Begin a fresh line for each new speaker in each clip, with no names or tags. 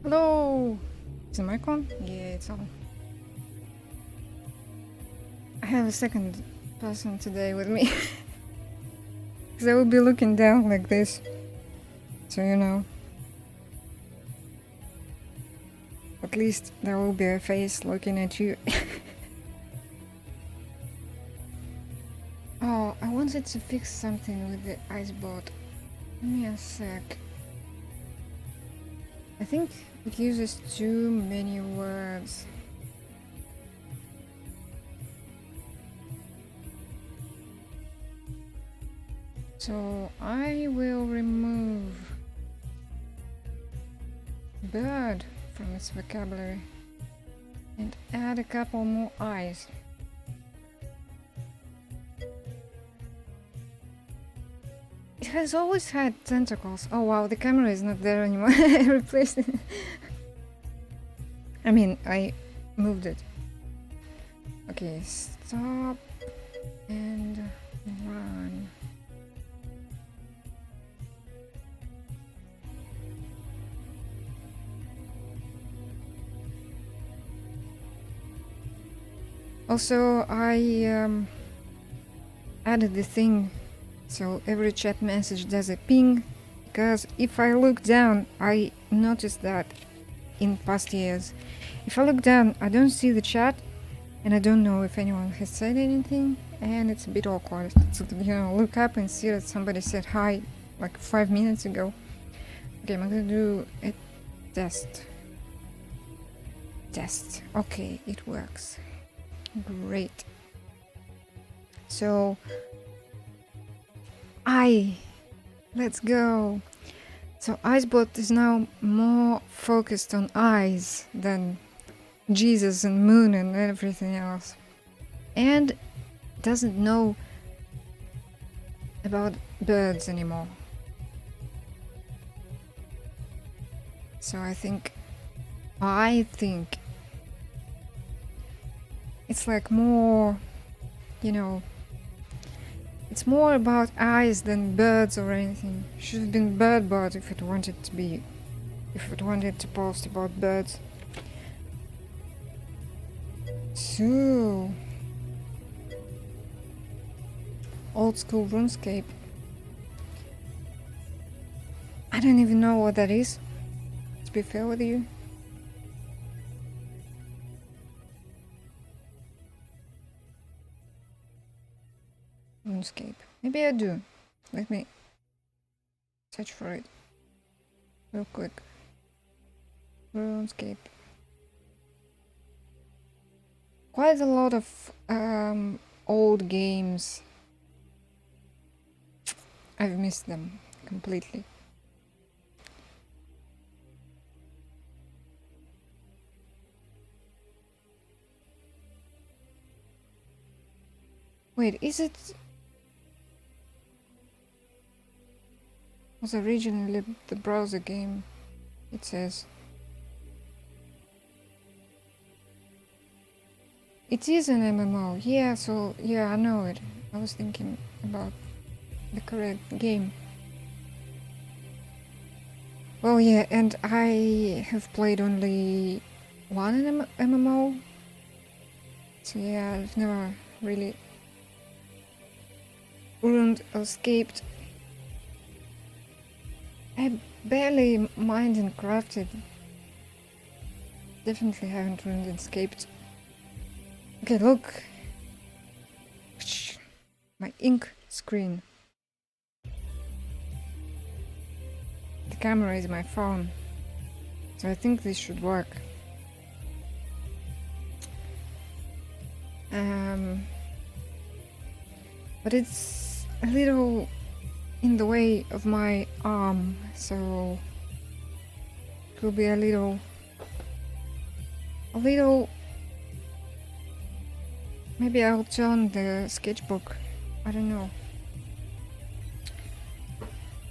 Hello! Is the mic on? Yeah, it's on. I have a second person today with me. Because I will be looking down like this. So you know. At least there will be a face looking at you. Oh, I wanted to fix something with the icebot. Give me a sec. I think it uses too many words. So I will remove bird from its vocabulary and add a couple more eyes. It has always had tentacles. Oh wow, the camera is not there anymore. I replaced it. I mean, I moved it. Okay, stop and run. Also, I added the thing so every chat message does a ping, because if I look down, I noticed that in past years, if I look down, I don't see the chat and I don't know if anyone has said anything, and it's a bit awkward to, you know, look up and see that somebody said hi like 5 minutes ago. Okay, I'm gonna do a test. Okay, it works. Great. So let's go. So Icebot is now more focused on eyes than Jesus and moon and everything else, and doesn't know about birds anymore. So I think it's like more, you know, it's more about eyes than birds or anything. Should have been birdbot if it wanted to be, if it wanted to post about birds. So, old school RuneScape. I don't even know what that is, to be fair with you. RuneScape. Maybe I do. Let me search for it real quick. RuneScape. Quite a lot of old games. I've missed them completely. Wait, is it was originally the browser game, it says. It is an MMO, yeah, so yeah, I know it. I was thinking about the correct game. Well, yeah, and I have played only one MMO, so yeah, I've never really ruined or escaped. I barely mined and crafted. Definitely haven't ruined and escaped. Okay, look. My ink screen. The camera is my phone. So I think this should work. But it's a little in the way of my arm, so it will be a little maybe I'll turn the sketchbook, I don't know.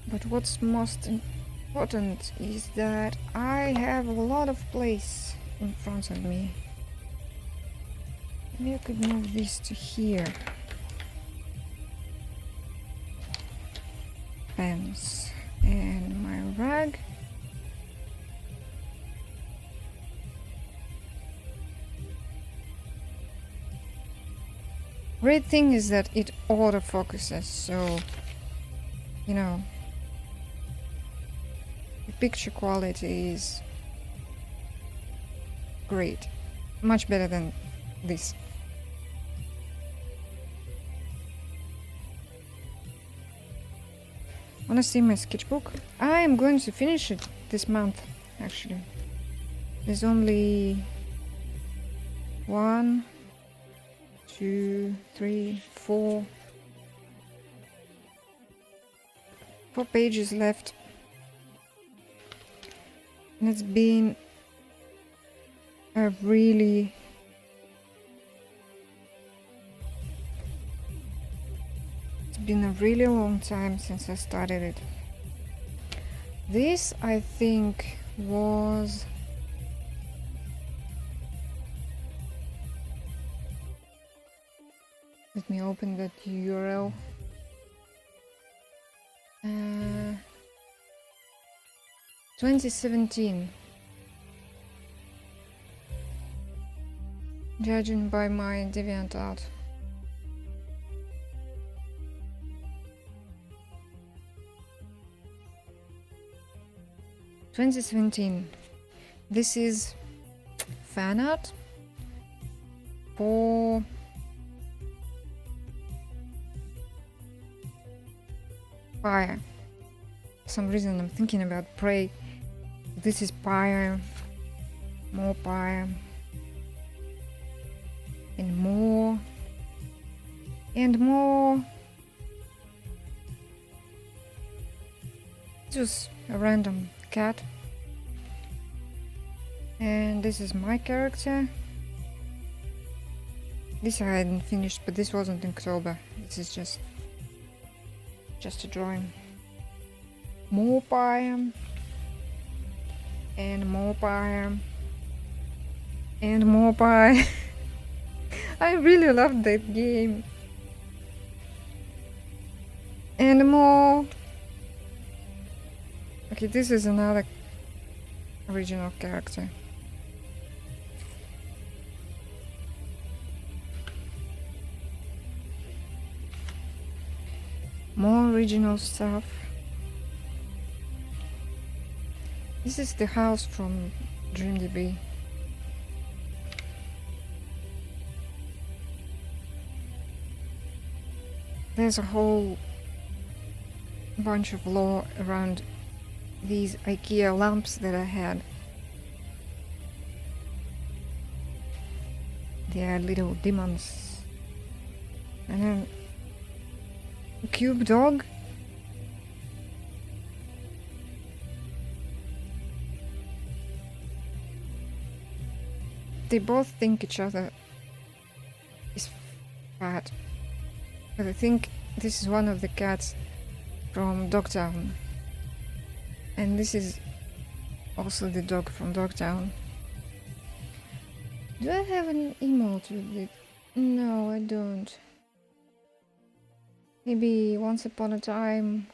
But what's most important is that I have a lot of place in front of me. Maybe I could move this to here. Pens and my rag. Great thing is that it autofocuses, so you know, the picture quality is great, much better than this. Wanna see my sketchbook? I am going to finish it this month, actually. There's only 1, 2, 3, 4 pages left. And it's been a really long time since I started it. This, I think, was let me open that URL. 2017. Judging by my DeviantArt. This is fan art for Pyre. For some reason I'm thinking about Prey. This is Pyre, more Pyre, and more, and more. Just a random cat. And this is my character. This I hadn't finished, but this wasn't Inktober. This is just a drawing. More Pyre, and more Pyre, and more Pyre. I really loved that game. And more. Okay, this is another original character. More original stuff. This is the house from DreamDB. There's a whole bunch of lore around these IKEA lamps that I had. They are little demons. And then cube dog. They both think each other is fat. But I think this is one of the cats from Dogtown. And this is also the dog from Dogtown. Do I have an emote with it? No, I don't. Maybe once upon a time.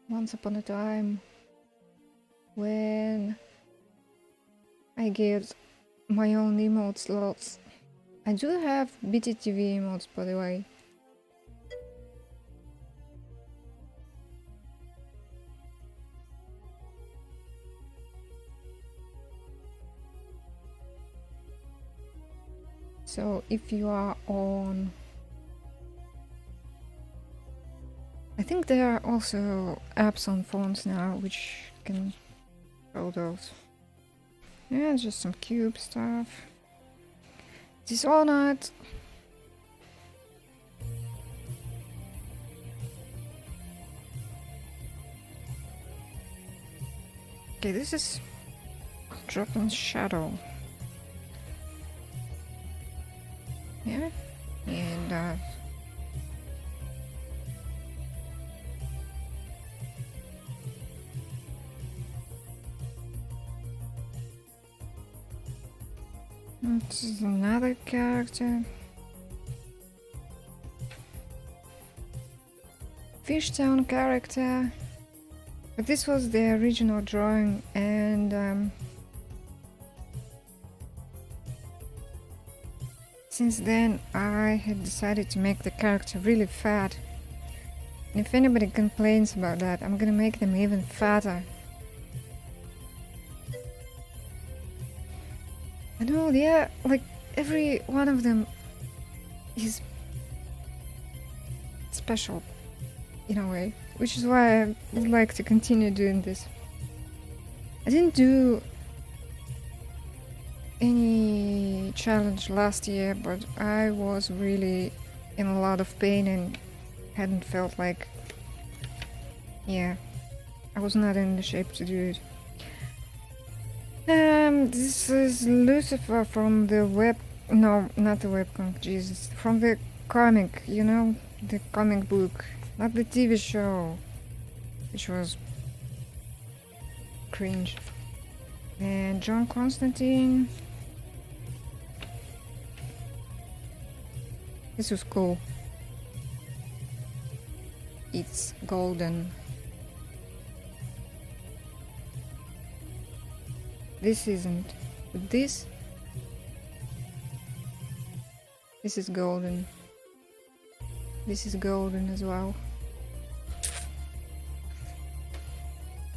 Once upon a time. When I get my own emote slots. I do have BTTV emotes, by the way. So if you are on, I think there are also apps on phones now which can show those. Yeah, just some cube stuff. Dishonored. Okay, this is Drop in Shadow. Yeah, and this is another character. Fishtown character. But this was the original drawing, and since then I had decided to make the character really fat. And if anybody complains about that, I'm gonna make them even fatter. I know, yeah, like every one of them is special in a way, which is why I would like to continue doing this. I didn't do any challenge last year, but I was really in a lot of pain and hadn't felt like, yeah, I was not in the shape to do it. This is Lucifer from the web, no, not the webcomic, Jesus, from the comic, you know, the comic book, not the TV show, which was cringe. And John Constantine. This was cool. It's golden. This isn't. But this is golden. This is golden as well.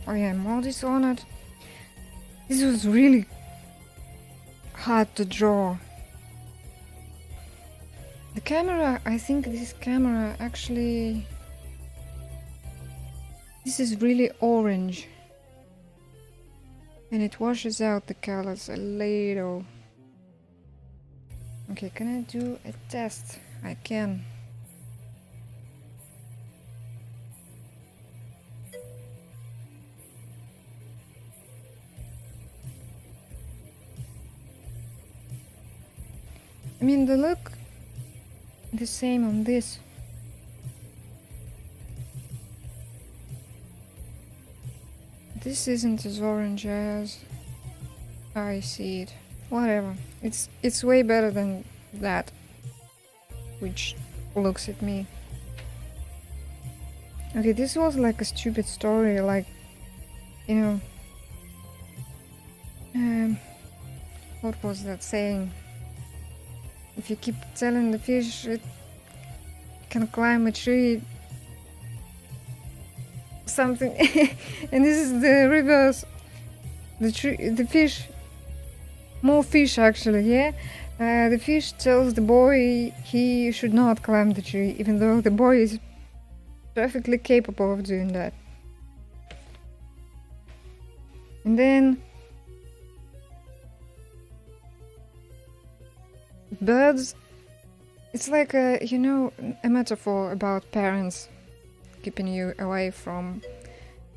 Oh yeah, more Dishonored. This was really hard to draw. The camera, I think this camera actually... This is really orange. And it washes out the colors a little. Okay, can I do a test? I can. I mean, the look the same on this. This isn't as orange as I see it. Whatever. It's way better than that, which looks at me. Okay, this was like a stupid story, like, you know, what was that saying? If you keep telling the fish it can climb a tree, something, and this is the reverse. The fish, more fish actually, yeah? The fish tells the boy he should not climb the tree, even though the boy is perfectly capable of doing that. And then birds, it's like a, you know, a metaphor about parents keeping you away from,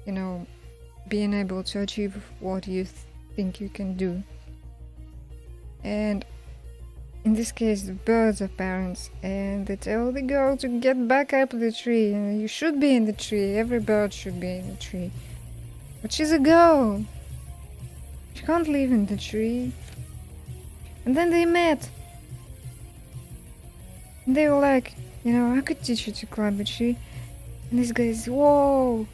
you know, being able to achieve what you think you can do. And in this case, the birds are parents, and they tell the girl to get back up the tree. And you should be in the tree. Every bird should be in the tree. But she's a girl. She can't live in the tree. And then they met. And they were like, you know, I could teach you to climb a tree. And this guy is, whoa,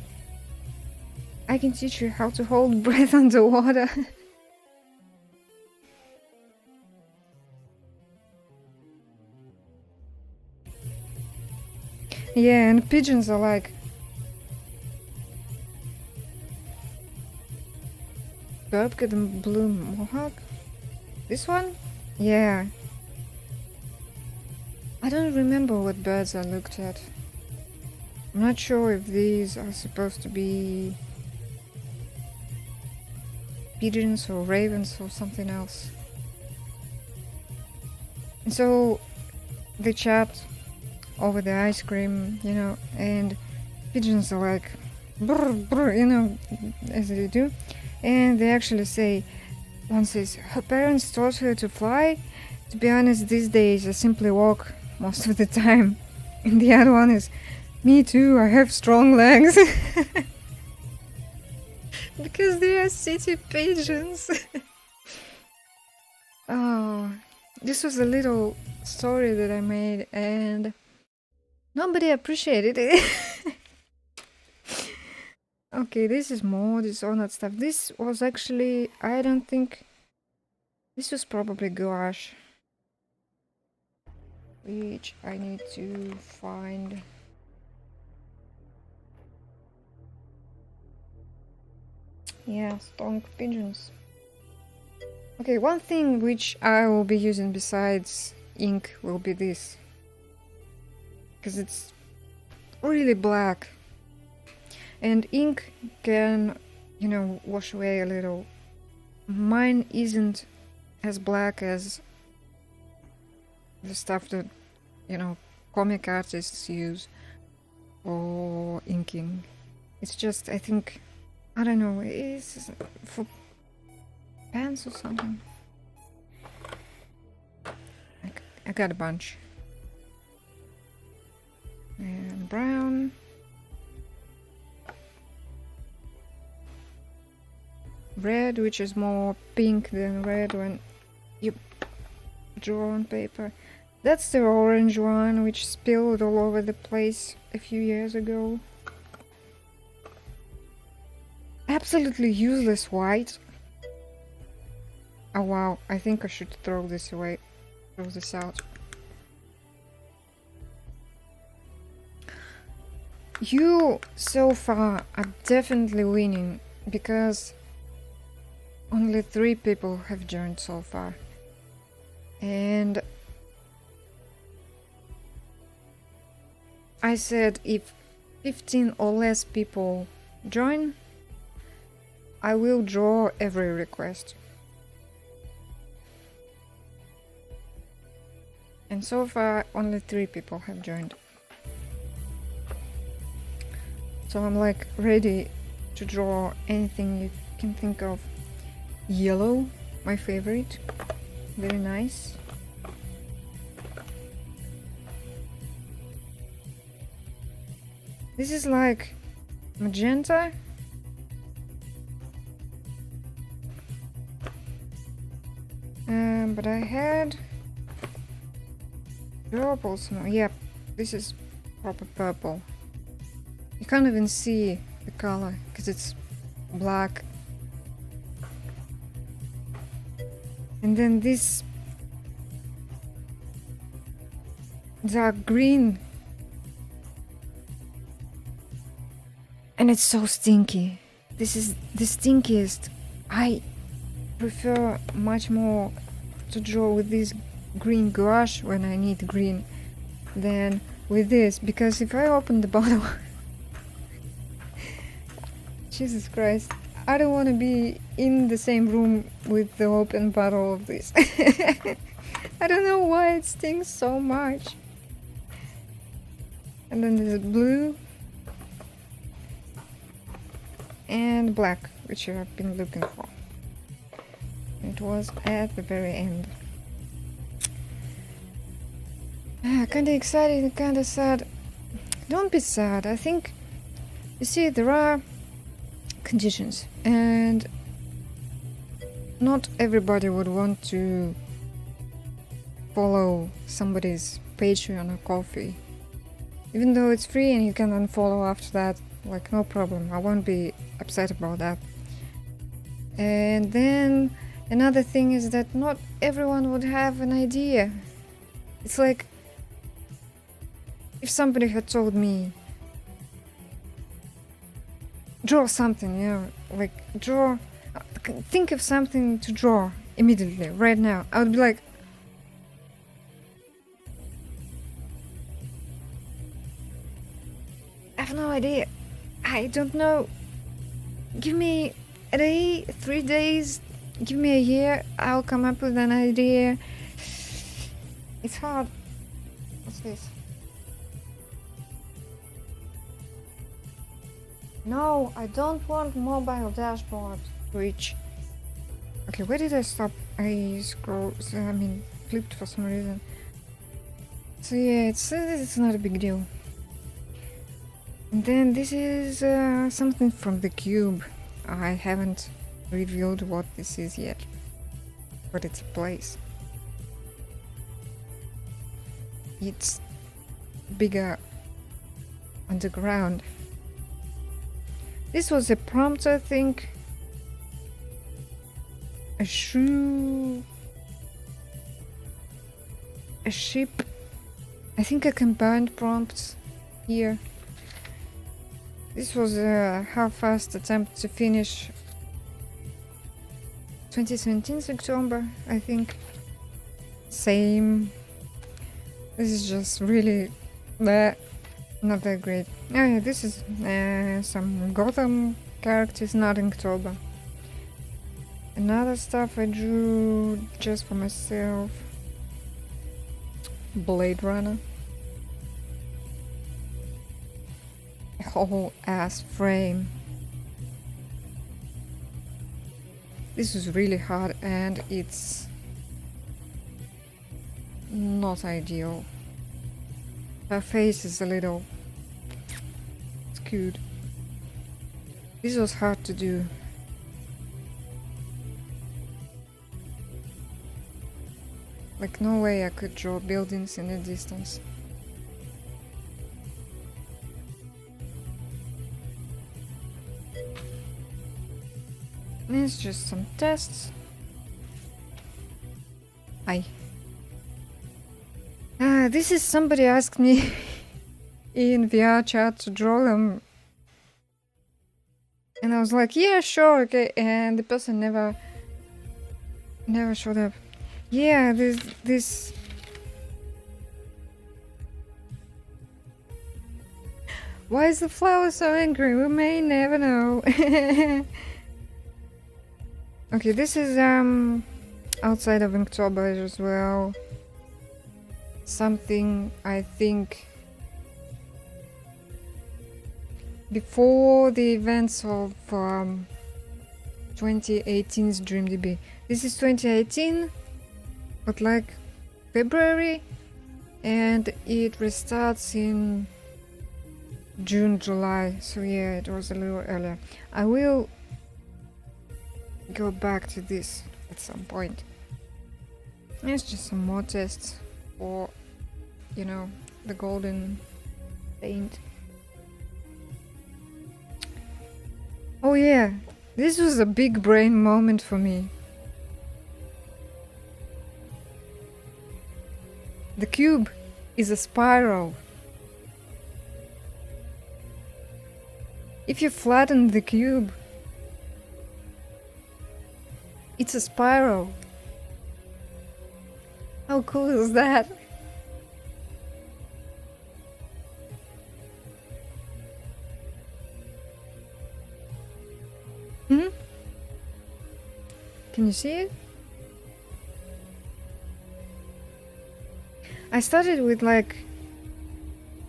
I can teach you how to hold breath underwater. Yeah, and pigeons are like, Babka the blue mohawk? This one? Yeah. I don't remember what birds I looked at. I'm not sure if these are supposed to be pigeons or ravens or something else. And so they chat over the ice cream, you know, and pigeons are like, brr, brr, you know, as they do. And they actually say, one says, her parents taught her to fly. To be honest, these days I simply walk most of the time. And the other one is, me too, I have strong legs. Because they are city pigeons. Oh, this was a little story that I made and nobody appreciated it. Okay, this is more Dishonored stuff. This was actually, I don't think, this was probably gouache. which I need to find. Yeah, stonk pigeons. Okay, one thing which I will be using besides ink will be this, because it's really black, and ink can, you know, wash away a little. Mine isn't as black as the stuff that, you know, comic artists use for inking. It's just, I think, I don't know, it's for pens or something. I got a bunch. And brown. Red, which is more pink than red when you draw on paper. That's the orange one, which spilled all over the place a few years ago. Absolutely useless white. Oh wow, I think I should throw this away. Throw this out. You, so far, are definitely winning, because only 3 people have joined so far. And I said if 15 or less people join, I will draw every request. And so far, only 3 people have joined. So I'm like ready to draw anything you can think of. Yellow, my favorite. Very nice. This is like magenta. But I had purple. Yep, this is proper purple. You can't even see the color because it's black. And then this dark green. And it's so stinky. This is the stinkiest. I prefer much more to draw with this green gouache when I need green than with this, because if I open the bottle Jesus Christ, I don't want to be in the same room with the open bottle of this. I don't know why it stings so much. And then there's blue and black, which I've been looking for. It was at the very end. Kinda excited and kinda sad. Don't be sad. I think, you see, there are conditions, and not everybody would want to follow somebody's Patreon or Coffee. Even though it's free and you can unfollow after that, like, no problem. I won't be upset about that. And then another thing is that not everyone would have an idea. It's like if somebody had told me, draw something, you know, like draw, think of something to draw immediately, right now. I would be like, I have no idea. I don't know. Give me a day, 3 days, give me a year, I'll come up with an idea. It's hard. What's this? No, I don't want mobile dashboard. Which? Okay, where did I stop? I flipped for some reason. So yeah, it's not a big deal. And then this is something from the cube. I haven't revealed what this is yet, but it's a place. It's bigger underground. This was a prompt, I think. A shoe. A ship. I think I combined prompts here. This was a half-assed attempt to finish 2017's October, I think. Same. This is just really not that great. Oh yeah, this is some Gotham characters, not Inktober. Another stuff I drew just for myself. Blade Runner. A whole ass frame. This is really hard and it's not ideal. Her face is a little skewed. This was hard to do. Like no way I could draw buildings in the distance. It's just some tests. Hi. This is somebody asked me in VR chat to draw them. And I was like, yeah, sure, okay. And the person never showed up. Yeah, this Why is the flower so angry? We may never know. Okay, this is outside of Inktober as well. Something I think before the events of 2018's DreamDB. This is 2018, but like February, and it restarts in June, July. So yeah, it was a little earlier. I will go back to this at some point. It's just some more tests for, you know, the golden paint. Oh yeah, this was a big brain moment for me. The cube is a spiral. If you flatten the cube, it's a spiral. How cool is that? Can you see it? I started with like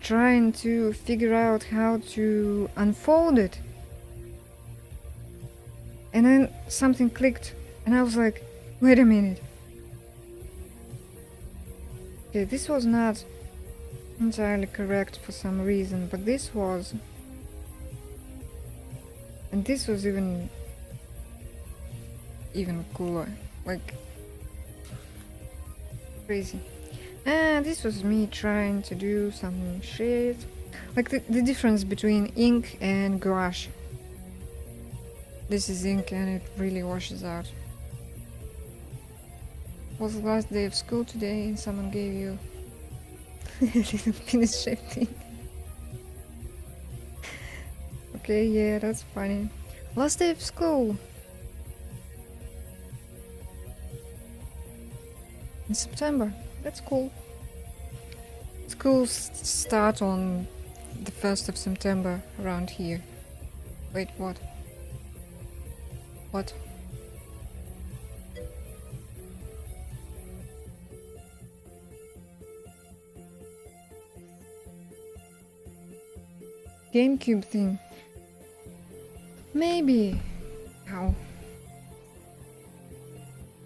trying to figure out how to unfold it, and then something clicked and I was like, wait a minute. Okay, this was not entirely correct for some reason, but this was, and this was even cooler, like crazy. And this was me trying to do some shit, like the difference between ink and gouache. This is ink and it really washes out. Was the last day of school today and someone gave you a little penis shaped thing. Okay, yeah, that's funny. Last day of school. In September. That's cool. Schools start on the 1st of September around here. Wait, what? What? GameCube thing. Maybe. How?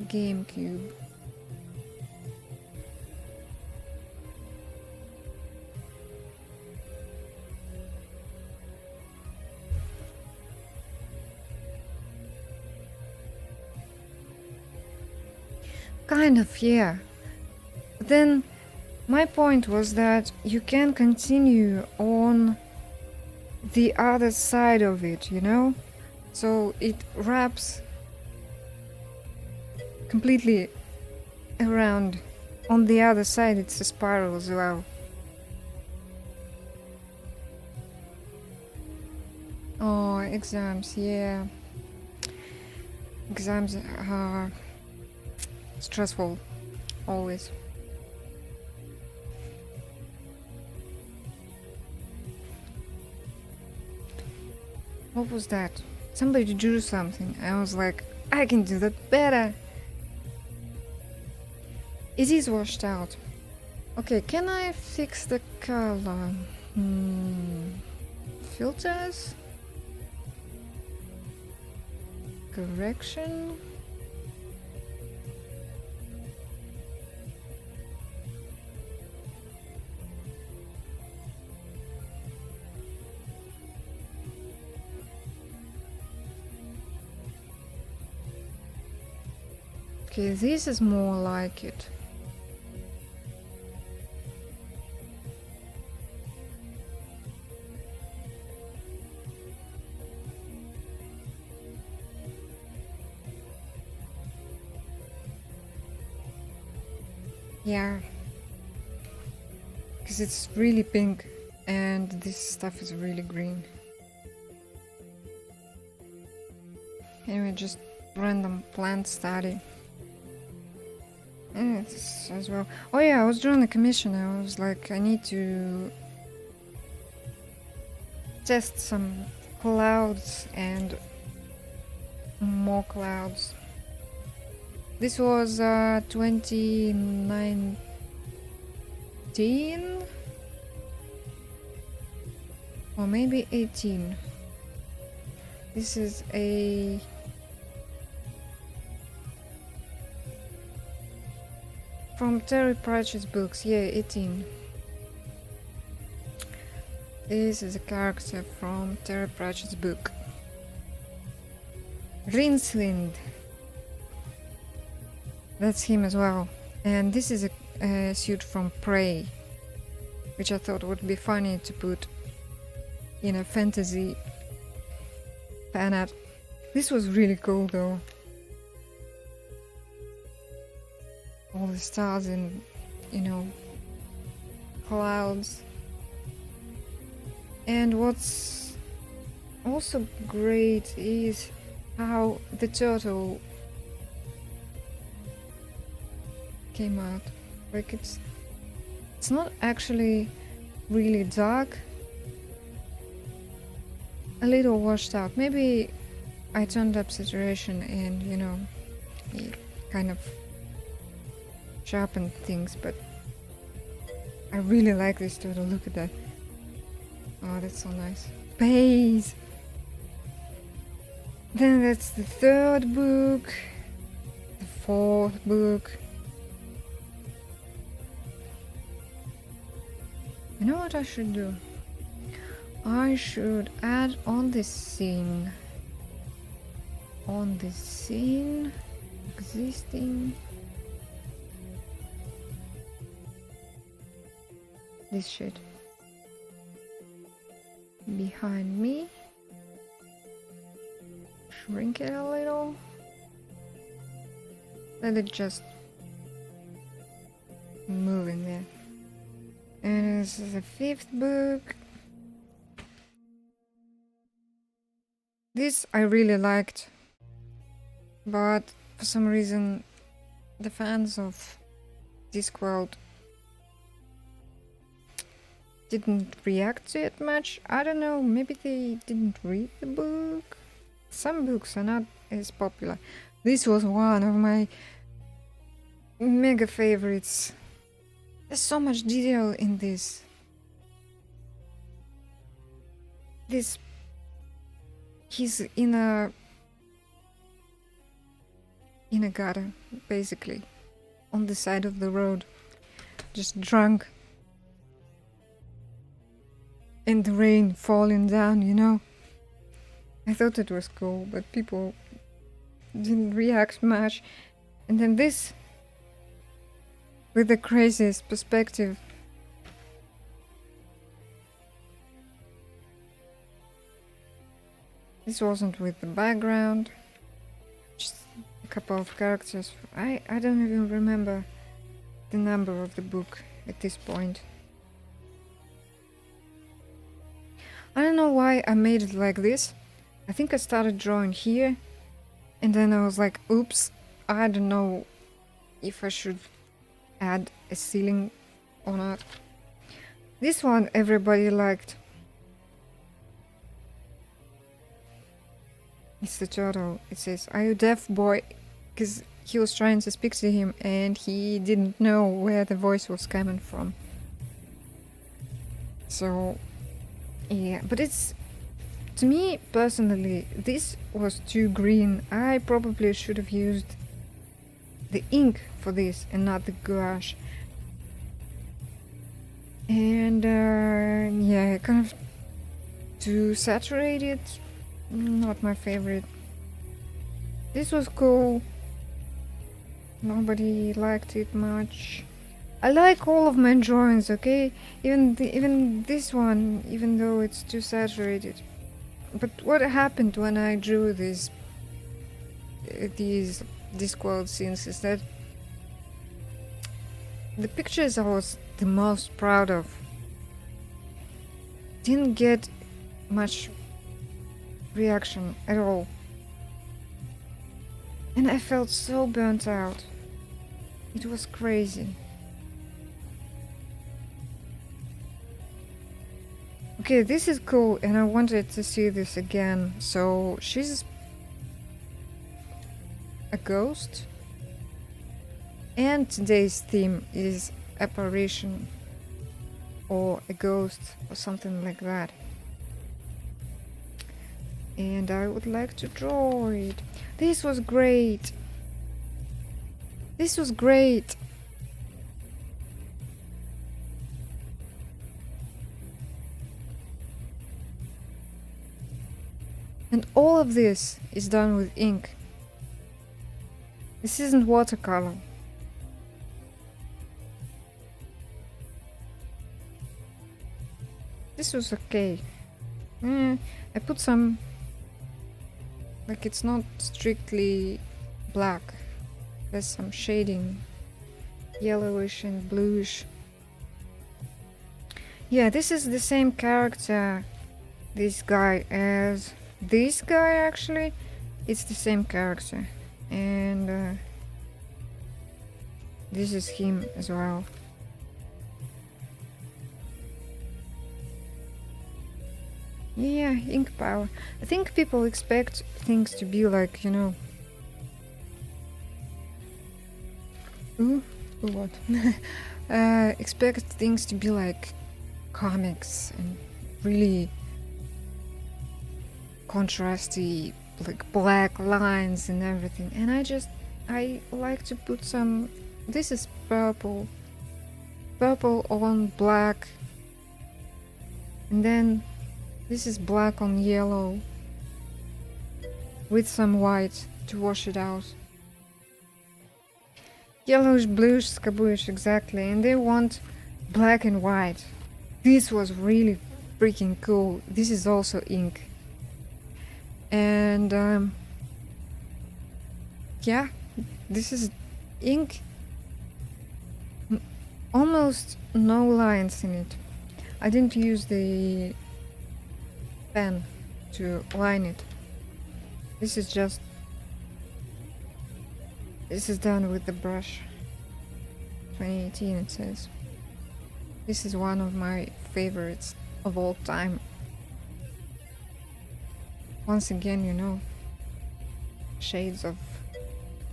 GameCube. Kind of, yeah. But then my point was that you can continue on the other side of it, you know? So it wraps completely around. On the other side it's a spiral as well. Oh, exams, yeah. Exams are stressful, always. What was that? Somebody drew something. I was like, I can do that better. It is washed out. Okay, can I fix the color? Filters? Correction? Okay, this is more like it. Yeah, because it's really pink and this stuff is really green. Anyway, just random plant study. And it's as well. Oh yeah, I was drawing a commission. I was like, I need to test some clouds and more clouds. This was 2019 or maybe 18. This is a from Terry Pratchett's books. Yeah, 18. This is a character from Terry Pratchett's book. Rincewind. That's him as well. And this is a suit from Prey, which I thought would be funny to put in a fantasy fan art. This was really cool though. All the stars and, you know, clouds. And what's also great is how the turtle came out. Like it's not actually really dark. A little washed out. Maybe I turned up saturation and, you know, it kind of sharpened things, but I really like this turtle. Look at that. Oh, that's so nice. Space! Then that's the third book. The fourth book. You know what I should do? I should add on this scene. On this scene. Existing. This shit. Behind me. Shrink it a little. Let it just move in there. And this is the fifth book. This I really liked, but for some reason the fans of Discworld didn't react to it much. I don't know, maybe they didn't read the book. Some books are not as popular. This was one of my mega favorites. There's so much detail in this. He's in a gutter, basically, on the side of the road, just drunk. And the rain falling down, you know. I thought it was cool, but people didn't react much. And then this, with the craziest perspective. This wasn't with the background. Just a couple of characters. I don't even remember the number of the book at this point. I don't know why I made it like this. I think I started drawing here, and then I was like, oops, I don't know if I should add a ceiling or not. This one everybody liked. It's the turtle. It says, "Are you deaf, boy?" Because he was trying to speak to him and he didn't know where the voice was coming from. So, yeah, but it's, to me personally, this was too green. I probably should have used the ink for this and not the gouache. And yeah, kind of too saturated. Not my favorite. This was cool. Nobody liked it much. I like all of my drawings, okay? Even this one, even though it's too saturated. But what happened when I drew these Discworld scenes is that the pictures I was the most proud of didn't get much reaction at all. And I felt so burnt out. It was crazy. Okay, this is cool and I wanted to see this again. So she's a ghost. And today's theme is apparition or a ghost or something like that. And I would like to draw it. This was great. This was great. And all of this is done with ink. This isn't watercolor. This was okay. I put some, like, it's not strictly black. There's some shading, yellowish and bluish. Yeah, this is the same character, this guy, as this guy actually. It's the same character. And this is him as well. Yeah, ink power. I think people expect things to be like, you know... Ooh, what? Expect things to be like comics and really contrasty, like black lines and everything. And I like to put some... This is purple. Purple on black. And then this is black on yellow with some white to wash it out. Yellowish, bluish, scabuish, exactly. And they want black and white. This was really freaking cool. This is also ink. And yeah, this is ink. Almost no lines in it. I didn't use the pen to line it. This is done with the brush. 2018 it says. This is one of my favorites of all time. Once again, you know, shades of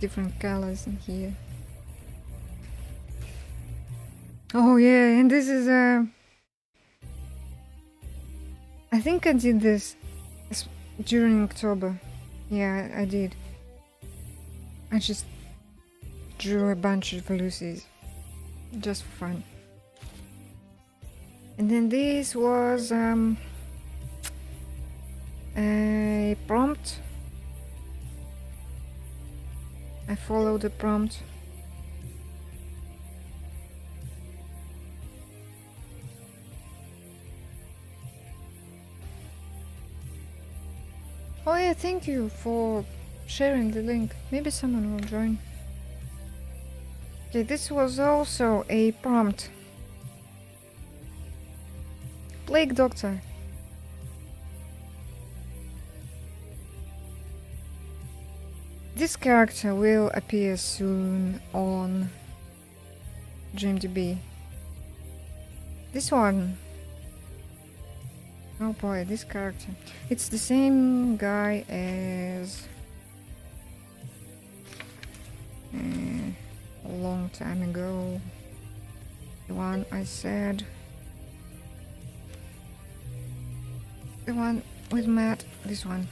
different colors in here. Oh yeah, and this is I think I did this during October. Yeah, I did. I just drew a bunch of Lucy's just for fun. And then this was a prompt. I followed the prompt. Oh yeah, thank you for sharing the link. Maybe someone will join. Okay, this was also a prompt. Plague Doctor. This character will appear soon on DreamDB. This one. Oh boy, this character. It's the same guy as a long time ago. The one I said. The one with Matt. This one.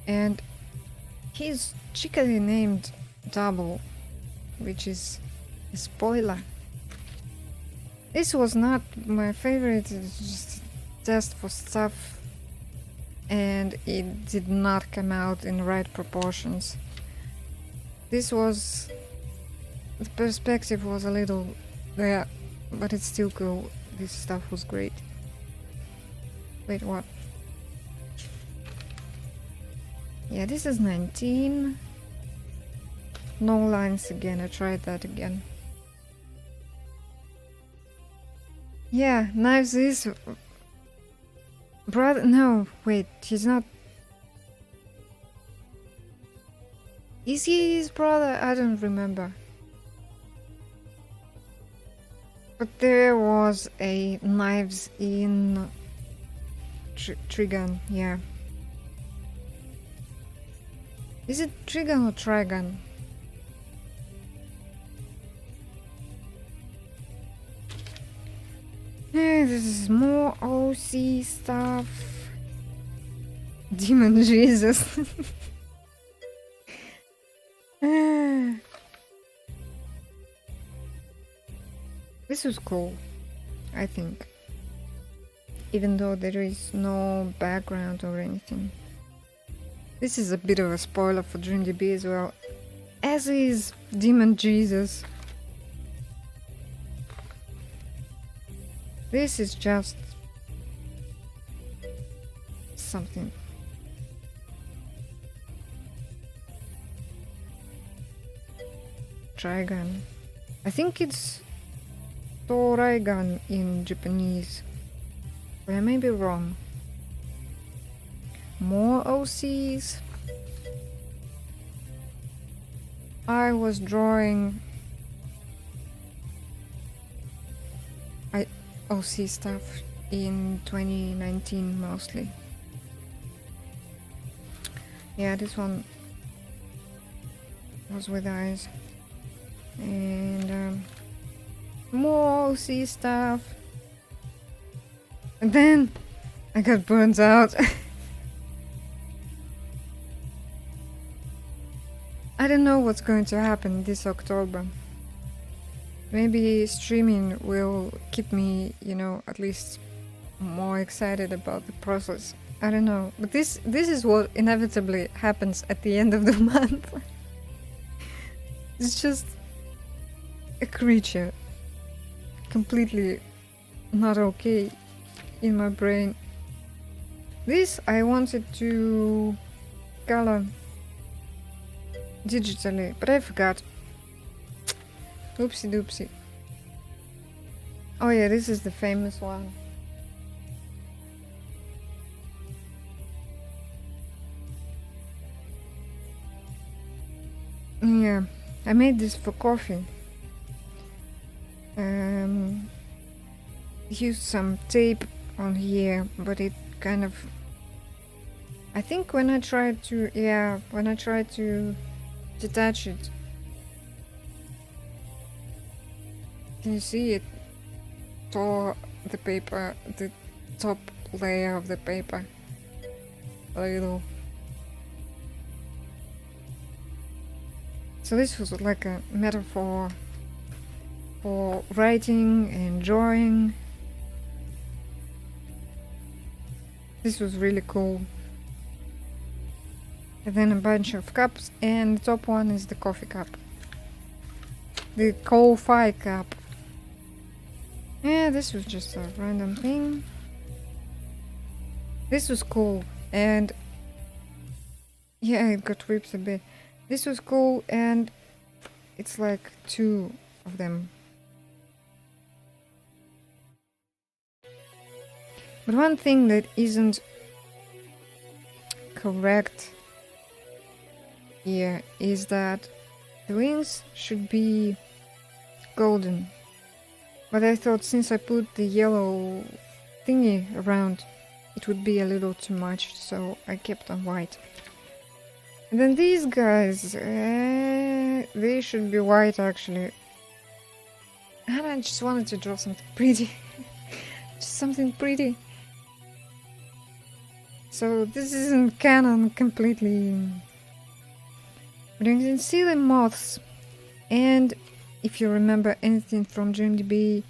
And he's cheekily named Double, which is a spoiler. This was not my favorite, it's just test for stuff, and it did not come out in right proportions. This was... the perspective was a little there, but it's still cool. This stuff was great. Wait, what? Yeah, this is 19. No lines again, I tried that again. Yeah, Knives is... brother... no, wait, he's not... is he his brother? I don't remember. But there was a Knives in... Trigun, yeah. Is it Trigun or Trigun? Hey, this is more OC stuff. Demon Jesus. This was cool, I think. Even though there is no background or anything. This is a bit of a spoiler for DreamDB as well. As is Demon Jesus. This is just something. Trigun. I think it's Toraigan in Japanese. But I may be wrong. More OCs. I was drawing OC stuff in 2019 mostly. Yeah, this one was with eyes. And more OC stuff. And then I got burnt out. I don't know what's going to happen this October. Maybe streaming will keep me, you know, at least more excited about the process. I don't know. But this is what inevitably happens at the end of the month. It's just a creature completely not okay in my brain. This I wanted to color digitally, but I forgot. Oopsie doopsie. Oh yeah, this is the famous one. Yeah, I made this for coffee. Used some tape on here, but it kind of... I think when I tried to... yeah, when I tried to detach it... Can you see it? Tore the paper, the top layer of the paper a little. So this was like a metaphor for writing and drawing. This was really cool. And then a bunch of cups, and the top one is the coffee cup. The coffee cup. Yeah, this was just a random thing. This was cool, and yeah, it got ripped a bit. This was cool, and it's like 2 of them. But one thing that isn't correct here is that the wings should be golden. But I thought since I put the yellow thingy around, it would be a little too much, so I kept on white. And then these guys, they should be white actually. And I just wanted to draw something pretty. Just something pretty. So this isn't canon completely. But you can see the moths. And if you remember anything from GMDB,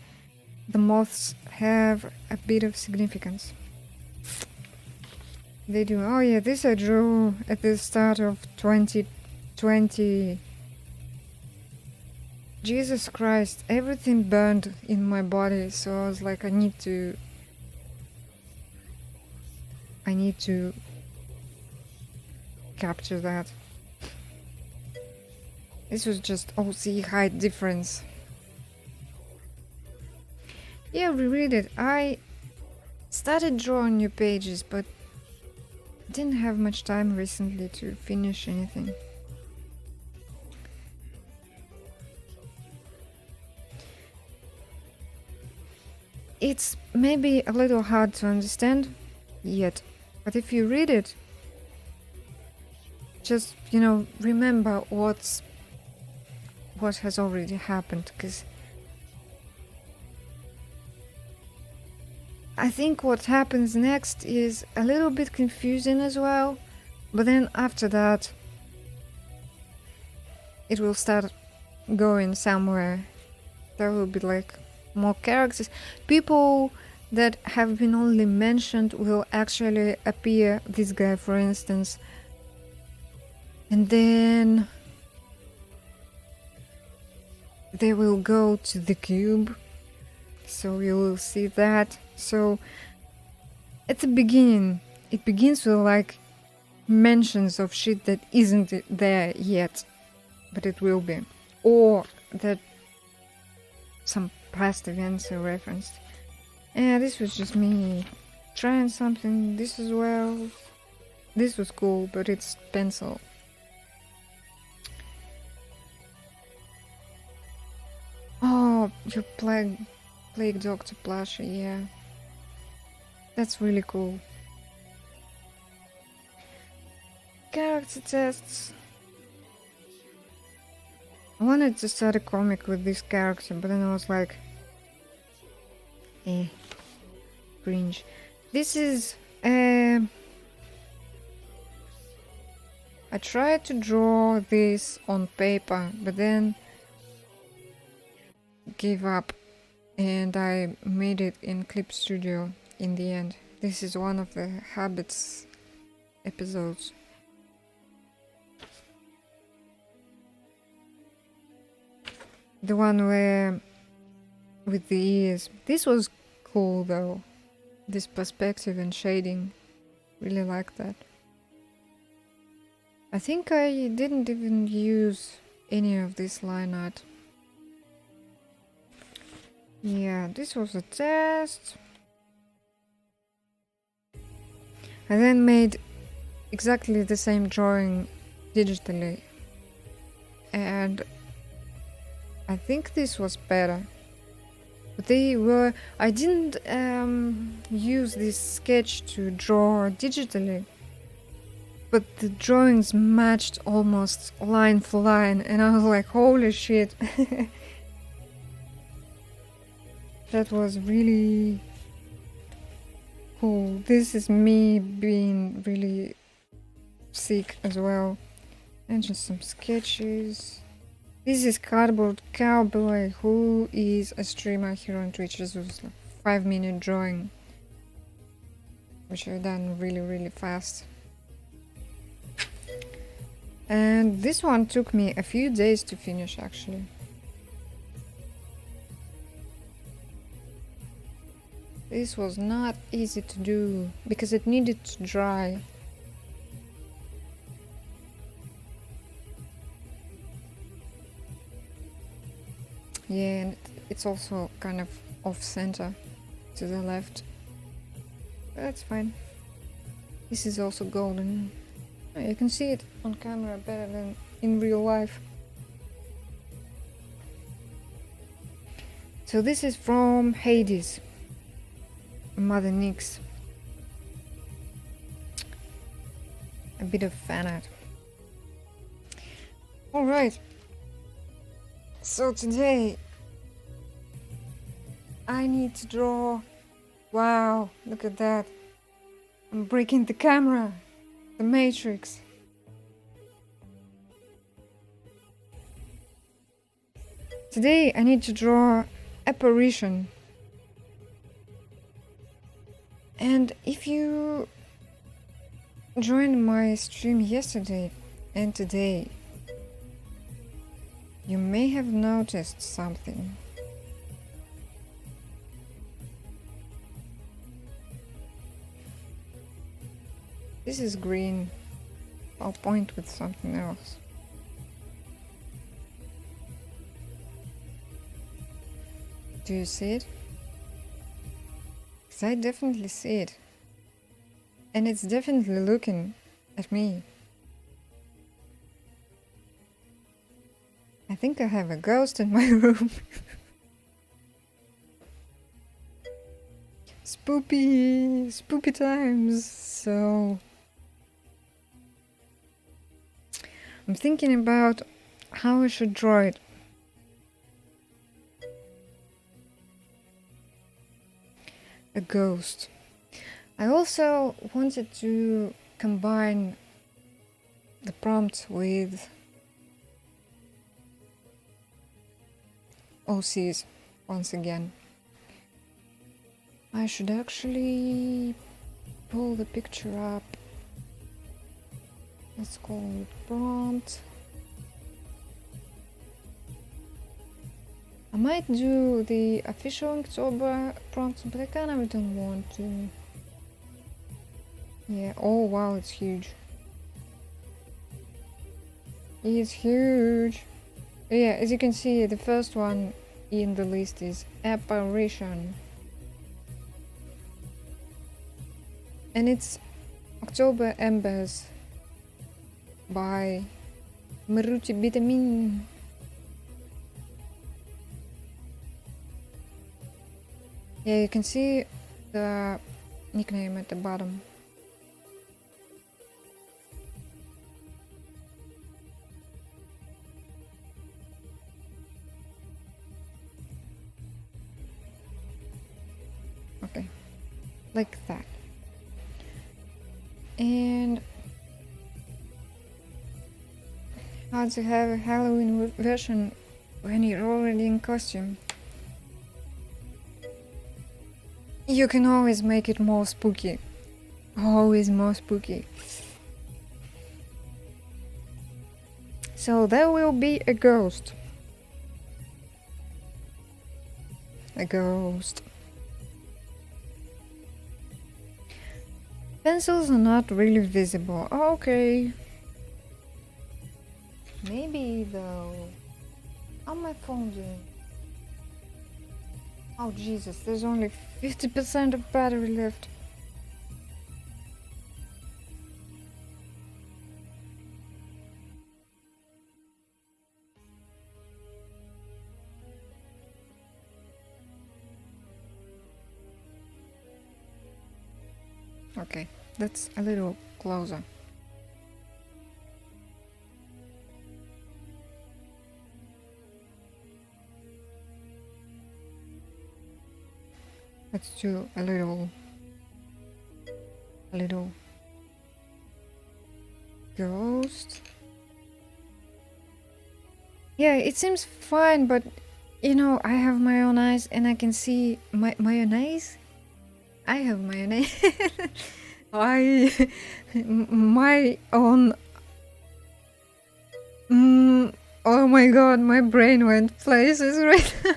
the moths have a bit of significance. They do. Oh yeah, this I drew at the start of 2020. Jesus Christ, everything burned in my body, so I was like, I need to capture that. This was just OC height difference. Yeah, reread it. I started drawing new pages, but didn't have much time recently to finish anything. It's maybe a little hard to understand yet, but if you read it, just, you know, remember what has already happened, because I think what happens next is a little bit confusing as well, but then after that it will start going somewhere. There will be like more characters. People that have been only mentioned will actually appear. This guy, for instance. And then they will go to the cube. So you will see that. So at the beginning, it begins with like mentions of shit that isn't there yet, but it will be. Or that some past events are referenced. And this was just me trying something. This as well. This was cool, but it's pencil. Oh, your plague Doctor plushie, yeah. That's really cool. Character tests. I wanted to start a comic with this character, but then I was like, cringe. This is I tried to draw this on paper, but then gave up, and I made it in Clip Studio in the end. This is one of the Habits episodes. The one where with the ears. This was cool though. This perspective and shading. Really like that. I think I didn't even use any of this line art. Yeah, this was a test. I then made exactly the same drawing digitally. And I think this was better. But I didn't use this sketch to draw digitally. But the drawings matched almost line for line, and I was like, holy shit. That was really cool. This is me being really sick as well. And just some sketches. This is Cardboard Cowboy, who is a streamer here on Twitch. This was like 5-minute drawing, which I've done really fast. And this one took me a few days to finish, actually. This was not easy to do because it needed to dry. Yeah, and it's also kind of off-center to the left. But that's fine. This is also golden. You can see it on camera better than in real life. So this is from Hades, Mother Nyx. A bit of fan art. Alright. So today I need to draw. Wow, look at that. I'm breaking the camera. The Matrix. Today I need to draw Apparition. And if you joined my stream yesterday and today, you may have noticed something. This is green. I'll point with something else. Do you see it? 'Cause I definitely see it. And it's definitely looking at me. I think I have a ghost in my room. Spoopy times. So I'm thinking about how I should draw it. A ghost. I also wanted to combine the prompt with OCs once again. I should actually pull the picture up. Let's call it prompt. I might do the official INKTOOOOBER prompt, but I kind of don't want to. Yeah, oh wow, it's huge. It's huge. Yeah, as you can see, the first one in the list is Apparition. And it's October Embers by Maruti Vitamin. Yeah, you can see the nickname at the bottom. Okay, like that. And how to have a Halloween version when you're already in costume. You can always make it more spooky. Always more spooky. So there will be a ghost. A ghost. Pencils are not really visible. Okay. Maybe though. How's my phone doing? Oh Jesus, there's only 50% of battery left. Okay, that's a little closer. Let's do a little ghost. Yeah, it seems fine, but you know, I have my own eyes and I can see mayonnaise. I have mayonnaise. My own. Oh my god, my brain went places right now.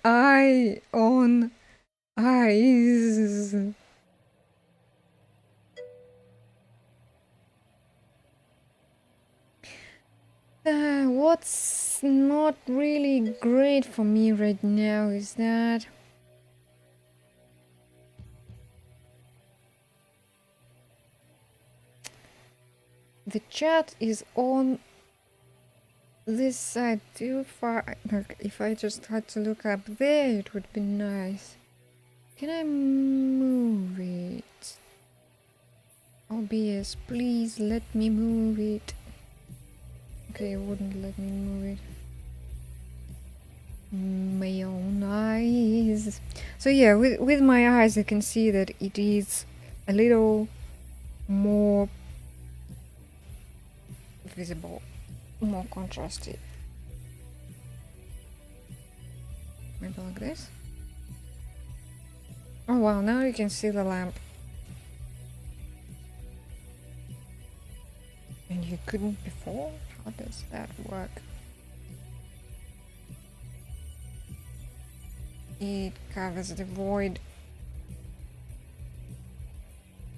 I own eyes. What's not really great for me right now is that the chat is on this side too far. Like, if I just had to look up there, it would be nice. Can I move it? OBS, please let me move it. Okay, it wouldn't let me move it. My own eyes. So yeah, with my eyes I can see that it is a little more visible, more contrasted. Maybe like this. Oh wow, now you can see the lamp. And you couldn't before? How does that work? It covers the void.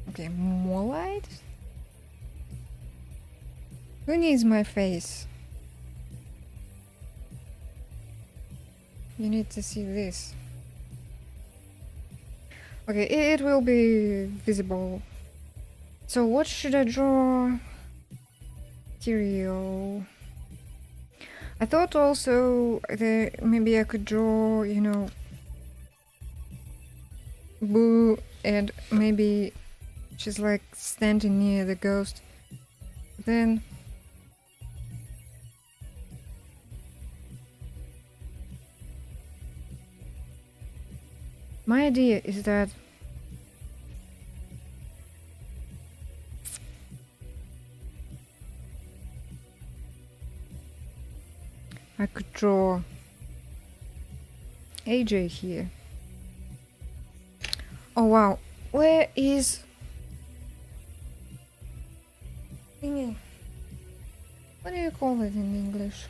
Okay, more light? Who needs my face? You need to see this. Okay, it will be visible. So what should I draw? Material. I thought also that maybe I could draw, you know, Boo, and maybe she's like standing near the ghost. Then my idea is that I could draw AJ here. Oh wow, where is thingy? What do you call it in English?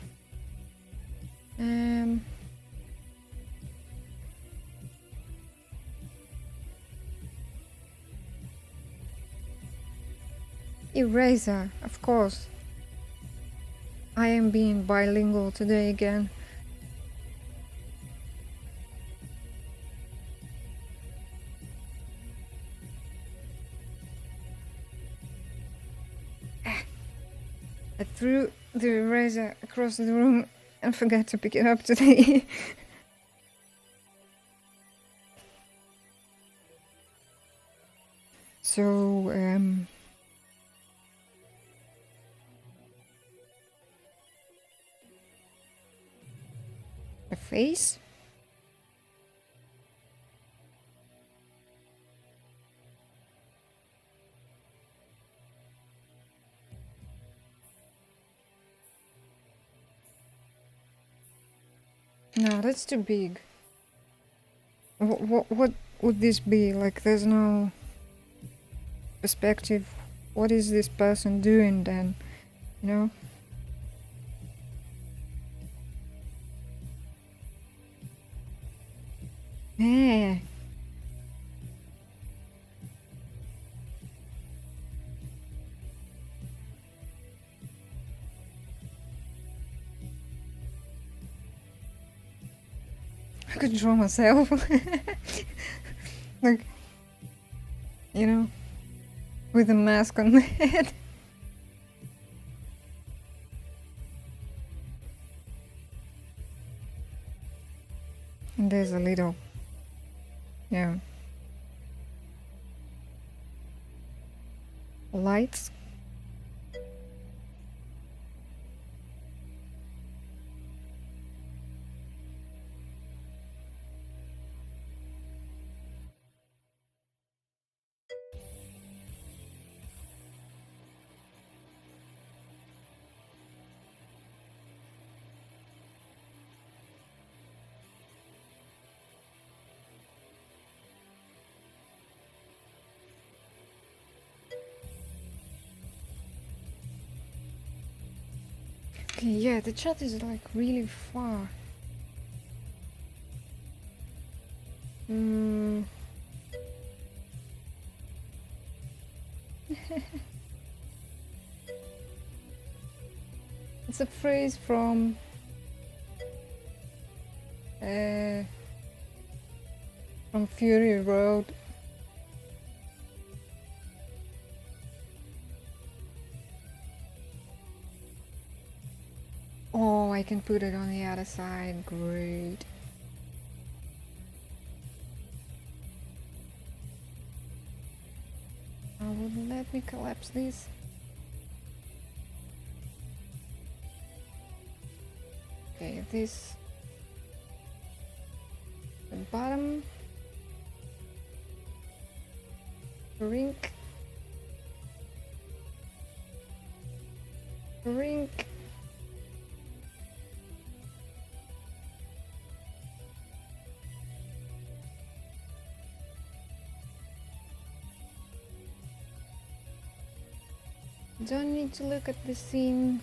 Eraser, of course. I am being bilingual today again. I threw the eraser across the room and forgot to pick it up today. So, a face? No, that's too big. What would this be? Like, there's no perspective. What is this person doing then? You know? Yeah. I could draw myself. Like, you know, with a mask on my head. And there's a little, yeah, lights. Okay, yeah, the chat is like really far. It's a phrase from Fury Road. I can put it on the other side. Great. Would let me collapse this. Okay, this the bottom. Rink. Rink. Don't need to look at the scene.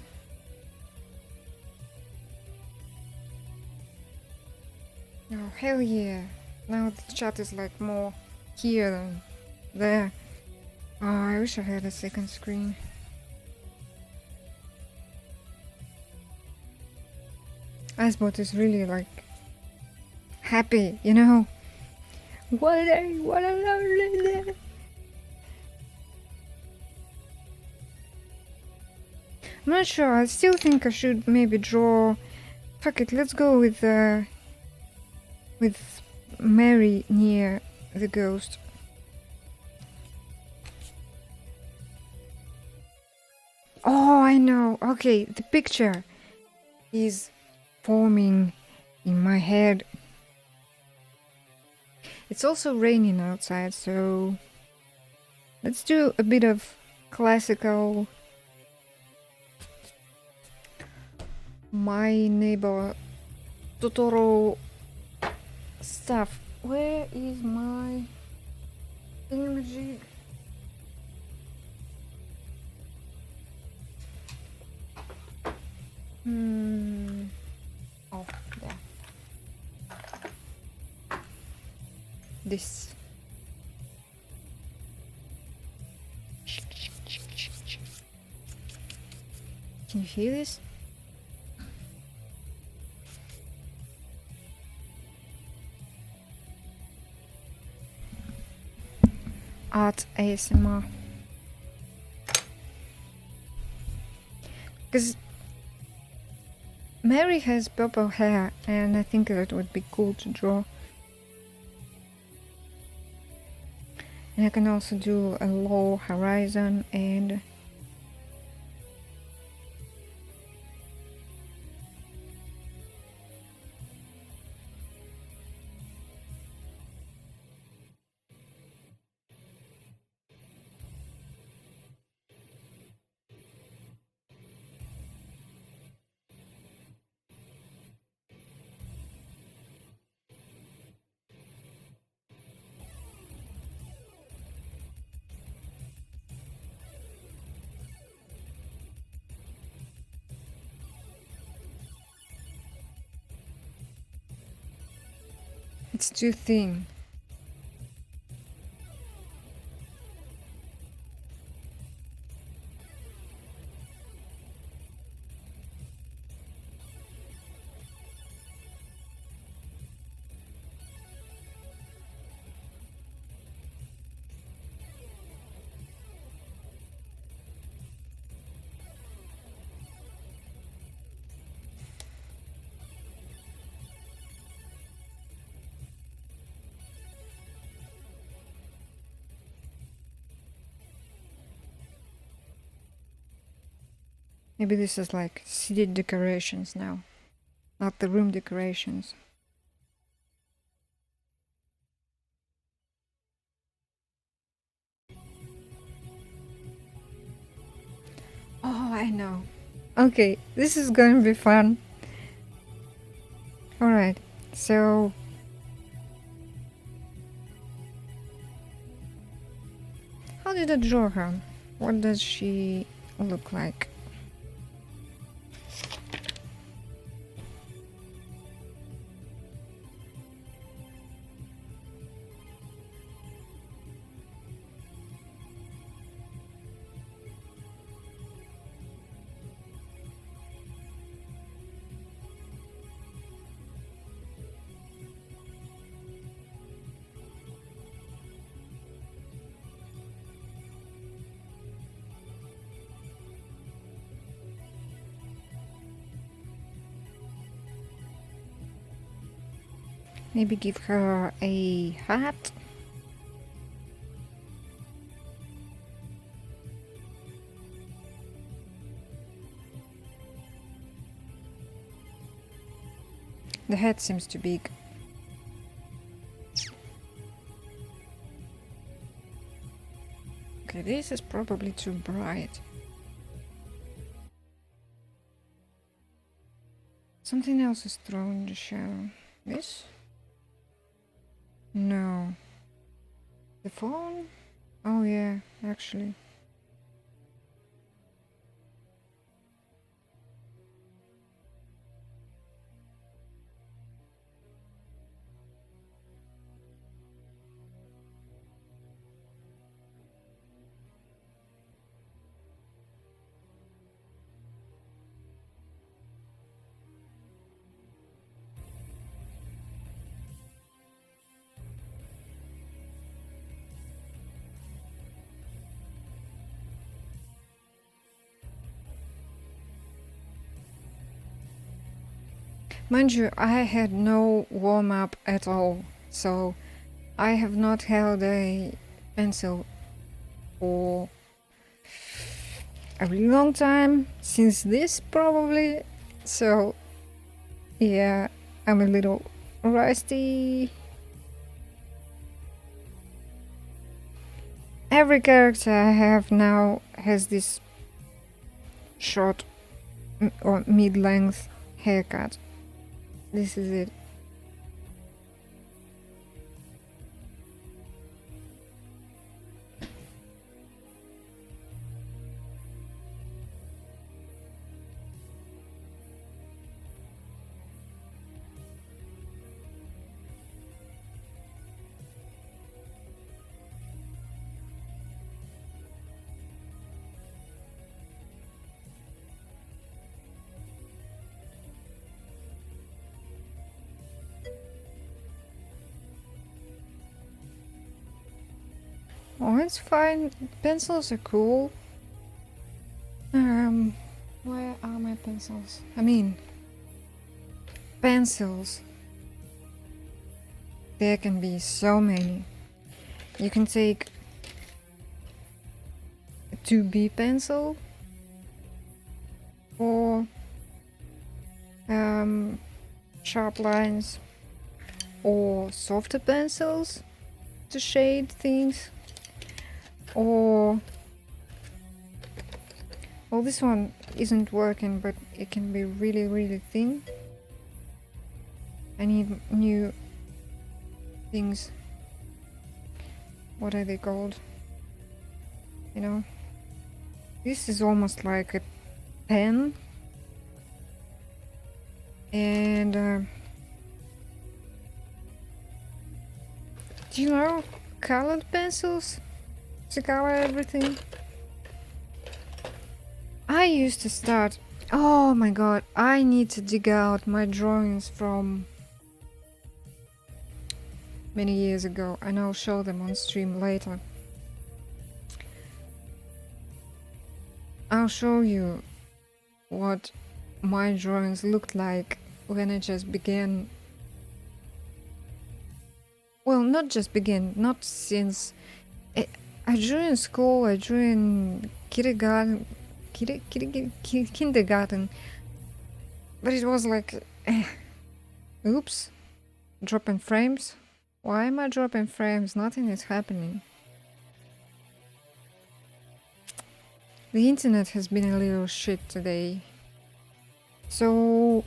Oh, hell yeah. Now the chat is like more here than there. Oh, I wish I had a second screen. Icebot is really like happy, you know? What a day, what a lovely day. I'm not sure, I still think I should maybe draw... Fuck it, let's go with Mary near the ghost. Oh, I know. Okay, the picture is forming in my head. It's also raining outside, so let's do a bit of classical My Neighbor Totoro stuff. Where is my thingamajig? Oh, there. This. Can you hear this? Art ASMR. Because Mary has purple hair and I think that would be cool to draw. And I can also do a low horizon and it's too thin. Maybe this is like seated decorations now, not the room decorations. Oh, I know. Okay, this is going to be fun. Alright, so... how did I draw her? What does she look like? Maybe give her a hat. The head seems too big. Okay, this is probably too bright. Something else is thrown in the shadow. This? No. The phone? Oh yeah, actually. Mind you, I had no warm-up at all, so I have not held a pencil for a really long time, since this probably, so yeah, I'm a little rusty. Every character I have now has this short or mid-length haircut. This is it. Oh, it's fine. Pencils are cool. Where are my pencils? I mean, pencils. There can be so many. You can take a 2B pencil or sharp lines or softer pencils to shade things. Or, well, this one isn't working, but it can be really, really thin. I need new things. What are they called? You know, this is almost like a pen. And do you know colored pencils to color everything? I used to start. Oh my god, I need to dig out my drawings from many years ago, and I'll show them on stream later. I'll show you what my drawings looked like when I just began. Well, not just began, not since. I drew in school, I drew in kindergarten, but it was like, oops, dropping frames. Why am I dropping frames? Nothing is happening. The internet has been a little shit today. So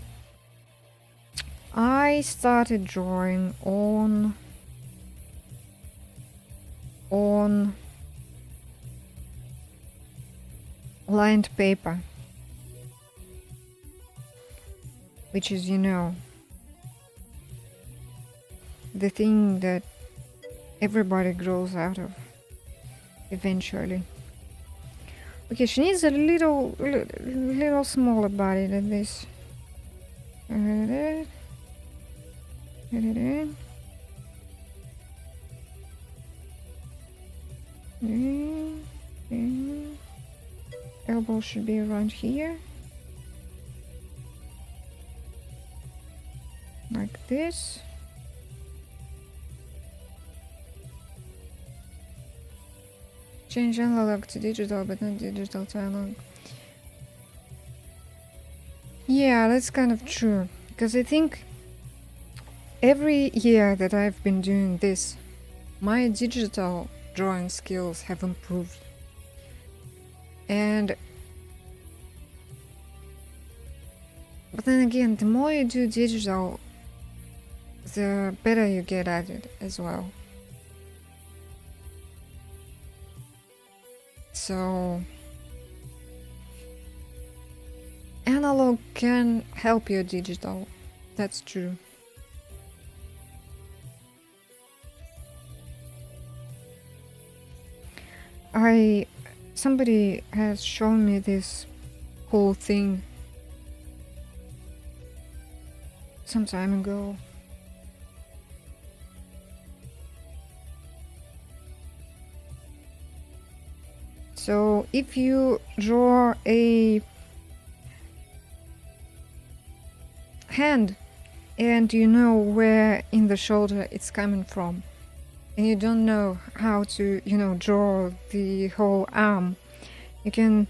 I started drawing on lined paper, which is, you know, the thing that everybody grows out of eventually. Okay, she needs a little smaller body than this. Elbow should be around here, like this. Change analog to digital, but not digital to analog. Yeah, that's kind of true. Because I think every year that I've been doing this, my digital drawing skills have improved. But then again, the more you do digital, the better you get at it as well. So analog can help your digital. That's true. Somebody has shown me this whole thing some time ago. So if you draw a hand and you know where in the shoulder it's coming from, and you don't know how to, draw the whole arm, you can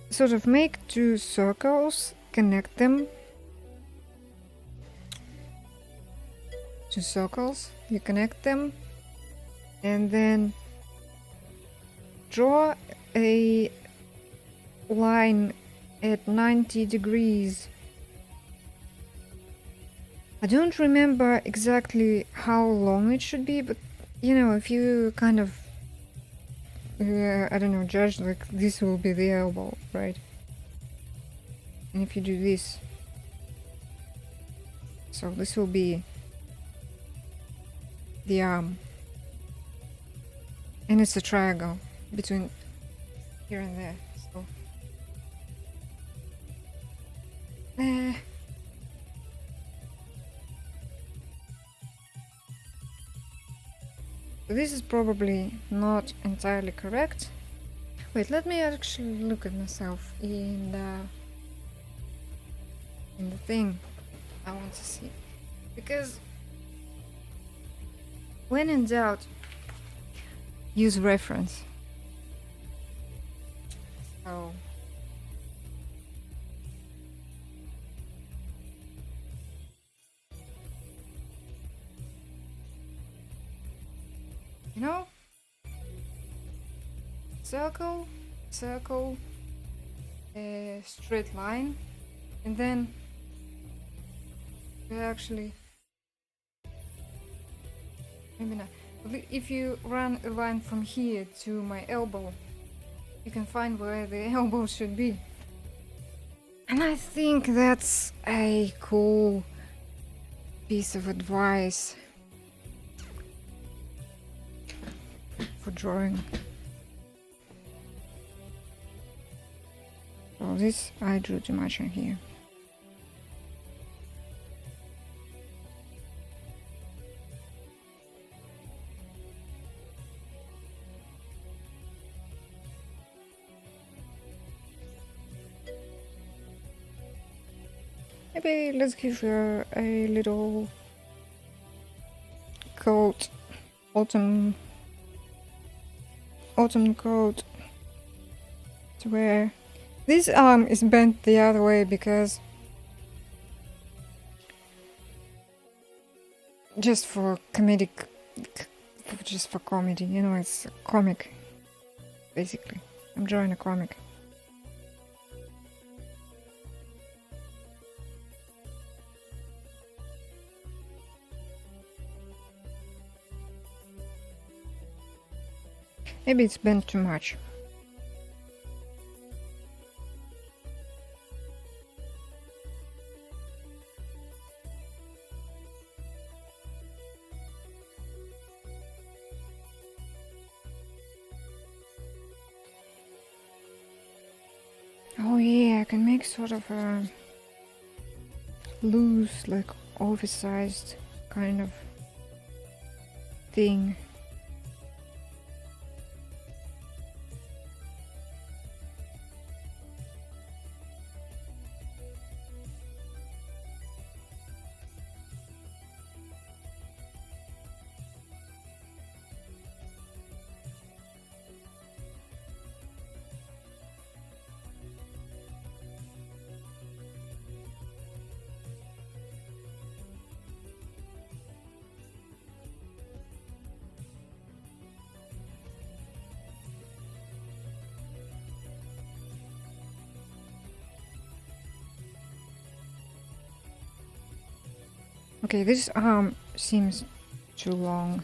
sort of make two circles, connect them. Two circles, you connect them, and then draw a line at 90 degrees. I don't remember exactly how long it should be, but if you kind of I don't know, judge, like this will be the elbow, right? And if you do this, so this will be the arm, and it's a triangle between here and there. So this is probably not entirely correct. Wait, let me actually look at myself in the thing I want to see, because when in doubt, use reference. So circle, a straight line, and then you actually, maybe not. If you run a line from here to my elbow, you can find where the elbow should be. And I think that's a cool piece of advice for drawing. So this, I drew too much on here. Maybe let's give her a little coat, autumn coat to wear. This arm is bent the other way because just for comedy, it's a comic, basically. I'm drawing a comic. Maybe it's bent too much. Oh yeah, I can make sort of a loose, like oversized kind of thing. Okay, this arm seems too long.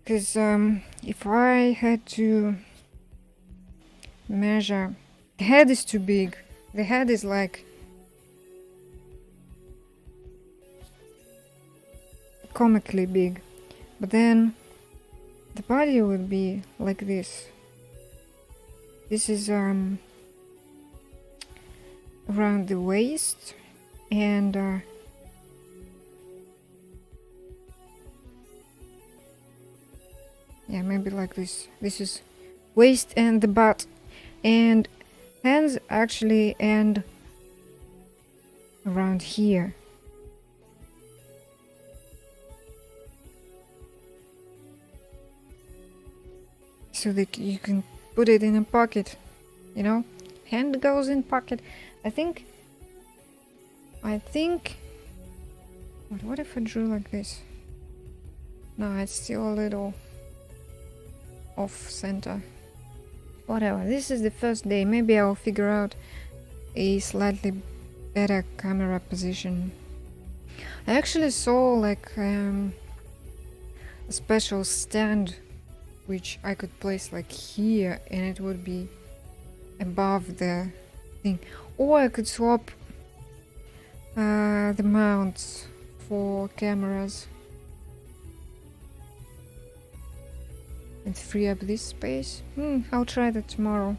Because if I had to measure, the head is too big. The head is like comically big, but then the body would be like this. This is around the waist, and yeah, maybe like this. This is waist and the butt, and hands actually end around here. So that you can put it in a pocket, you know? Hand goes in pocket. I think what if I drew like this? No, it's still a little off center. Whatever, this is the first day. Maybe I'll figure out a slightly better camera position. I actually saw like a special stand which I could place like here, and it would be above the thing. Or I could swap the mounts for cameras and free up this space. I'll try that tomorrow.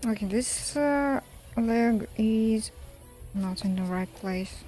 Okay, this leg is not in the right place.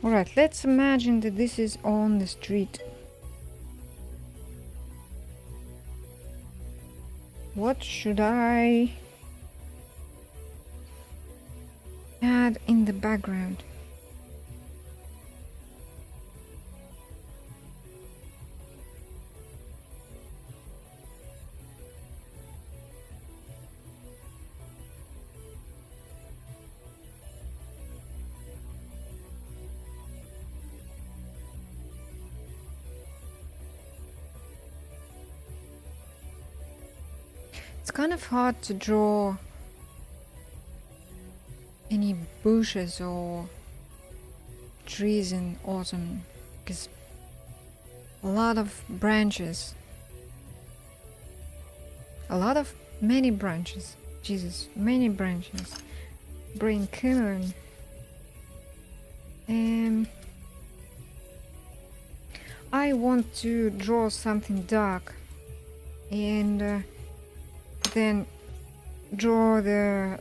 Alright, let's imagine that this is on the street. What should I add in the background? It's kind of hard to draw any bushes or trees in autumn because a lot of branches, many branches, Jesus, many branches. Brain, come on. I want to draw something dark, and then draw the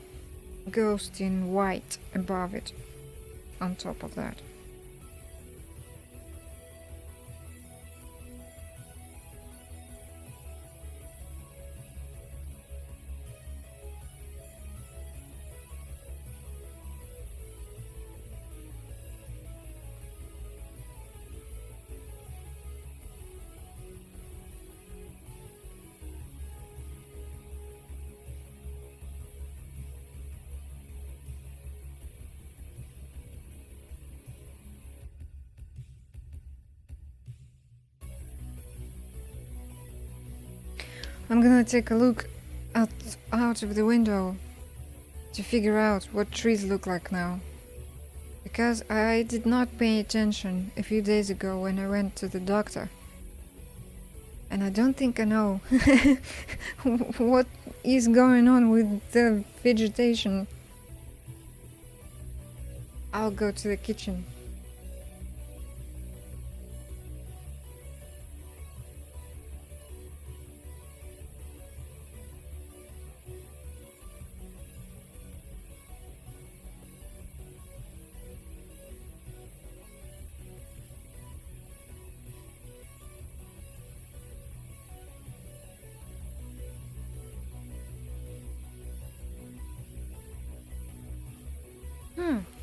ghost in white above it, on top of that. I'm gonna take a look out of the window to figure out what trees look like now. Because I did not pay attention a few days ago when I went to the doctor. And I don't think I know what is going on with the vegetation. I'll go to the kitchen.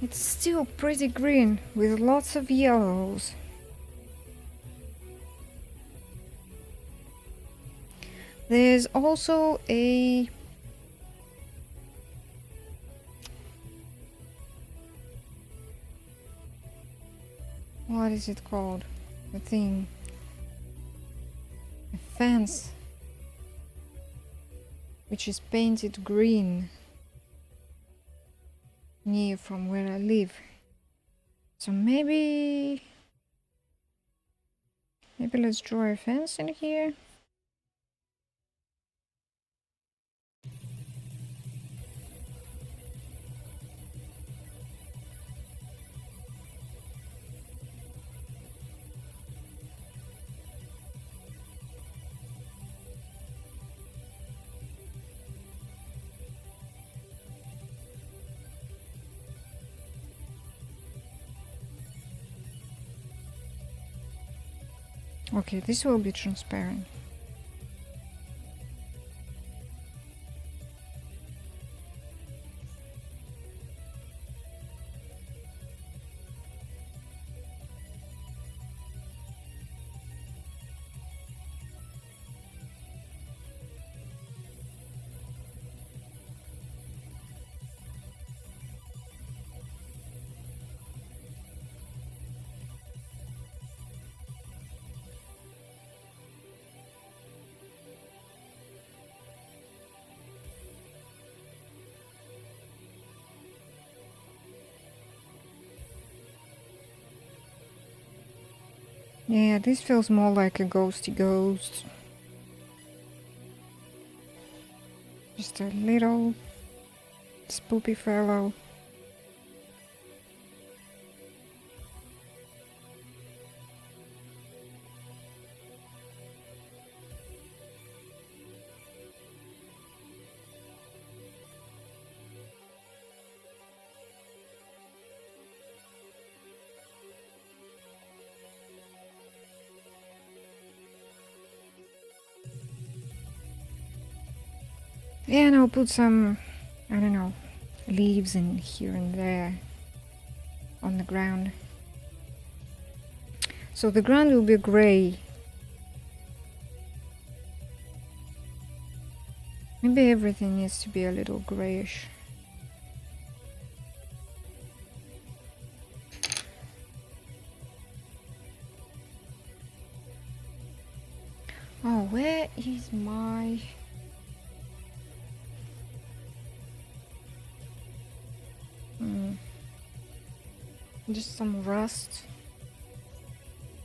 It's still pretty green with lots of yellows. There's also a what is it called? The thing. A fence which is painted green near from where I live. So maybe let's draw a fence in here. Okay, this will be transparent. Yeah, this feels more like a ghosty ghost. Just a little spoopy fellow. Yeah, and I'll put some, I don't know, leaves in here and there on the ground. So the ground will be gray. Maybe everything needs to be a little grayish. Oh, where is my... Just some rust.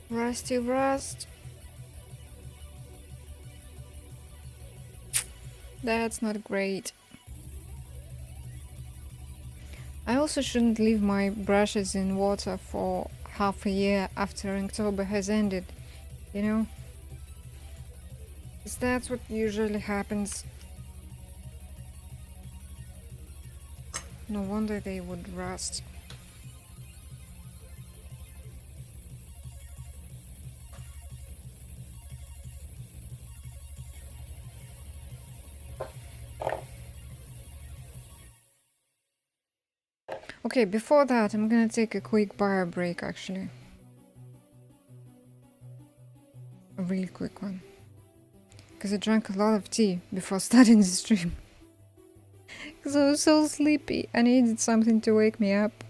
Rusty rust. That's not great. I also shouldn't leave my brushes in water for half a year after Inktober has ended, you know? Because that's what usually happens. No wonder they would rust. Okay, before that, I'm gonna take a quick bar break actually. A really quick one. Because I drank a lot of tea before starting the stream. Because I was so sleepy. I needed something to wake me up.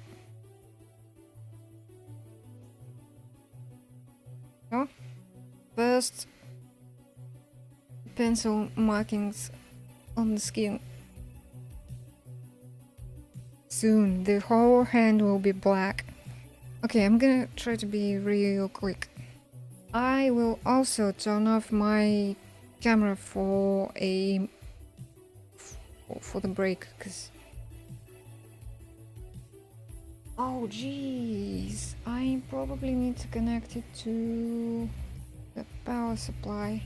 Oh, first, pencil markings on the skin. Soon, the whole hand will be black. Okay, I'm gonna try to be real quick. I will also turn off my camera for the break, because oh jeez, I probably need to connect it to the power supply.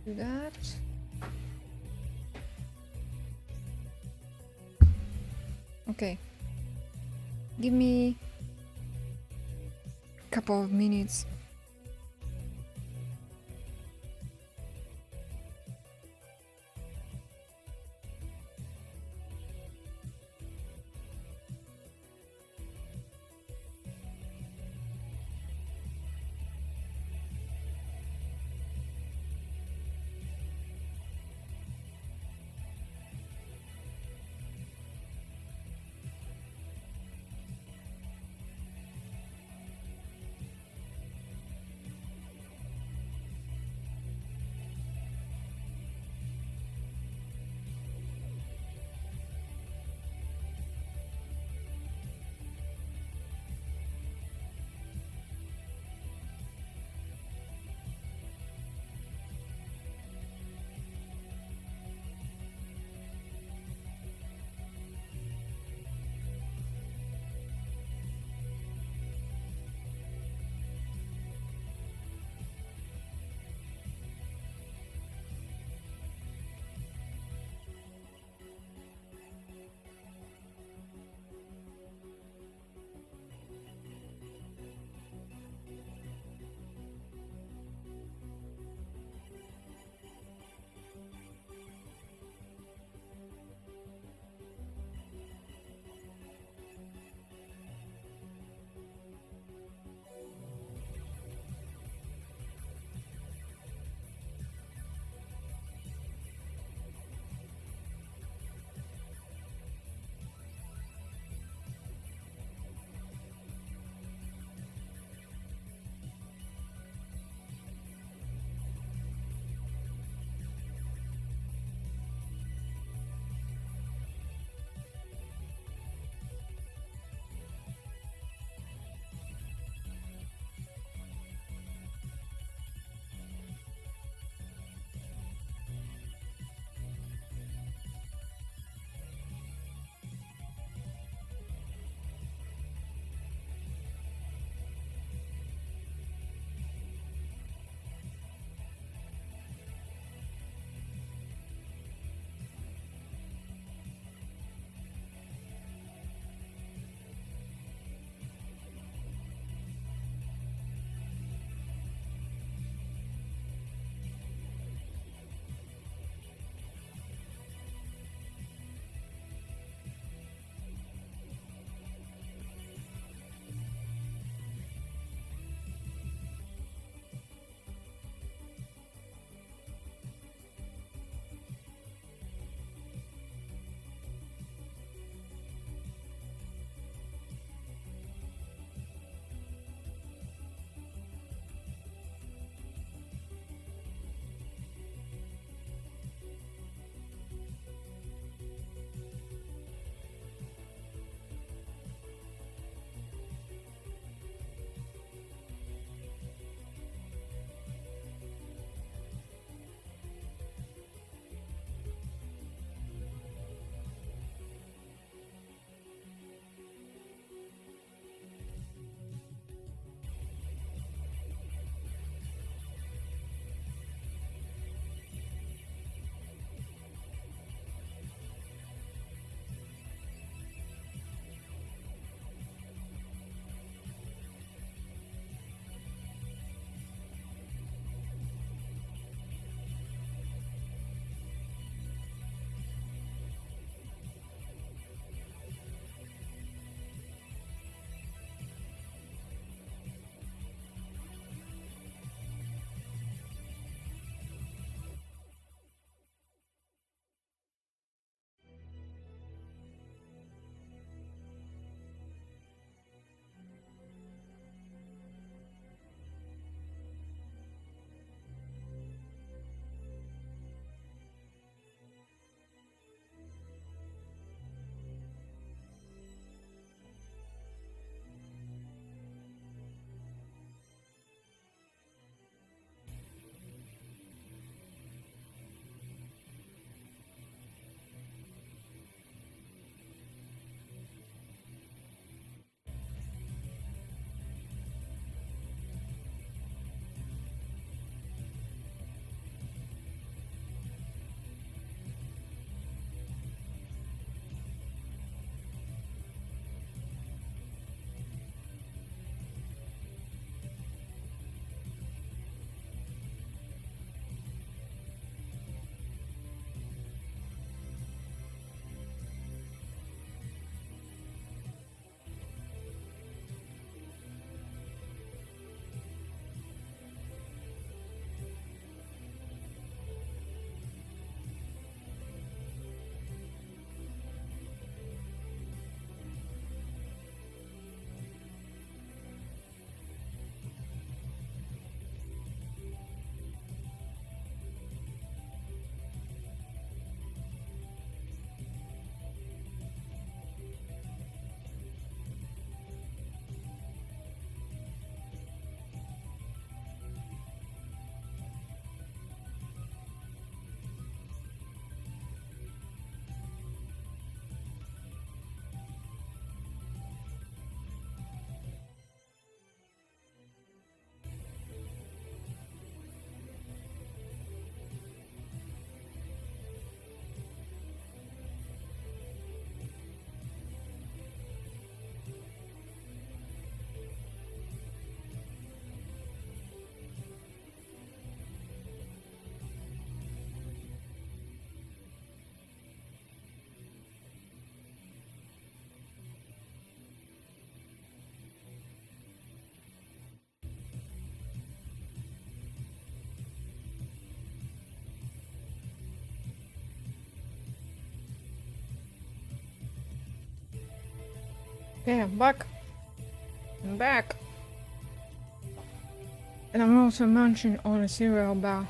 Do that. Okay, give me a couple of minutes. Okay, I'm back. I'm back. And I'm also munching on a cereal bar.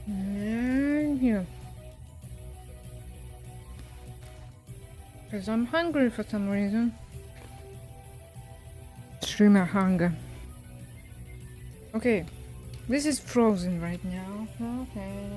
And here. Because I'm hungry for some reason. Streamer hunger. Okay. This is frozen right now. Okay.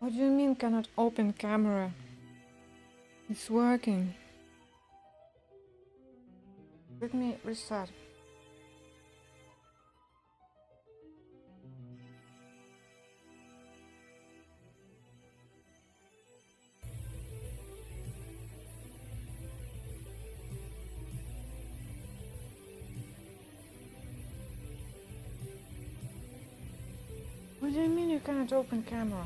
What do you mean cannot open camera? It's working. Let me restart. What do you mean you cannot open camera?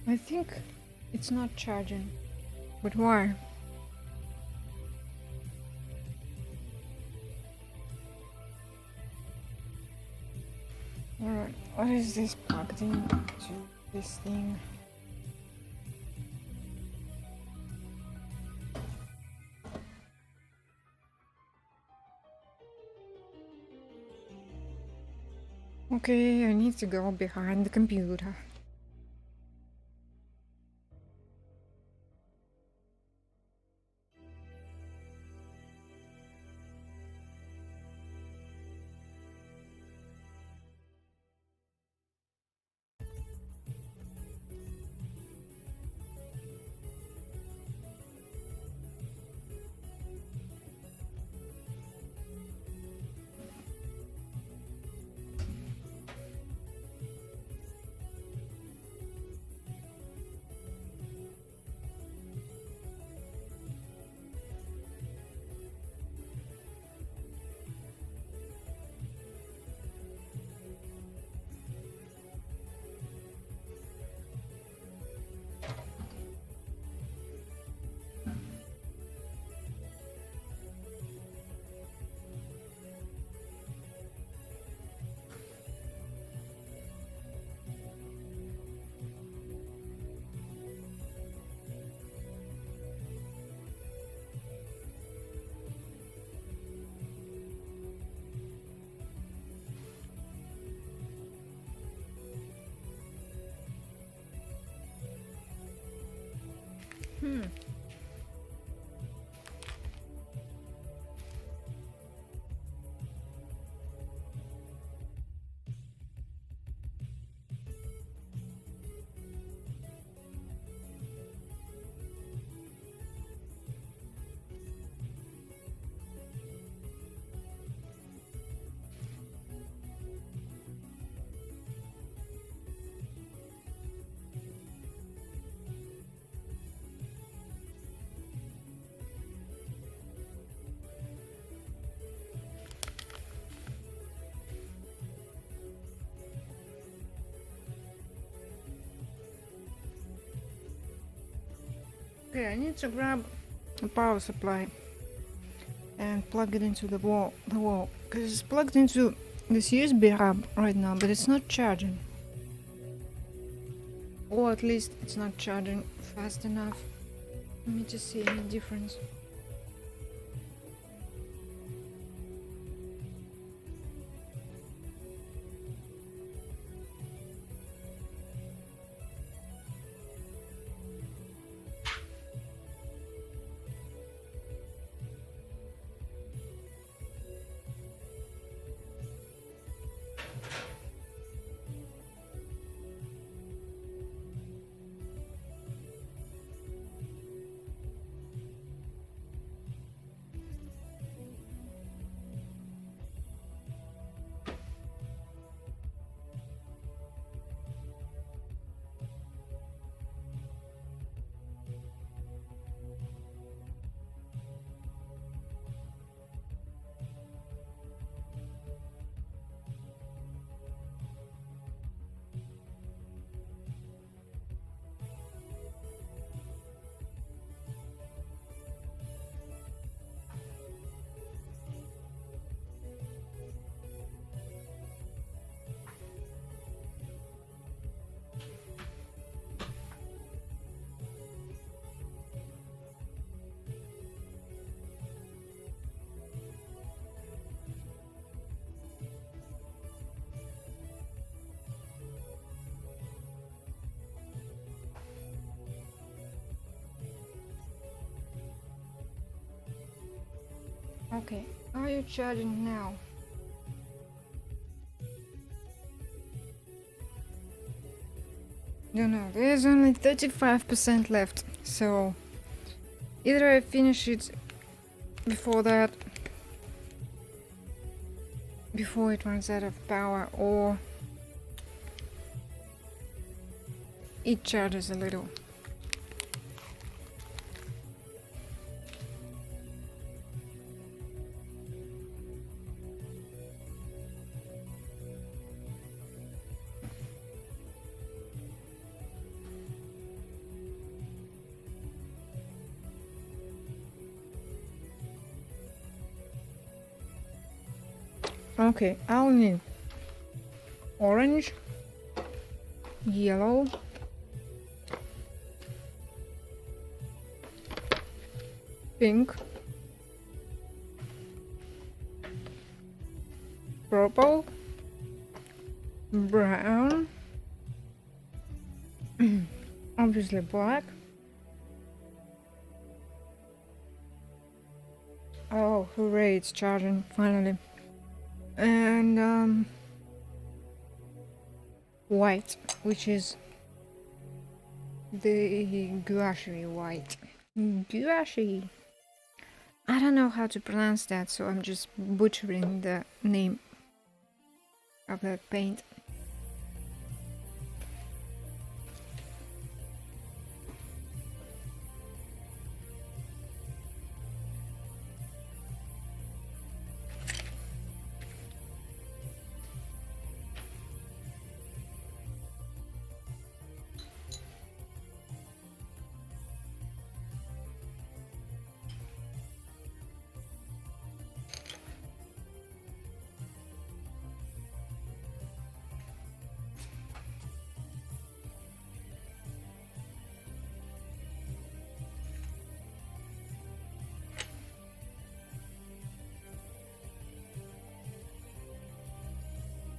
I think it's not charging. But why? Alright, what is this plugged into this thing? Okay, I need to go behind the computer. Okay, I need to grab a power supply and plug it into the wall, because it's plugged into this USB hub right now, but it's not charging. Or at least it's not charging fast enough for me to see any difference. Okay, are you charging now? No, there's only 35% left, so either I finish it before that, before it runs out of power, or it charges a little. Okay, I'll need orange, yellow, pink, purple, brown, obviously black. Oh, hooray, it's charging finally. And white, which is the gouache white. Gouache. I don't know how to pronounce that, so I'm just butchering the name of that paint.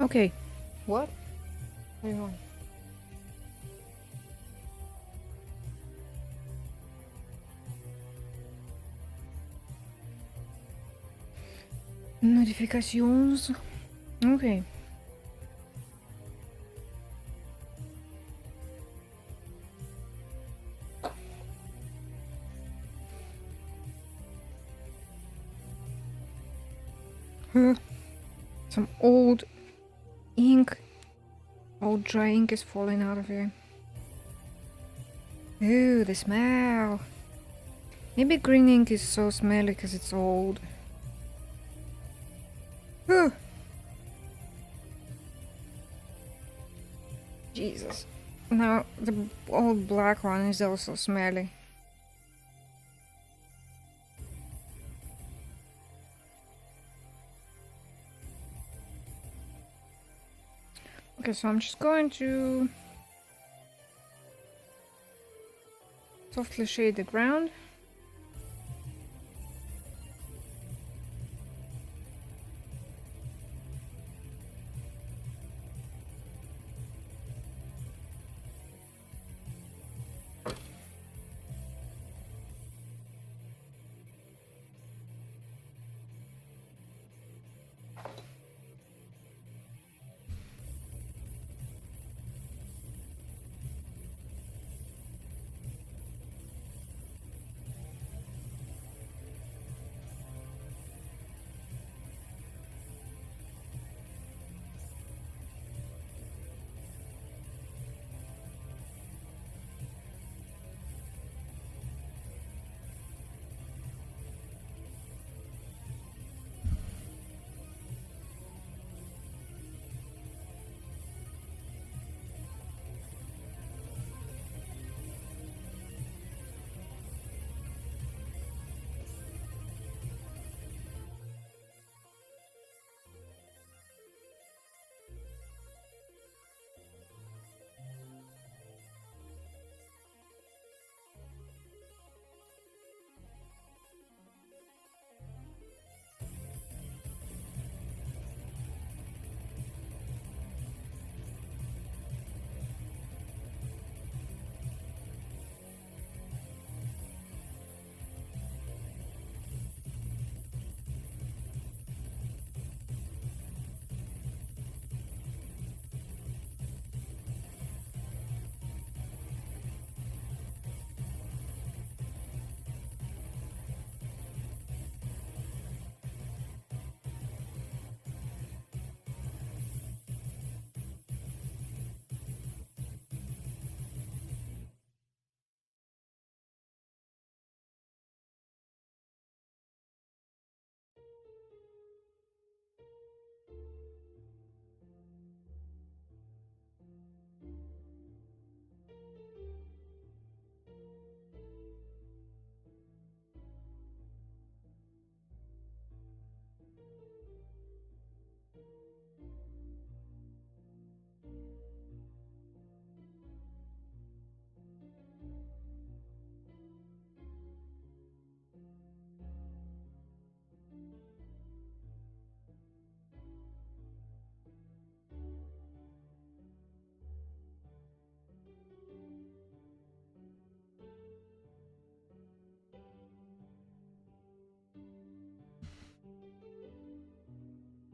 Okay, what? Hang on. Notifications. Okay. Some old ink. Old dry ink is falling out of here. Ooh, the smell. Maybe green ink is so smelly because it's old. Ooh. Jesus. Now the old black one is also smelly. Okay, so I'm just going to softly shade the ground.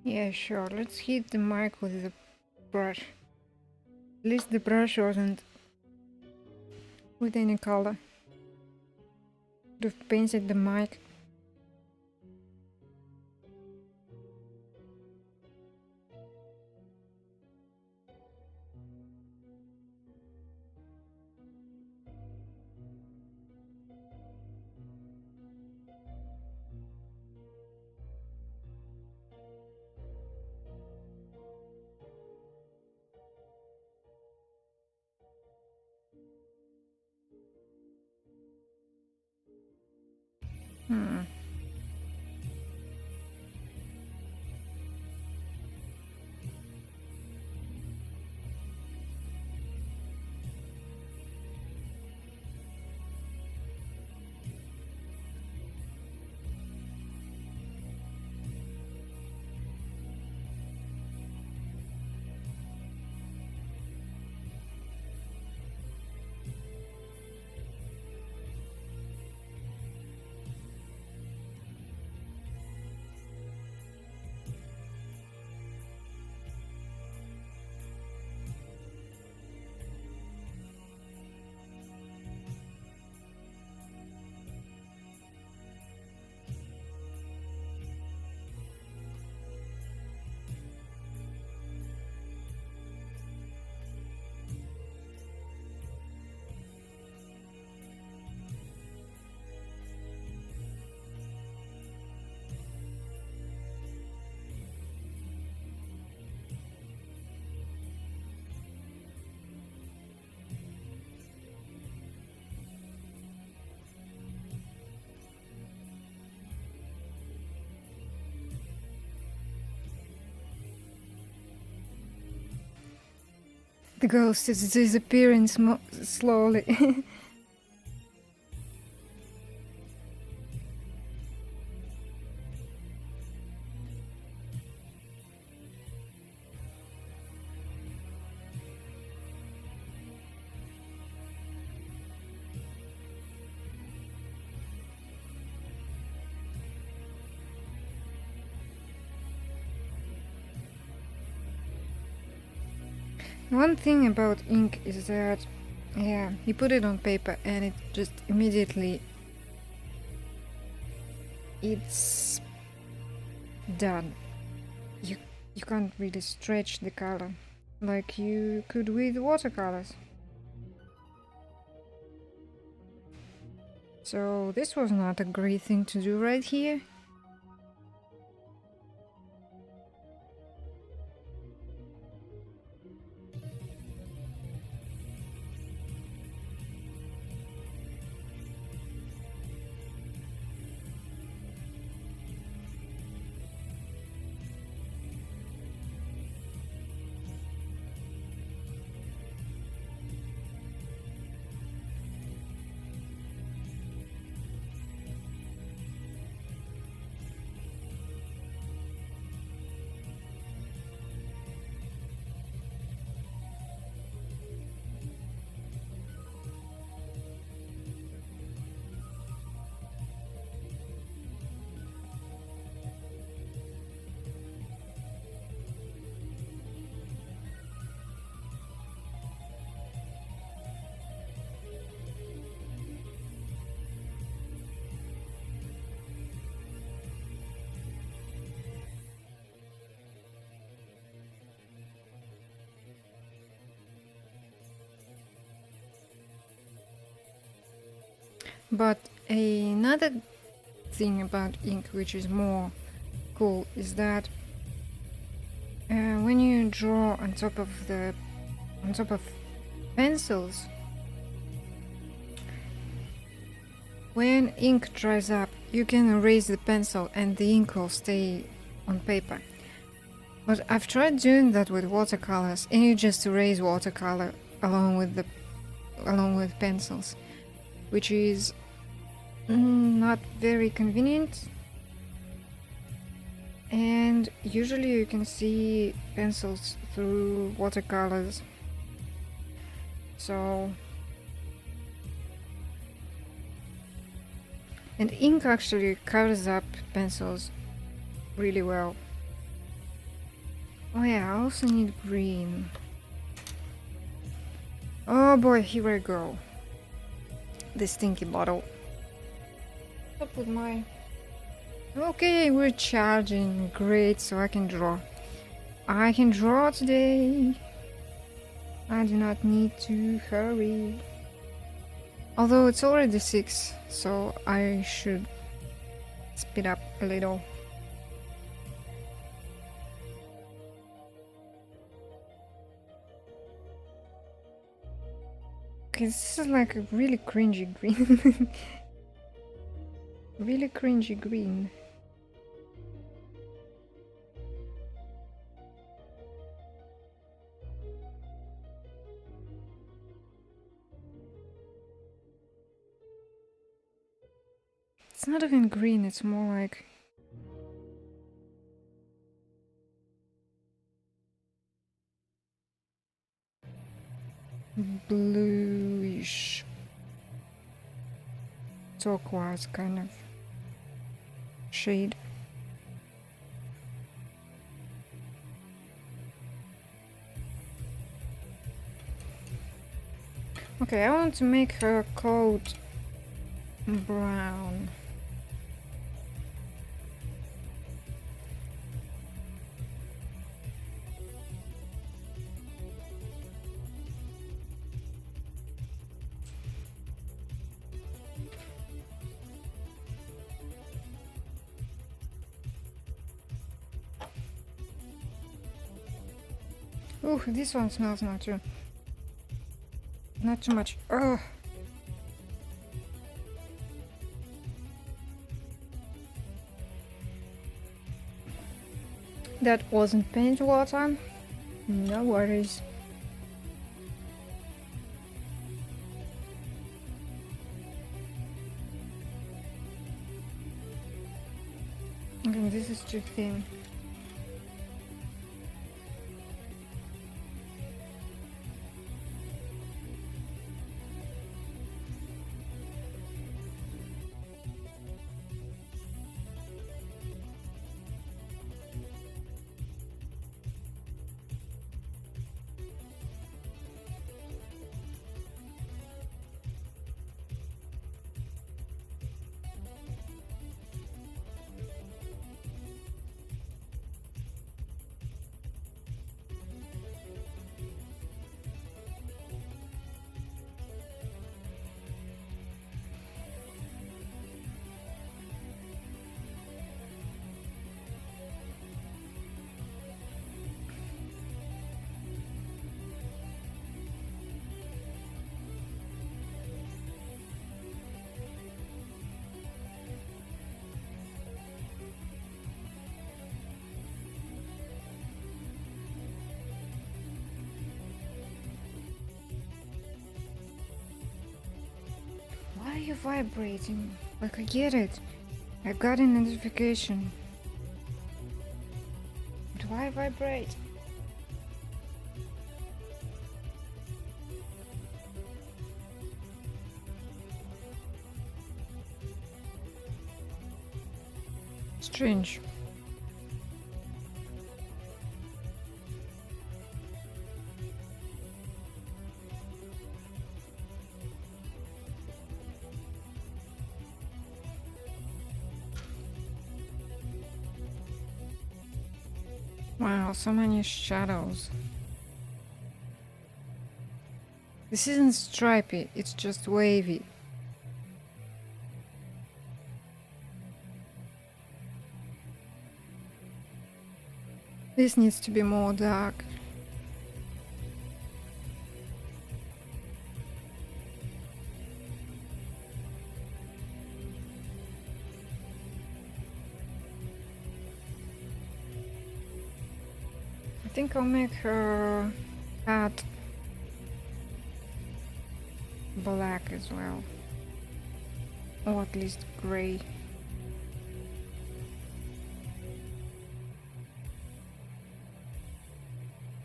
Yeah, sure. Let's hit the mic with the brush. At least the brush wasn't with any color. Would have painted the mic. Hmm. The ghost is disappearing slowly. One thing about ink is that, yeah, you put it on paper and it just immediately, it's done. You can't really stretch the color like you could with watercolors. So this was not a great thing to do right here. But another thing about ink which is more cool is that when you draw on top of pencils, when ink dries up, you can erase the pencil and the ink will stay on paper. But I've tried doing that with watercolors, and you just erase watercolor along with pencils, which is not very convenient. And usually you can see pencils through watercolors. So, and ink actually covers up pencils really well. Oh yeah, I also need green. Oh boy, here I go. The stinky bottle. I'll put my... Okay, we're charging. Great, so I can draw. I can draw today. I do not need to hurry. Although it's already 6, so I should speed up a little. Okay, this is like a really cringy green. Really cringy green. It's not even green, it's more like... bluish. Turquoise kind of shade. Okay, I want to make her coat brown. Ooh, this one smells not too much. Ugh. That wasn't paint water. No worries. Okay, this is too thin. Why are you vibrating? Like, I get it. I got a notification. But why vibrate? Strange. Wow, so many shadows. This isn't stripy, it's just wavy. This needs to be more dark. I think I'll make her hat black as well, or at least gray.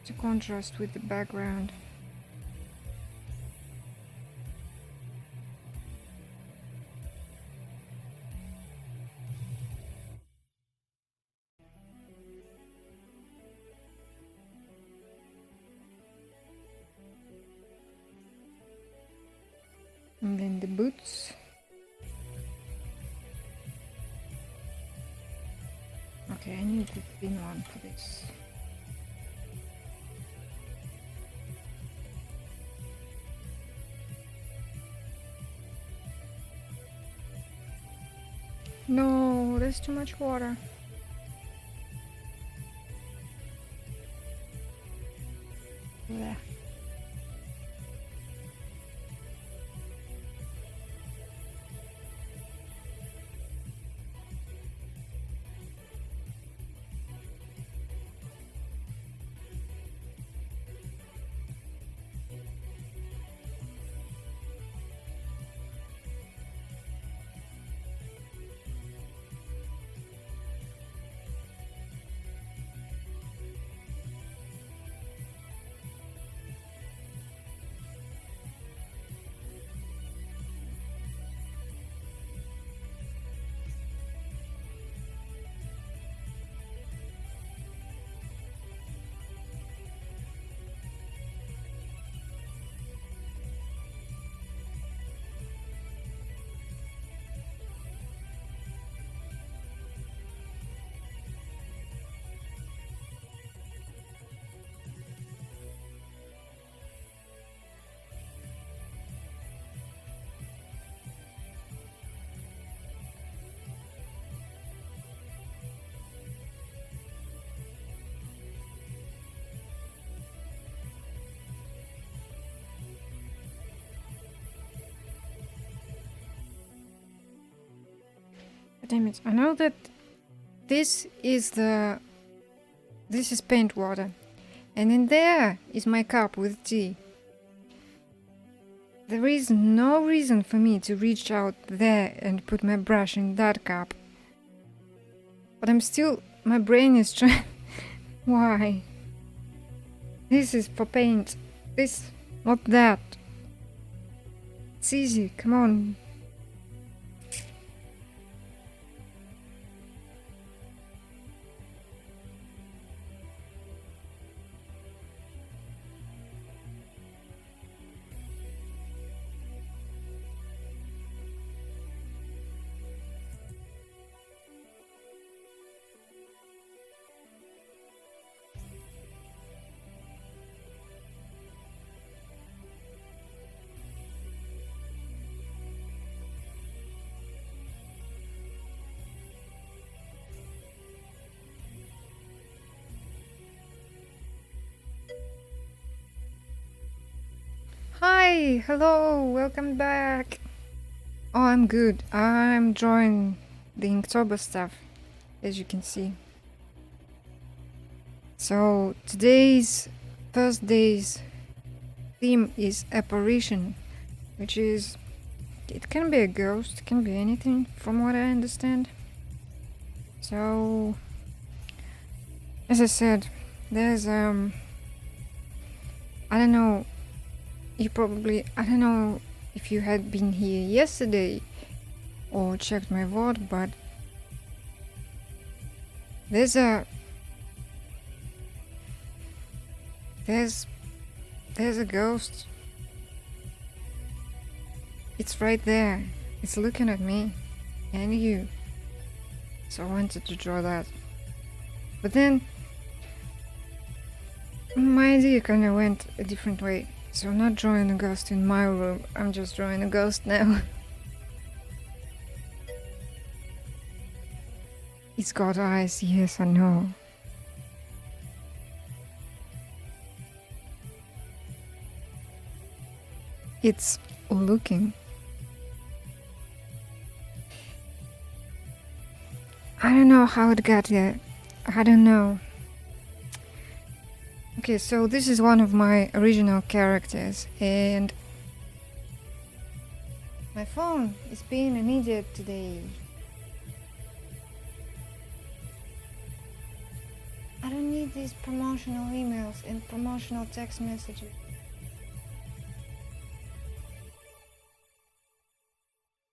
To contrast with the background. And then the boots. Okay, I need the thin one for this. No, there's too much water. Blech. Damn it, I know that this is paint water, and in there is my cup with tea. There is no reason for me to reach out there and put my brush in that cup. But I'm still, my brain is trying. Why? This is for paint. This, not that. It's easy, come on. Hi, hello, welcome back. Oh, I'm good. I'm drawing the Inktober stuff, as you can see. So today's Thursday's theme is Apparition, which is, it can be a ghost, it can be anything from what I understand. So, as I said, there's I don't know, I don't know if you had been here yesterday or checked my VOD, but there's a ghost. It's right there. It's looking at me and you. So I wanted to draw that. But then my idea kind of went a different way. So I'm not drawing a ghost in my room, I'm just drawing a ghost now. It's got eyes, yes, I know. It's looking. I don't know how it got there. I don't know. Okay, so this is one of my original characters, and my phone is being an idiot today. I don't need these promotional emails and promotional text messages.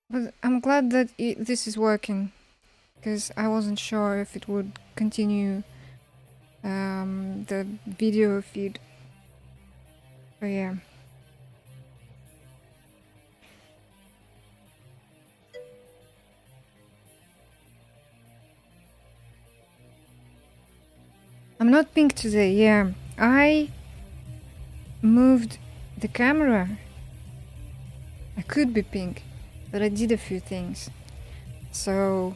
But I'm glad that this is working, because I wasn't sure if it would continue the video feed. But yeah. I'm not pink today, yeah. I moved the camera. I could be pink, but I did a few things. So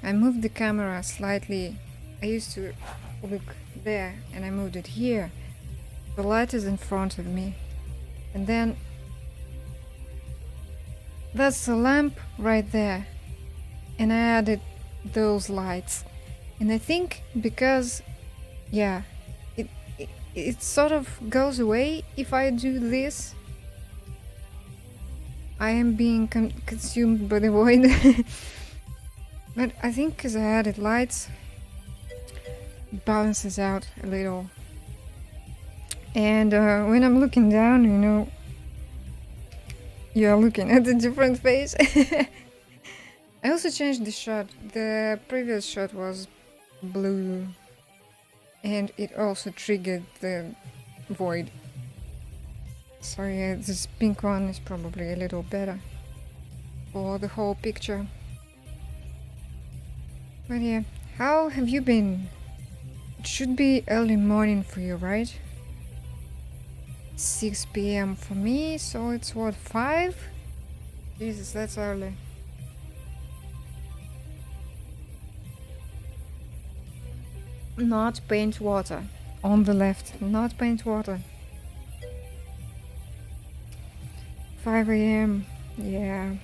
I moved the camera slightly. I used to look there and I moved it here. The light is in front of me. And then that's the lamp right there. And I added those lights. And I think because, yeah, it sort of goes away if I do this. I am being consumed by the void. But I think because I added lights, it balances out a little. And when I'm looking down, you know, you're looking at a different face. I also changed the shot. The previous shot was blue, and it also triggered the void. So yeah, this pink one is probably a little better for the whole picture. But yeah, how have you been? It should be early morning for you, right? 6 p.m. for me, so it's what, 5? Jesus, that's early. Not paint water. On the left, not paint water. 5 a.m. Yeah.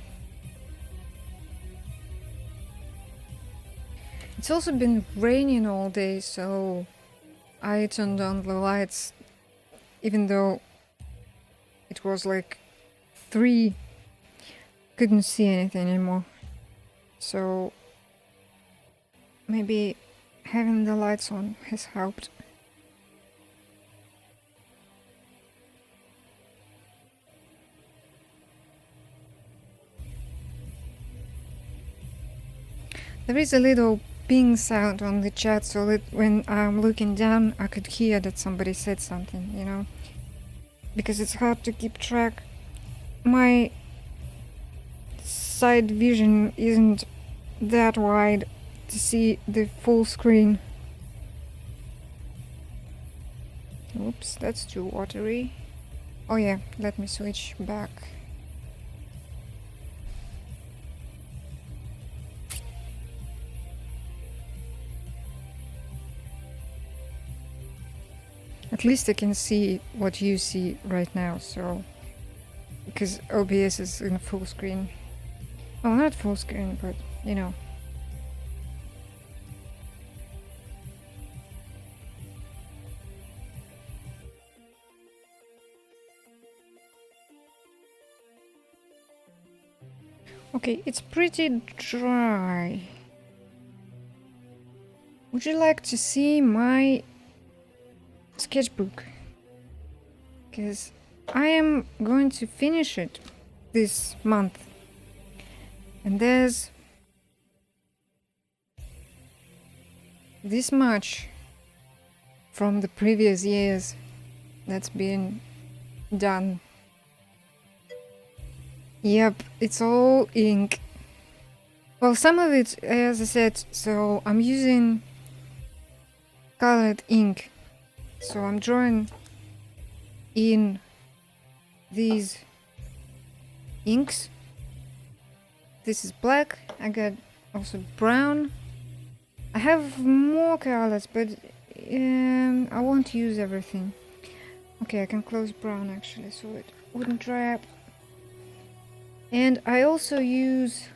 It's also been raining all day, so I turned on the lights even though it was like 3. Couldn't see anything anymore. So maybe having the lights on has helped. There is a little ping sound on the chat, so that when I'm looking down I could hear that somebody said something, you know, because it's hard to keep track. My side vision isn't that wide to see the full screen. Oops, that's too watery. Oh yeah, let me switch back. At least I can see what you see right now, so because OBS is in full screen. Well, not full screen, but you know. Okay, it's pretty dry. Would you like to see my sketchbook? Because I am going to finish it this month. And there's this much from the previous years that's been done. Yep, it's all ink. Well, some of it, as I said, so I'm using colored ink. So I'm drawing in these inks. This is black. I got also brown. I have more colors, but I won't use everything. Okay, I can close brown actually, so it wouldn't dry up. And I also use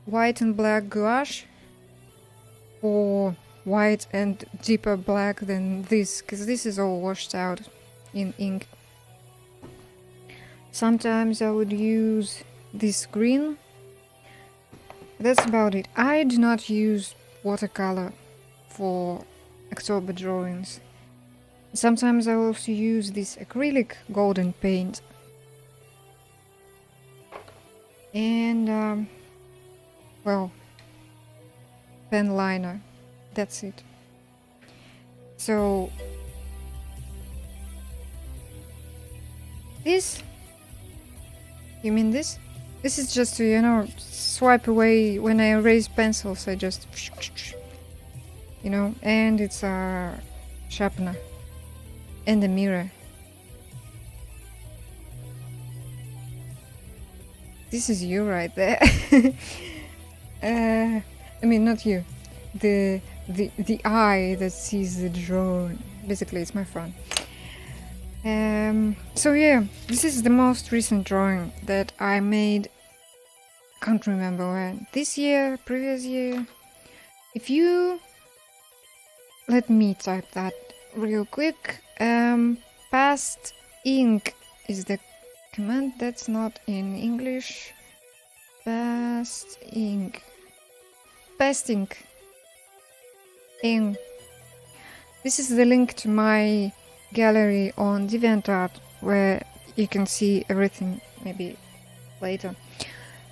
white and black gouache for white and deeper black than this, because this is all washed out in ink. Sometimes I would use this green. That's about it. I do not use watercolor for October drawings. Sometimes I also use this acrylic golden paint. And well, pen liner. That's it. So this, you mean this? This is just to, you know, swipe away when I erase pencils. I just, you know, and it's a sharpener and a mirror. This is you right there. I mean, not you. The eye that sees the drawing. Basically, it's my phone. So yeah, this is the most recent drawing that I made. Can't remember when. This year, previous year. If you let me type that real quick. Past ink is the command. That's not in English. Past ink. Past ink. In. This is the link to my gallery on DeviantArt, where you can see everything maybe later.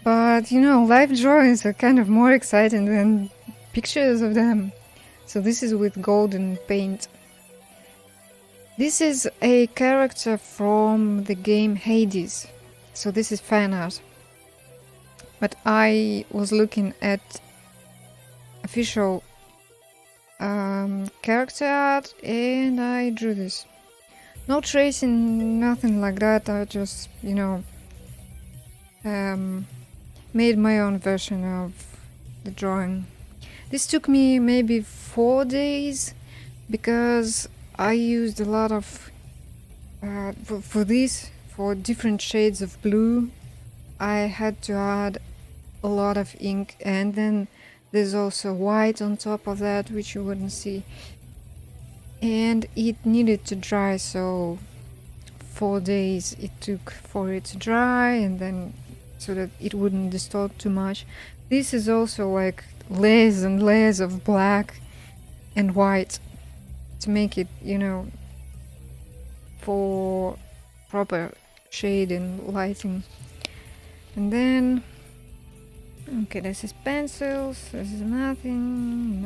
But you know, live drawings are kind of more exciting than pictures of them. So this is with golden paint. This is a character from the game Hades. So this is fan art. But I was looking at official character art and I drew this. No tracing, nothing like that. I just, you know, made my own version of the drawing. This took me maybe 4 days because I used a lot of for different shades of blue. I had to add a lot of ink, and then there's also white on top of that, which you wouldn't see. And it needed to dry, so 4 days it took for it to dry, and then so that it wouldn't distort too much. This is also like layers and layers of black and white to make it, you know, for proper shade and lighting. And then, okay, this is pencils, this is nothing.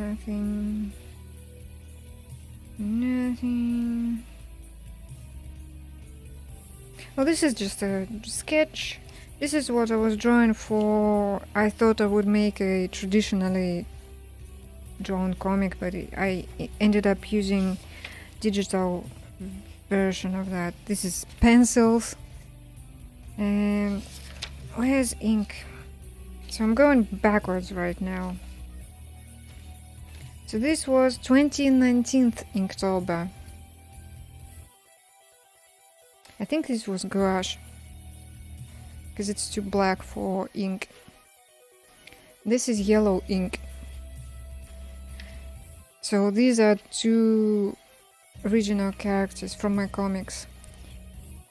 Well, this is just a sketch. This is what I was drawing for. I thought I would make a traditionally drawn comic, but I ended up using digital version of that. This is pencils. And where's ink? So I'm going backwards right now. So this was 2019 Inktober. I think this was gouache, because it's too black for ink. This is yellow ink. So these are two original characters from my comics.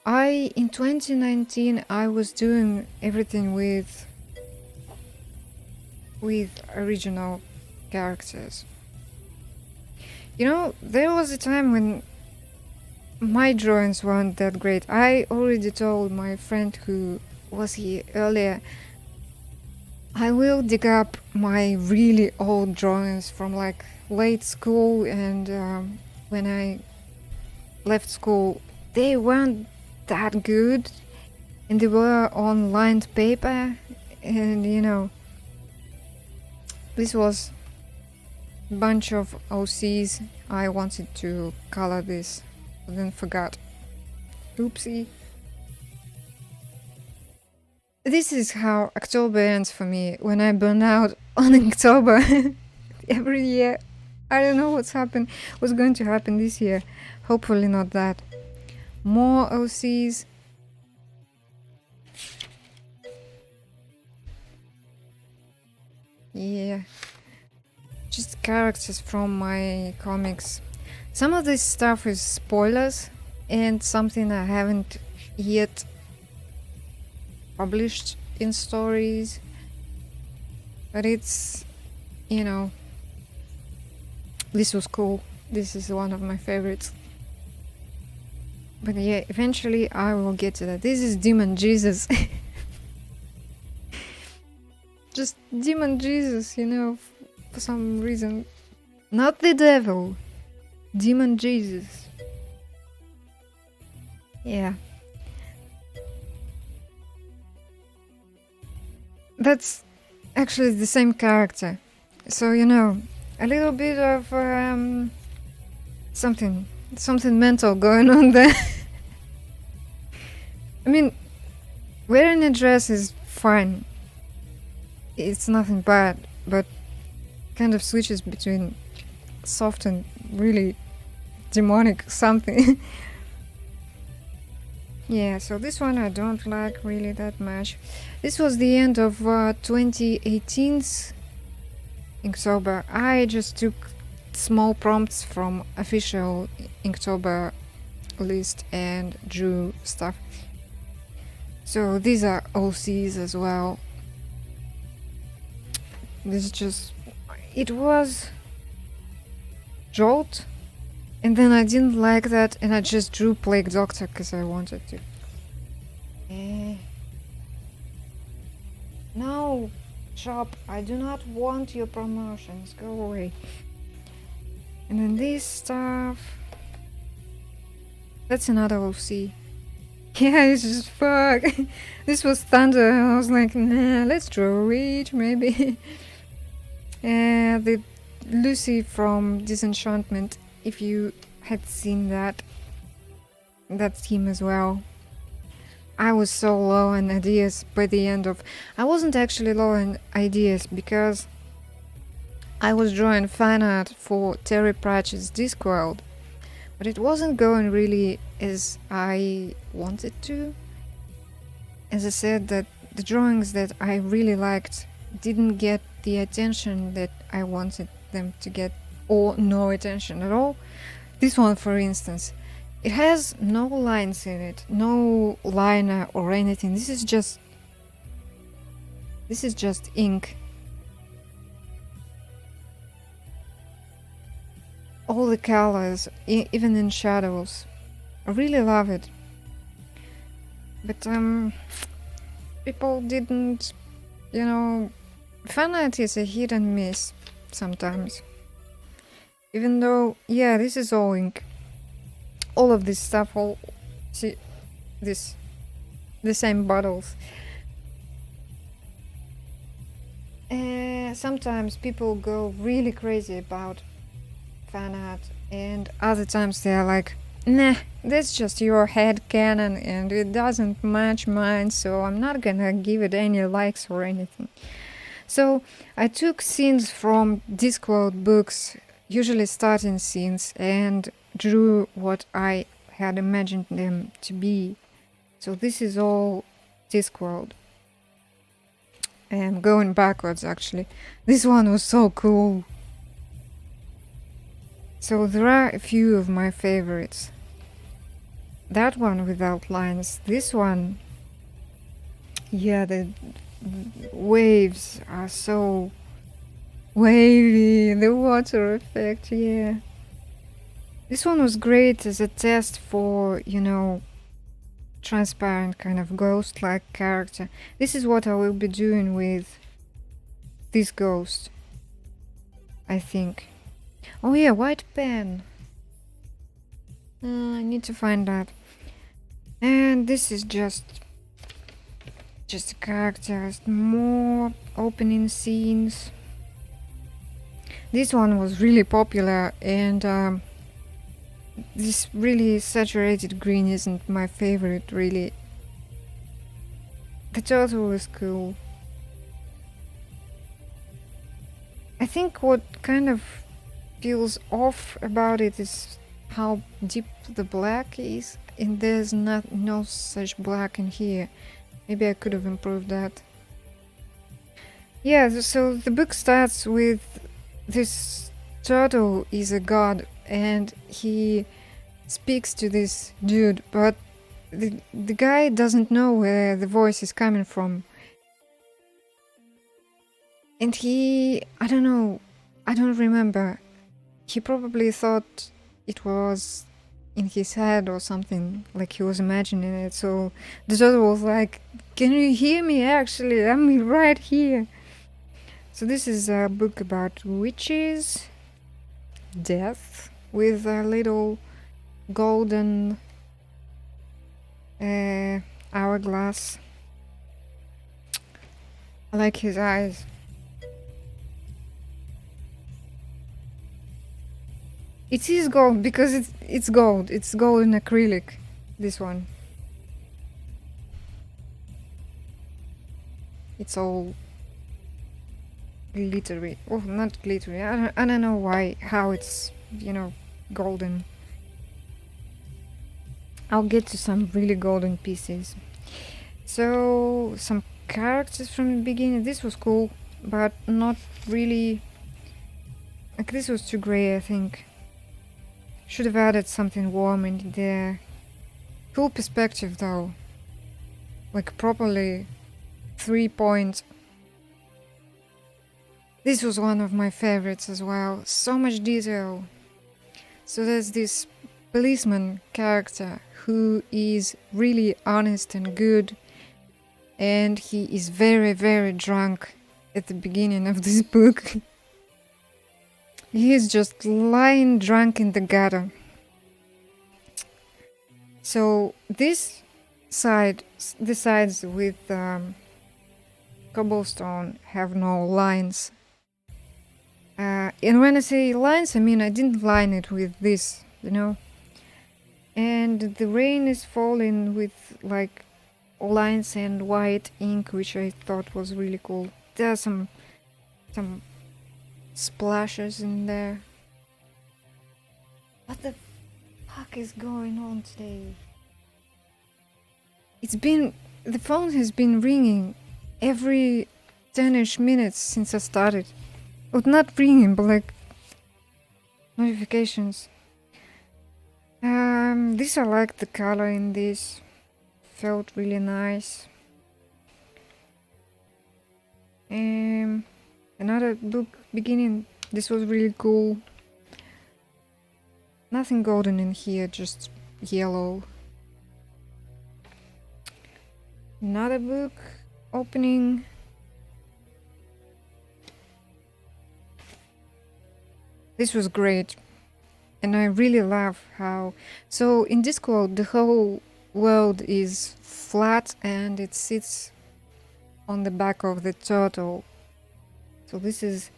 In 2019 I was doing everything with original characters. You know, there was a time when my drawings weren't that great. I already told my friend who was here earlier, I will dig up my really old drawings from like late school and when I left school. They weren't that good and they were on lined paper, and you know, this was a bunch of OCs. I wanted to color this, but then forgot. Oopsie. This is how October ends for me, when I burn out on October every year. I don't know what's going to happen this year. Hopefully not that. More OCs. Yeah. Just characters from my comics. Some of this stuff is spoilers and something I haven't yet published in stories. But it's, you know, this was cool. This is one of my favorites. But yeah, eventually I will get to that. This is Demon Jesus. Just Demon Jesus, you know, for some reason. Not the devil. Demon Jesus. Yeah. That's actually the same character. So, you know, a little bit of something mental going on there. I mean, wearing a dress is fine. It's nothing bad, but kind of switches between soft and really demonic something. Yeah, so this one I don't like really that much. This was the end of 2018's Inktober. I just took small prompts from official Inktober list and drew stuff. So these are OCs as well. This is just... it was Jolt, and then I didn't like that and I just drew Plague Doctor because I wanted to. No, shop, I do not want your promotions, go away. And then this stuff, that's another OC. Yeah, it's just fuck. This was Thunder and I was like, nah, let's draw Reach maybe. The Lucy from Disenchantment, if you had seen that team as well. I was so low on ideas by the end of... I wasn't actually low on ideas because I was drawing fan art for Terry Pratchett's Discworld, but it wasn't going really as I wanted to. As I said, that the drawings that I really liked didn't get the attention that I wanted them to get, or no attention at all. This one, for instance, it has no lines in it, no liner or anything. This is just ink all the colors, even in shadows. I really love it. But people didn't, you know, fan art is a hit and miss sometimes. Even though, yeah, this is all ink. All of this stuff, all see this, the same bottles. Sometimes people go really crazy about fan art, and other times they're like, nah, that's just your head canon and it doesn't match mine, so I'm not gonna give it any likes or anything. So I took scenes from Discworld books, usually starting scenes, and drew what I had imagined them to be. So this is all Discworld. And going backwards, actually. This one was so cool. So there are a few of my favorites. That one without lines. This one, yeah, the waves are so wavy. The water effect, yeah. This one was great as a test for, you know, transparent kind of ghost-like character. This is what I will be doing with this ghost, I think. Oh yeah, white pen. I need to find that. And this is just characters, more opening scenes. This one was really popular, and this really saturated green isn't my favorite, really. The turtle is cool. I think what kind of feels off about it is how deep the black is, and there's no such black in here. Maybe I could have improved that. Yeah, so the book starts with this turtle is a god, and he speaks to this dude, but the guy doesn't know where the voice is coming from. And I don't know, I don't remember. He probably thought it was in his head or something, like he was imagining it. So the turtle was like, can you hear me actually? I'm right here. So this is a book about witches, death, with a little golden hourglass. I like his eyes. It is gold because it's gold. It's gold in acrylic. This one. It's all glittery. Oh, not glittery. I don't know why. How it's, you know, golden. I'll get to some really golden pieces. So some characters from the beginning. This was cool, but not really. Like this was too grey, I think. Should have added something warm in there. Cool perspective though. Like properly 3 points. This was one of my favorites as well. So much detail. So there's this policeman character who is really honest and good, and he is very, very drunk at the beginning of this book. He is just lying drunk in the gutter. So this side, the sides with cobblestone have no lines. And when I say lines, I mean I didn't line it with this, you know. And the rain is falling with like lines and white ink, which I thought was really cool. There are some splashes in there. What the fuck is going on today? The phone has been ringing every 10ish minutes since I started. Well, not ringing, but like notifications. This I like the color in this. Felt really nice. Another book beginning. This was really cool. Nothing golden in here, just yellow. Another book opening. This was great. And I really love how... So in Discord, the whole world is flat and it sits on the back of the turtle. So this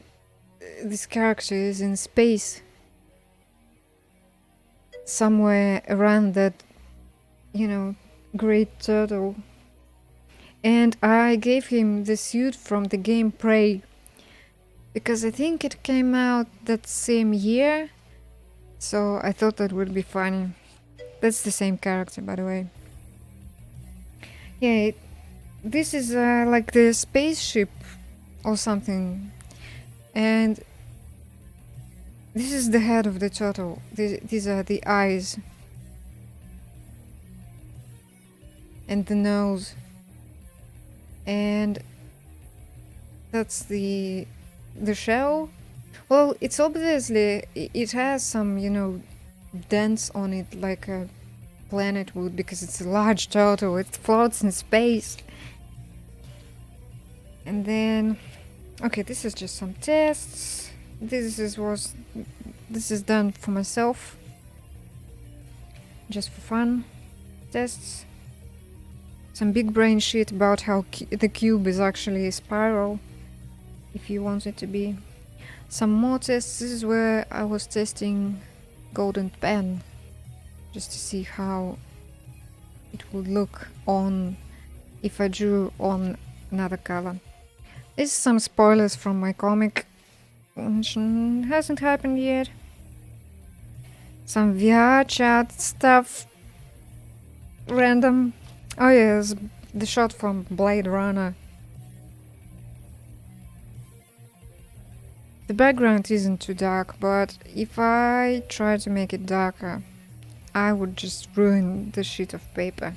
character is in space. Somewhere around that, you know, great turtle. And I gave him the suit from the game Prey. Because I think it came out that same year. So I thought that would be funny. That's the same character, by the way. Yeah, this is like the spaceship or something. And this is the head of the turtle. These are the eyes. And the nose. And that's the shell. Well, it's obviously, it has some, you know, dents on it like a planet would, because it's a large turtle. It floats in space. And then, okay, this is just some tests. This is done for myself, just for fun. Tests. Some big brain shit about how the cube is actually a spiral, if you want it to be. Some more tests. This is where I was testing golden pen, just to see how it would look on if I drew on another color. This is some spoilers from my comic, which hasn't happened yet. Some VR chat stuff. Random. Oh yes, the shot from Blade Runner. The background isn't too dark, but if I try to make it darker, I would just ruin the sheet of paper.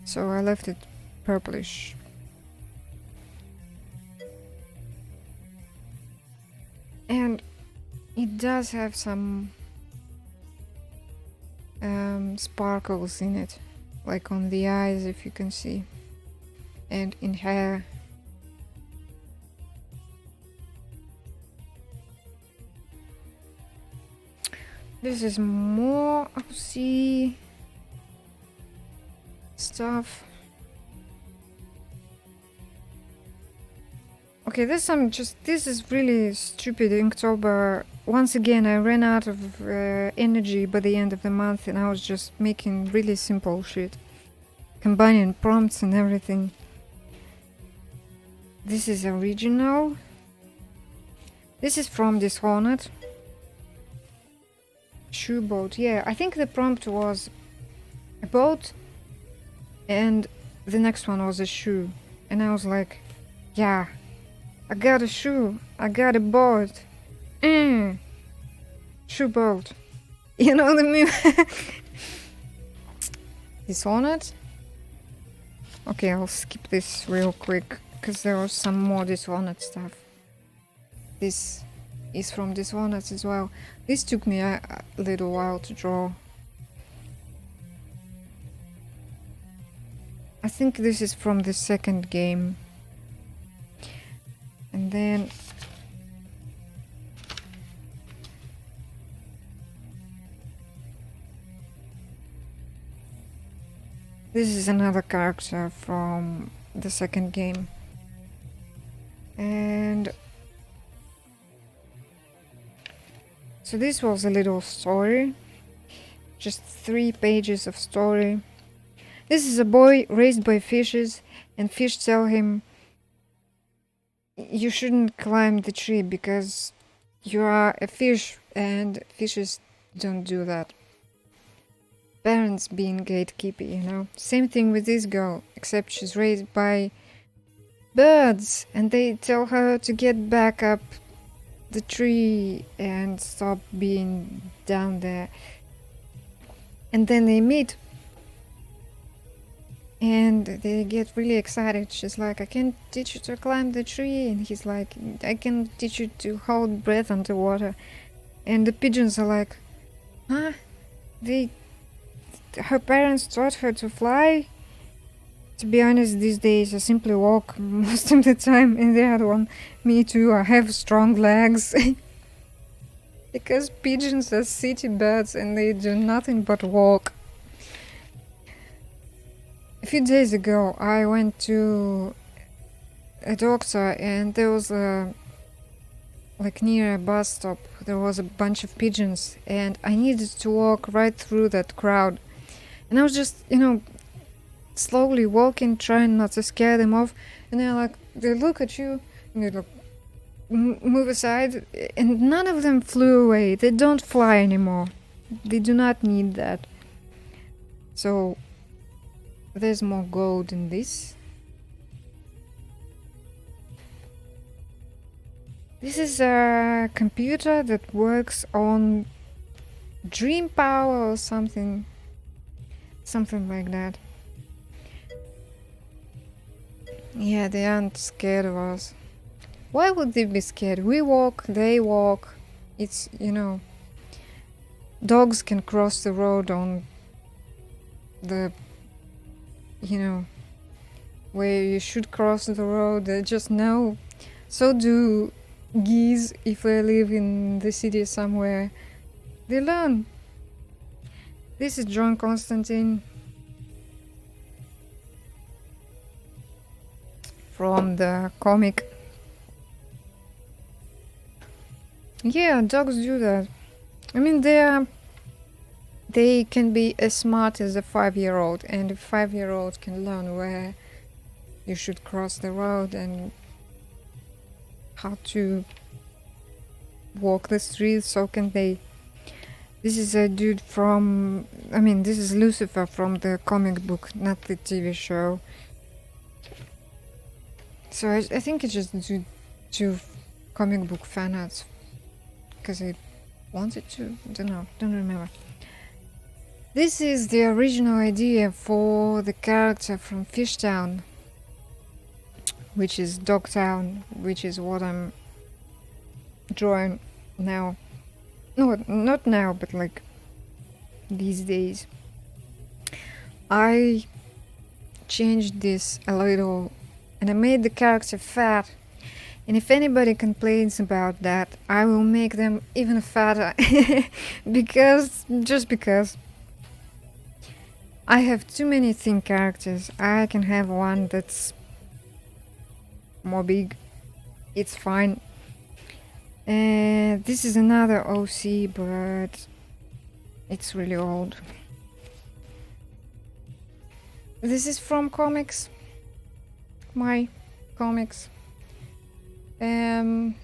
So I left it purplish. And it does have some sparkles in it, like on the eyes, if you can see, and in hair. This is more OC stuff. Okay, this is really stupid Inktober. Once again, I ran out of energy by the end of the month, and I was just making really simple shit, combining prompts and everything. This is original. This is from Dishonored. Shoe boat. Yeah, I think the prompt was a boat, and the next one was a shoe, and I was like, yeah, I got a shoe, I got a boat. Shoe boat. You know the meme? Dishonored? Okay, I'll skip this real quick, because there was some more Dishonored stuff. This is from Dishonored as well. This took me a little while to draw. I think this is from the second game. And then this is another character from the second game. And so this was a little story, just 3 pages of story. This is a boy raised by fishes, and fish tell him, you shouldn't climb the tree because you are a fish, and fishes don't do that. Parents being gatekeeper, you know. Same thing with this girl, except she's raised by birds, and they tell her to get back up the tree and stop being down there. And then they meet, and they get really excited. She's like, I can teach you to climb the tree, and he's like, I can teach you to hold breath underwater. And the pigeons are like, Huh? They, her parents taught her to fly. To be honest, these days I simply walk most of the time, and the other one, me too. I have strong legs. Because pigeons are city birds and they do nothing but walk. A few days ago, I went to a doctor, and there was a, like near a bus stop, there was a bunch of pigeons, and I needed to walk right through that crowd. And I was just, slowly walking, trying not to scare them off. And they're like, they look at you, and they look, move aside, and none of them flew away. They don't fly anymore. They do not need that. So there's more gold in this. This is a computer that works on dream power or something like that. Yeah, they aren't scared of us. Why would they be scared? We walk, they walk. It's, dogs can cross the road on the, where you should cross the road. They just know. So do geese if they live in the city somewhere. They learn. This is John Constantine from the comic. Yeah, dogs do that. I mean, they can be as smart as a 5-year-old, and a 5-year-old can learn where you should cross the road and how to walk the streets. So can they. This is a dude from, this is Lucifer from the comic book, not the TV show. So I think it's just two comic book fan arts because I wanted to. Don't remember. This is the original idea for the character from Fishtown, which is Dogtown, which is what I'm drawing now. No, not now, but like these days. I changed this a little and I made the character fat. And if anybody complains about that, I will make them even fatter. Just because. I have too many thin characters. I can have one that's more big. It's fine. This is another OC, but it's really old. This is from comics. My comics. So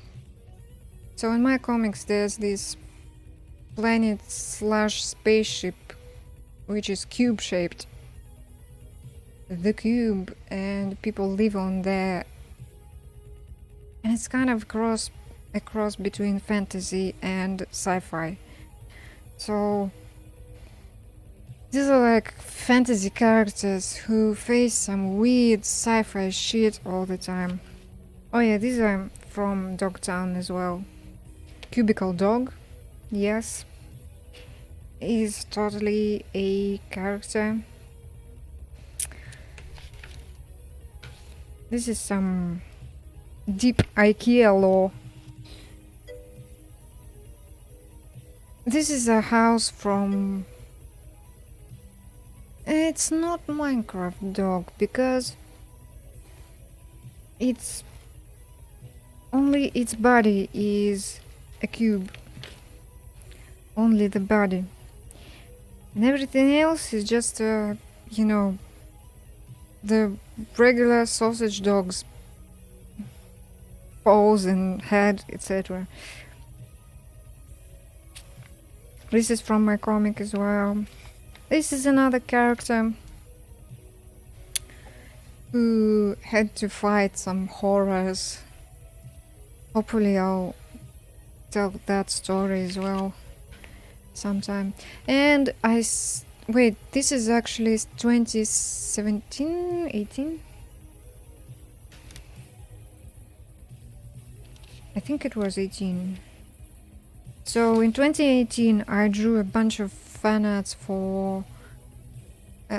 in my comics there's this planet/spaceship which is cube shaped. The cube, and people live on there. And it's kind of a cross between fantasy and sci-fi. So these are like fantasy characters who face some weird sci-fi shit all the time. Oh yeah, these are from Dogtown as well. Cubicle Dog, yes. He's totally a character. This is some deep IKEA lore. This is a house from... It's not Minecraft Dog, because it's only its body is a cube. Only the body. And everything else is just, the regular sausage dog's paws and head, etc. This is from my comic as well. This is another character who had to fight some horrors. Hopefully I'll tell that story as well sometime. And wait, this is actually 2017, 18? I think it was 18. So in 2018 I drew a bunch of fan arts for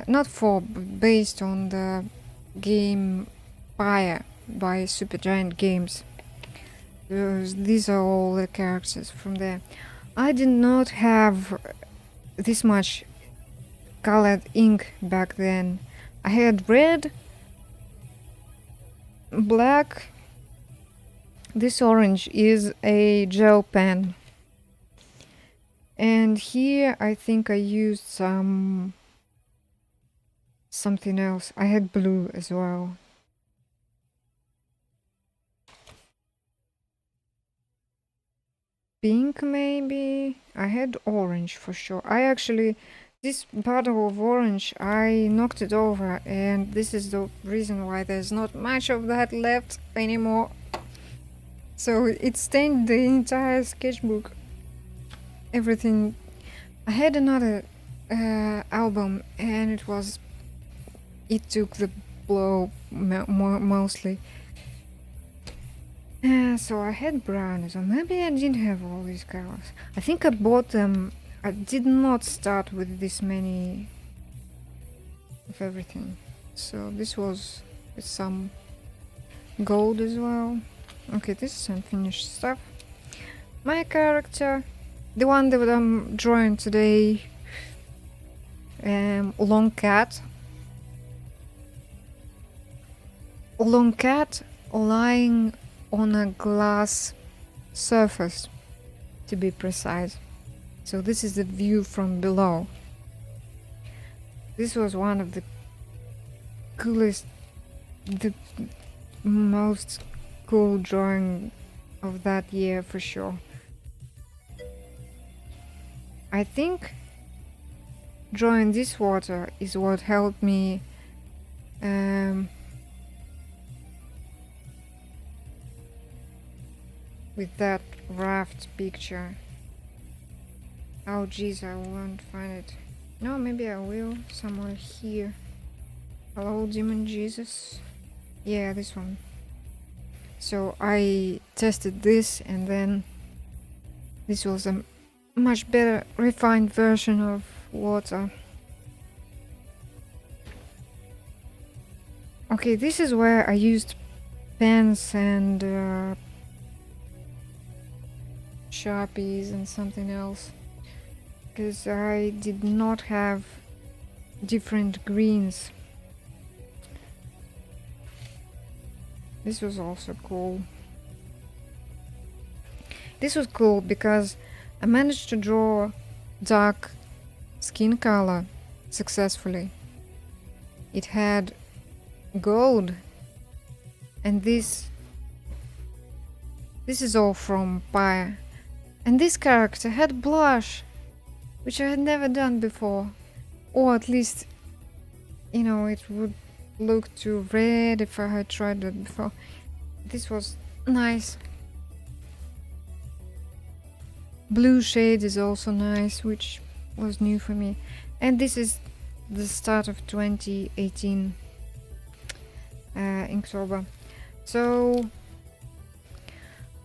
not for, but based on the game Pyre by Supergiant Games. These are all the characters from there. I did not have this much colored ink back then. I had red, black. This orange is a gel pen. And here I think I used something else. I had blue as well. Pink maybe? I had orange for sure. This bottle of orange, I knocked it over, and this is the reason why there's not much of that left anymore. So it stained the entire sketchbook. Everything. I had another album, and it took the blow mostly. So I had brown, so maybe I didn't have all these colors. I think I bought them. I did not start with this many of everything. So this was with some gold as well. Okay, this is unfinished stuff. My character, the one that I'm drawing today, long cat. Long cat lying on a glass surface, to be precise. So this is the view from below. This was one of the coolest, the most cool drawing of that year for sure. I think drawing this water is what helped me with that raft picture. Oh jeez, I won't find it. No, maybe I will, somewhere here. Hello, Demon Jesus. Yeah, this one. So I tested this, and then this was a much better refined version of water. Okay, this is where I used pens and Sharpies and something else, because I did not have different greens. This was also cool. This was cool because I managed to draw dark skin color successfully. It had gold, and this is all from Pyre. And this character had blush, which I had never done before. Or at least, you know, it would look too red if I had tried that before. This was nice. Blue shade is also nice, which was new for me. And this is the start of 2018 Inktober. So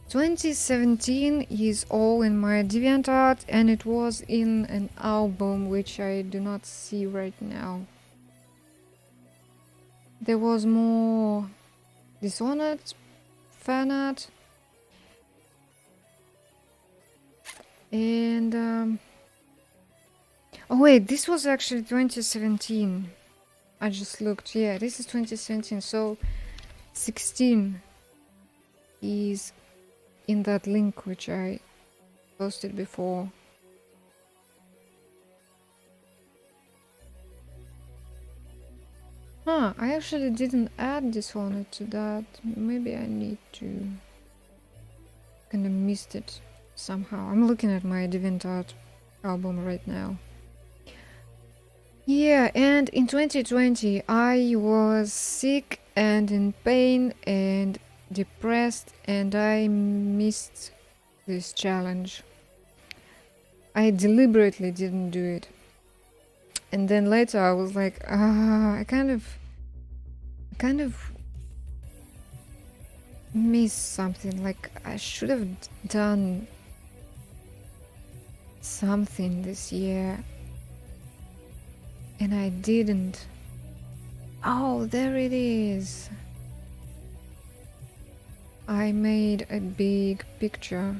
2017 is all in my DeviantArt, and it was in an album which I do not see right now. There was more Dishonored fan art, and oh wait, this was actually 2017. I just looked. Yeah, this is 2017. So 16 is in that link which I posted before. Huh, I actually didn't add Dishonored to that. Maybe I need to. Kinda missed it somehow. I'm looking at my DeviantArt album right now. Yeah, and in 2020 I was sick and in pain and depressed, and I missed this challenge. I deliberately didn't do it. And then later I was like, I kind of missed something. Like I should have done something this year and I didn't. Oh, there it is. I made a big picture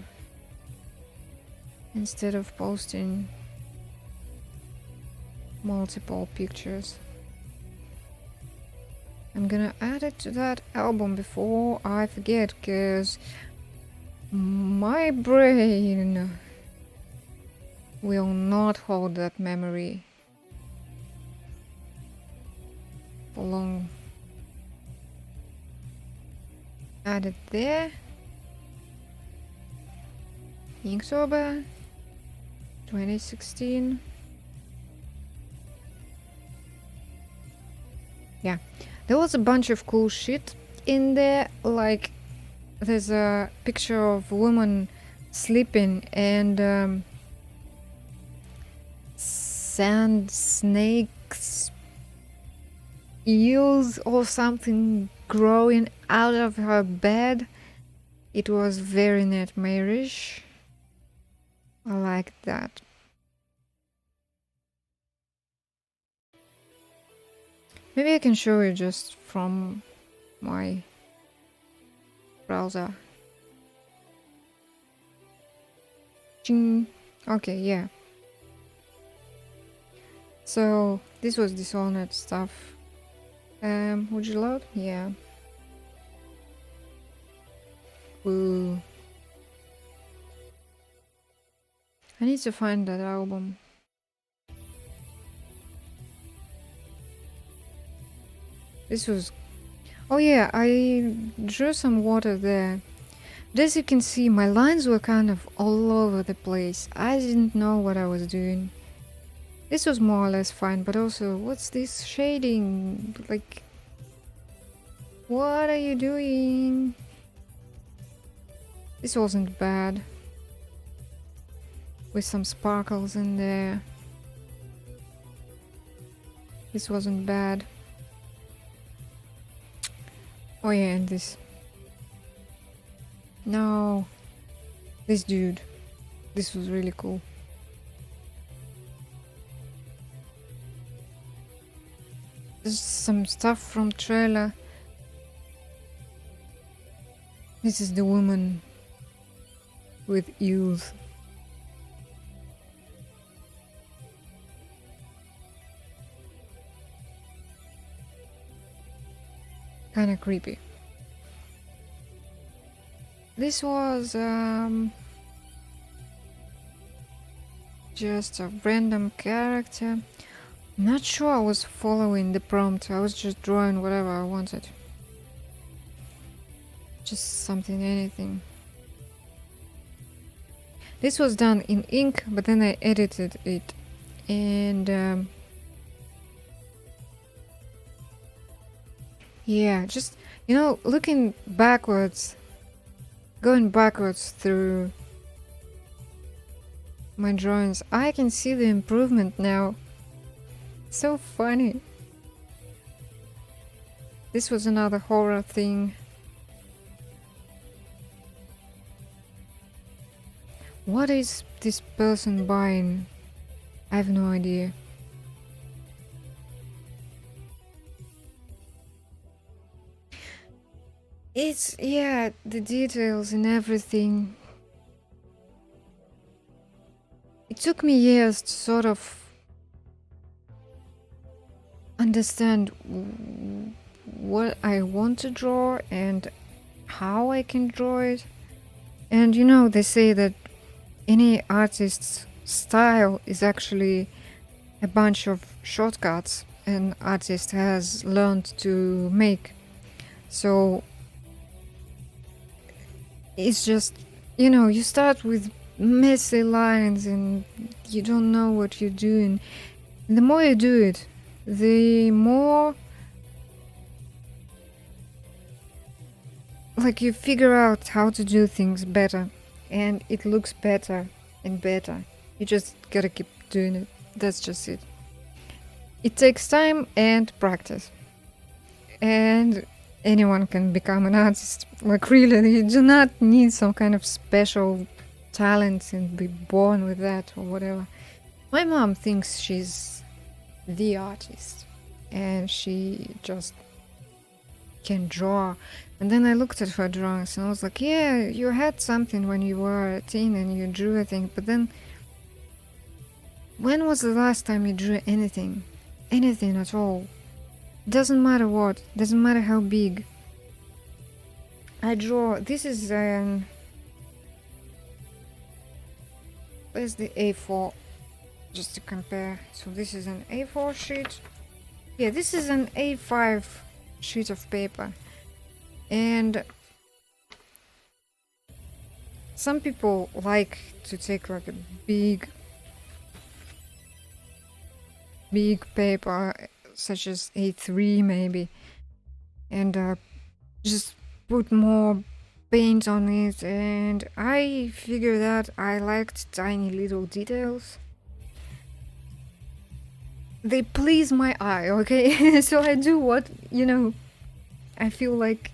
instead of posting multiple pictures. I'm gonna add it to that album before I forget, because my brain will not hold that memory for long. Add it there. Inktober 2016. Yeah, there was a bunch of cool shit in there, like there's a picture of a woman sleeping and sand snakes, eels or something growing out of her bed. It was very nightmarish. I like that. Maybe I can show you just from my browser. Ching. Okay, yeah. So this was Dishonored stuff. Would you load? Yeah. Ooh. I need to find that album. This was... Oh yeah, I drew some water there. But as you can see, my lines were kind of all over the place. I didn't know what I was doing. This was more or less fine, but also, what's this shading? Like, what are you doing? This wasn't bad. With some sparkles in there. This wasn't bad. Oh yeah, and this. No. This dude. This was really cool. There's some stuff from trailer. This is the woman with eels. Kinda creepy. This was just a random character. Not sure I was following the prompt. I was just drawing whatever I wanted. Just something, anything. This was done in ink, but then I edited it. And yeah, just, you know, looking backwards, going backwards through my drawings, I can see the improvement now. So funny. This was another horror thing. What is this person buying? I have no idea. It's, yeah, the details and everything. It took me years to sort of understand what I want to draw and how I can draw it. And you know, they say that any artist's style is actually a bunch of shortcuts an artist has learned to make. So it's just, you know, you start with messy lines and you don't know what you're doing. And the more you do it, the more like you figure out how to do things better, and it looks better and better. You just gotta keep doing it. That's just it. It takes time and practice, and anyone can become an artist. Like really, you do not need some kind of special talent and be born with that or whatever. My mom thinks she's the artist and she just can draw. And then I looked at her drawings and I was like, yeah, you had something when you were a teen and you drew a thing, but then when was the last time you drew anything? Anything at all? Doesn't matter what, doesn't matter how big. I draw, this is an, where's the A4? Just to compare. So this is an A4 sheet. Yeah, this is an A5 sheet of paper. And some people like to take like a big paper, such as A3 maybe, and just put more paint on it. And I figured that I liked tiny little details. They please my eye, okay? So I do what, you know, I feel like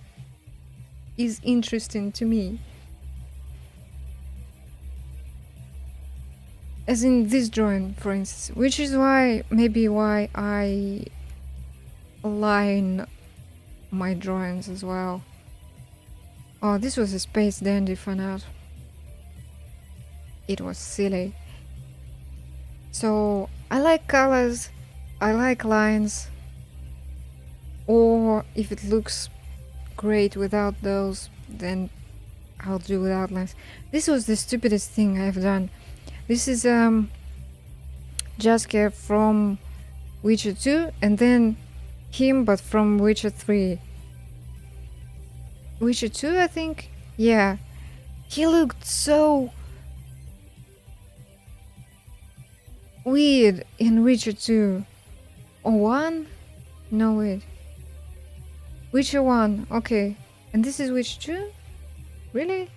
is interesting to me. As in this drawing, for instance, which is why, maybe why I line my drawings as well. Oh, this was a Space Dandy fan art. It was silly. So I like colors, I like lines, or if it looks great without those, then I'll do without lines. This was the stupidest thing I've done. This is Jaskier from Witcher 2, and then him but from Witcher 3. Witcher 2, I think? Yeah. He looked so weird in Witcher 2. Or 1? No, wait. Witcher 1, okay. And this is Witcher 2? Really?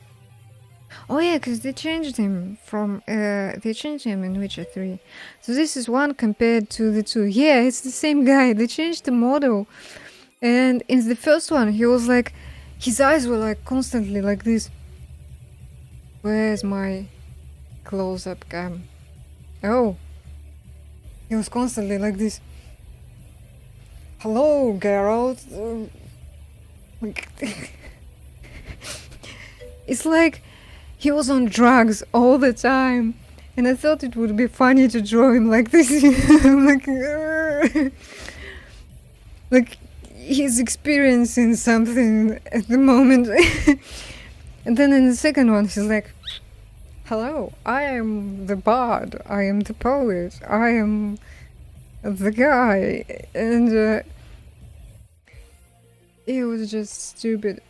Oh yeah, because they changed him from, they changed him in Witcher 3. So this is 1 compared to the 2. Yeah, it's the same guy. They changed the model. And in the first one, he was like, his eyes were like constantly like this. Where's my close-up cam? Oh. He was constantly like this. Hello, Geralt. It's like he was on drugs all the time, and I thought it would be funny to draw him like this. Like he's experiencing something at the moment. And then in the second one, he's like, hello, I am the bard, I am the poet, I am the guy. And it was just stupid.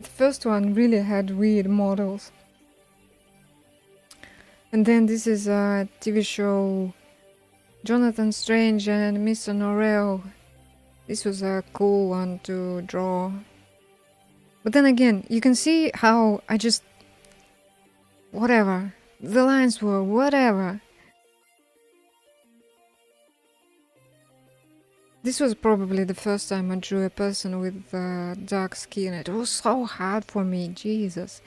The first one really had weird models. And then this is a TV show, Jonathan Strange and Mr. Norrell. This was a cool one to draw. But then again, you can see how I just... whatever. The lines were whatever. This was probably the first time I drew a person with dark skin. It was so hard for me, Jesus.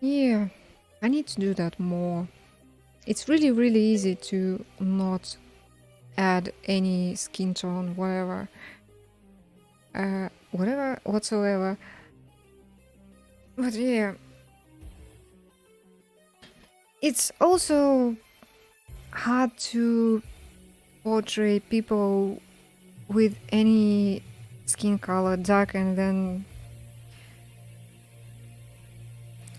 Yeah, I need to do that more. It's really, really easy to not add any skin tone, whatever. Whatever, whatsoever. But yeah. It's also hard to portray people with any skin color, dark and then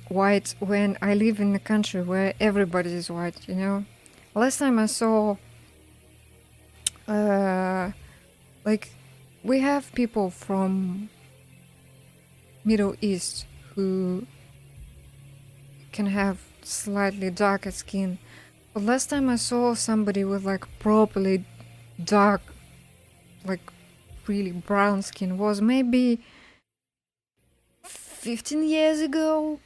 white, when I live in a country where everybody is white, you know? Last time I saw like we have people from Middle East who can have slightly darker skin. But last time I saw somebody with like properly dark, like really brown skin was maybe 15 years ago.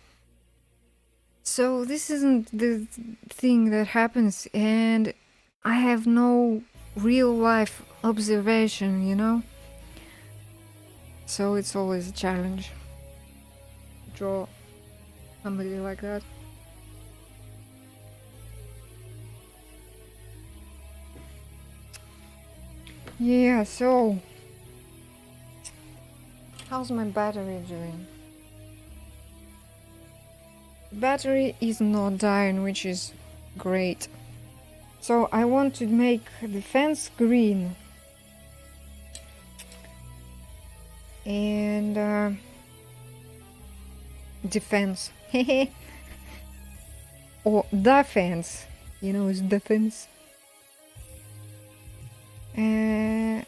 So this isn't the thing that happens, and I have no real life observation, you know? So it's always a challenge. Draw. Somebody like that. Yeah, so how's my battery doing? Battery is not dying, which is great. So I want to make the fence green. And defense. Or defense. You know, it's defense.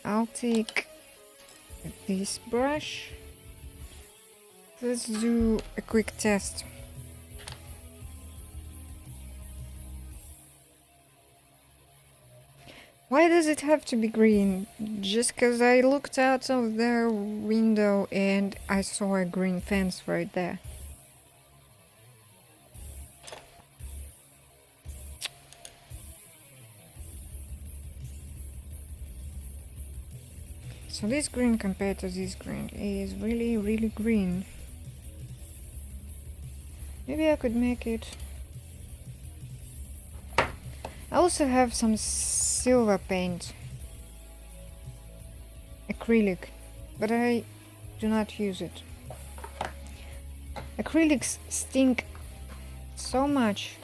I'll take this brush. Let's do a quick test. Why does it have to be green? Just because I looked out of the window and I saw a green fence right there. So this green compared to this green is really, really green. Maybe I could make it... I also have some silver paint. Acrylic. But I do not use it. Acrylics stink so much.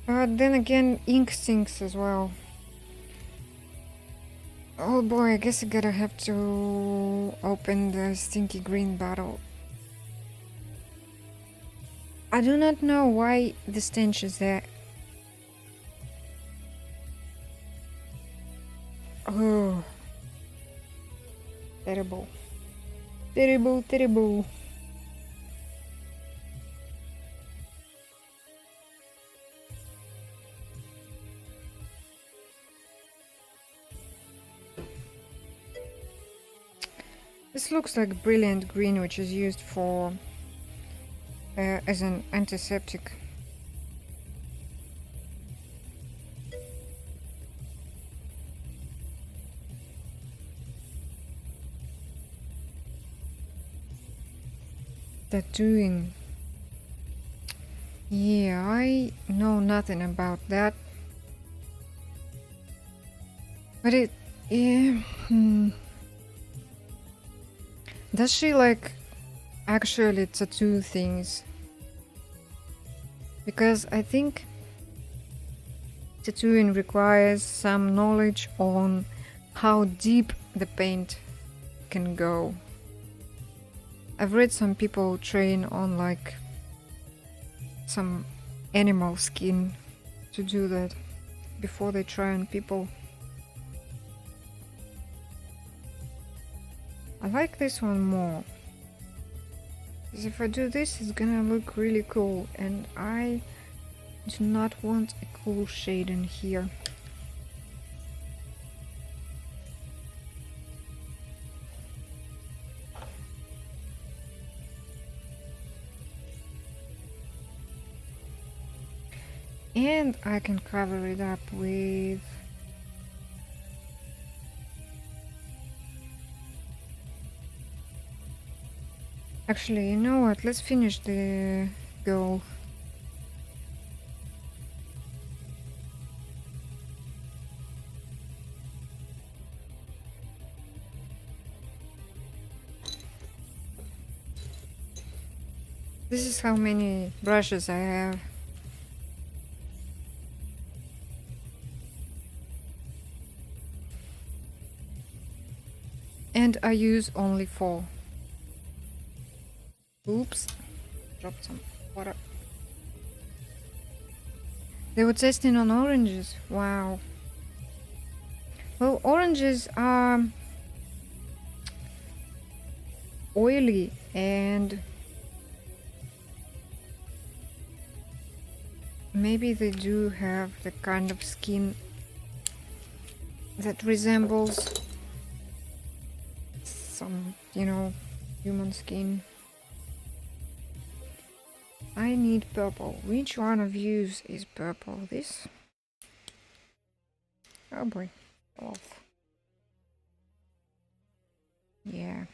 But then again, ink stinks as well. Oh boy, I guess I gotta have to open the stinky green bottle. I do not know why the stench is there. Oh. Terrible. Terrible, terrible. This looks like brilliant green, which is used for as an antiseptic. Tattooing. Yeah, I know nothing about that. But it... yeah... Does she like actually tattoo things? Because I think tattooing requires some knowledge on how deep the paint can go. I've read some people train on like some animal skin to do that before they try on people. I like this one more, because if I do this, it's gonna look really cool, and I do not want a cool shade in here. And I can cover it up with actually, you know what? Let's finish the goal. This is how many brushes I have. And I use only 4. Oops, dropped some water. They were testing on oranges. Wow. Well, oranges are oily and maybe they do have the kind of skin that resembles some, you know, human skin. I need purple. Which one of you is purple? This? Oh boy. Off. Yeah.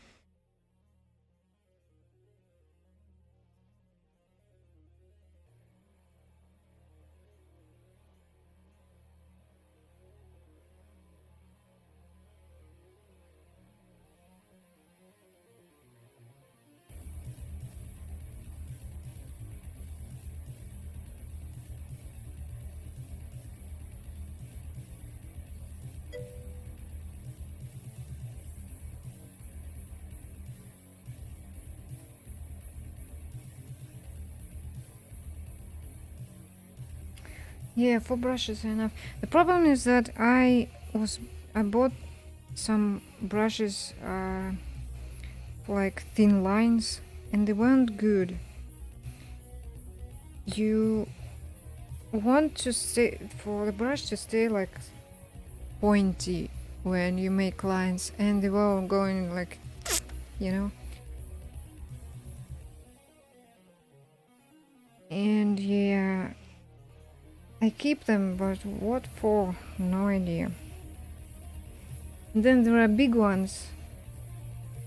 Yeah, 4 brushes are enough. The problem is that I bought some brushes for like thin lines, and they weren't good. You want to stay for the brush to stay like pointy when you make lines, and they were going like, you know. And yeah, I keep them, but what for? No idea. And then there are big ones,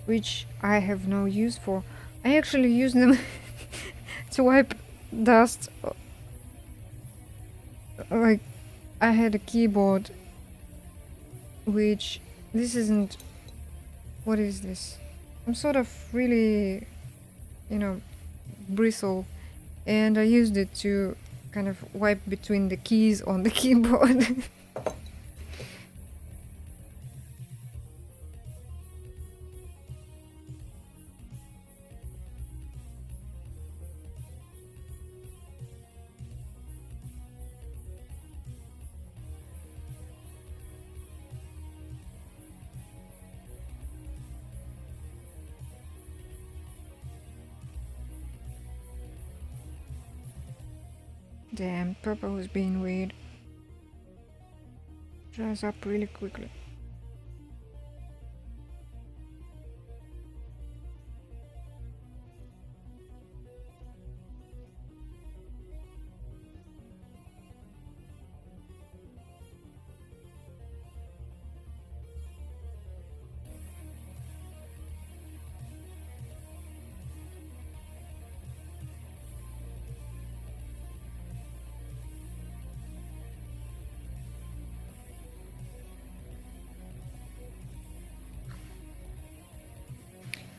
which I have no use for. I actually use them to wipe dust. Like, I had a keyboard, which this isn't. What is this? I'm sort of really, you know, bristle, and I used it to kind of wipe between the keys on the keyboard. Damn, purple is being weird. Dries up really quickly.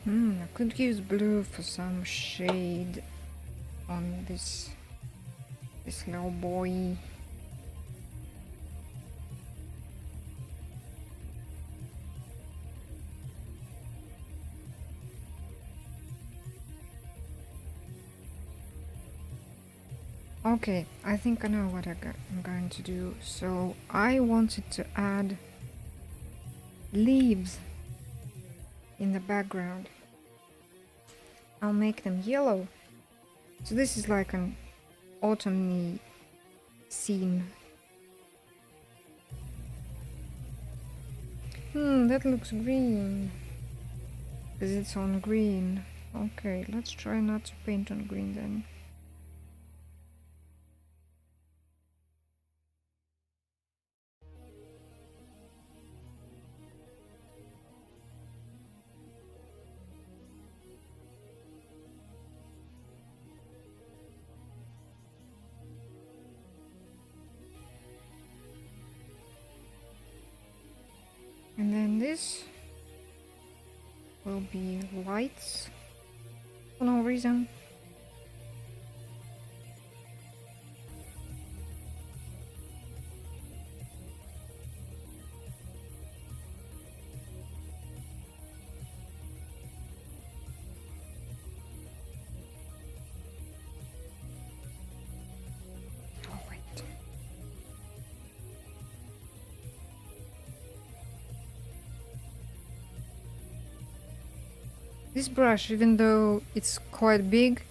I could use blue for some shade on this little boy. Okay, I think I know what I'm going to do. So I wanted to add leaves in the background. I'll make them yellow. So this is like an autumny scene. That looks green. Because it's on green. Okay, let's try not to paint on green then. And then this will be lights for no reason. Oh wait. This brush, even though it's quite big,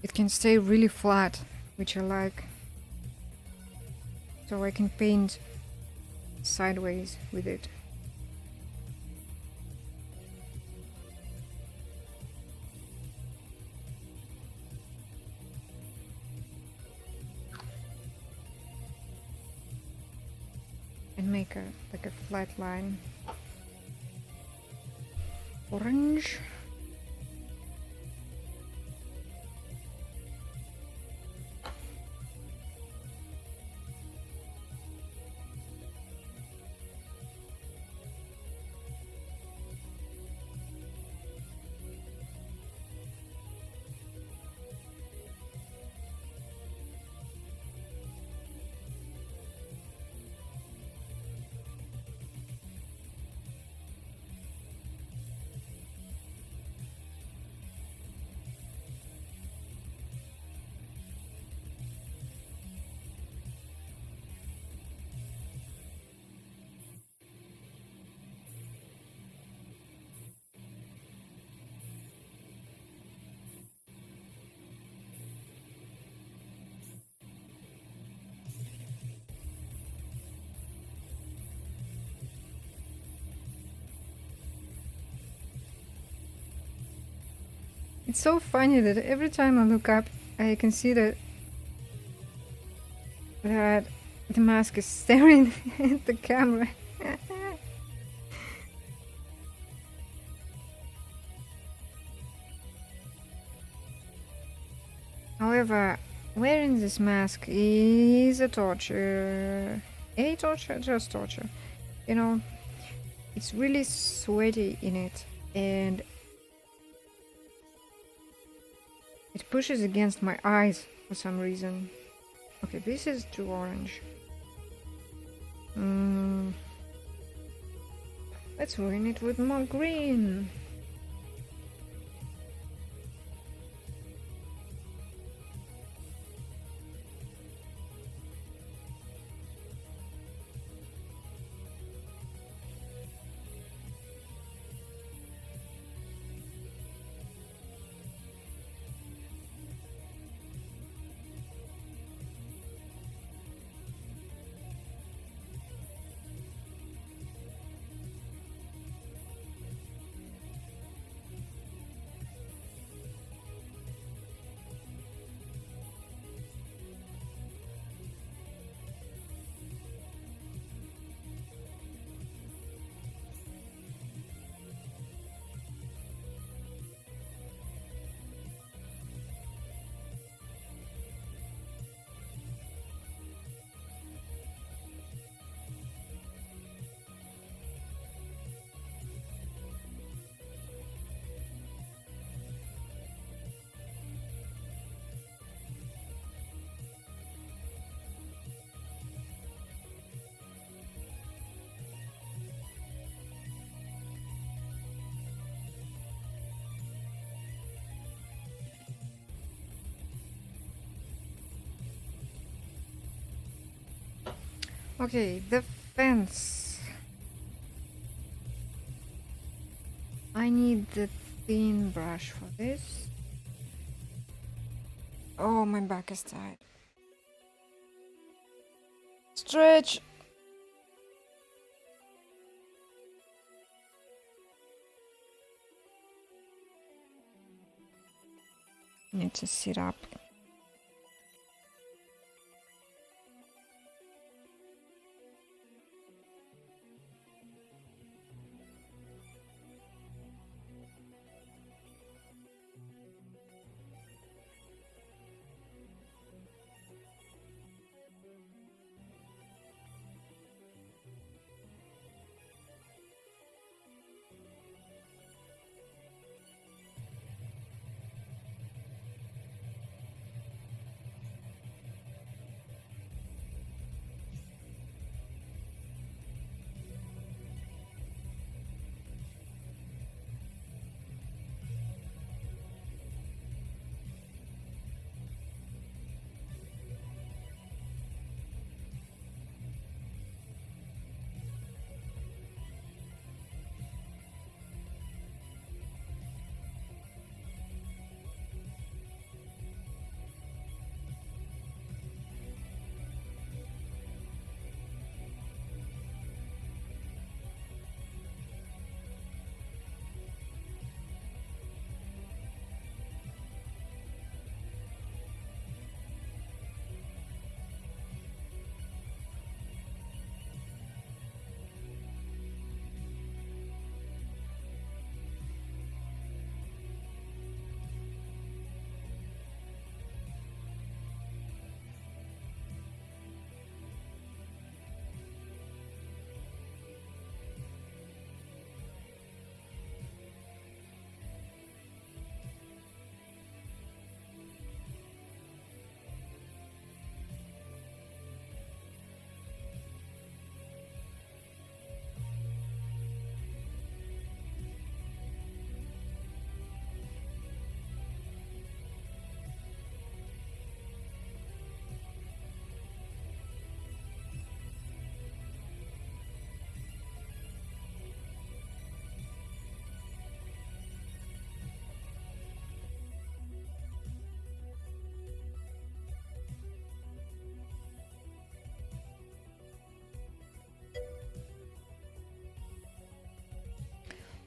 it can stay really flat, which I like. So I can paint sideways with it. And make a like a flat line. Orange. It's so funny that every time I look up, I can see that the mask is staring at the camera. However, wearing this mask is a torture. A torture, just torture. You know, it's really sweaty in it, and it pushes against my eyes for some reason. Okay, this is too orange. Let's ruin it with more green. Okay, the fence. I need the thin brush for this. Oh, my back is tired. Stretch. Need to sit up.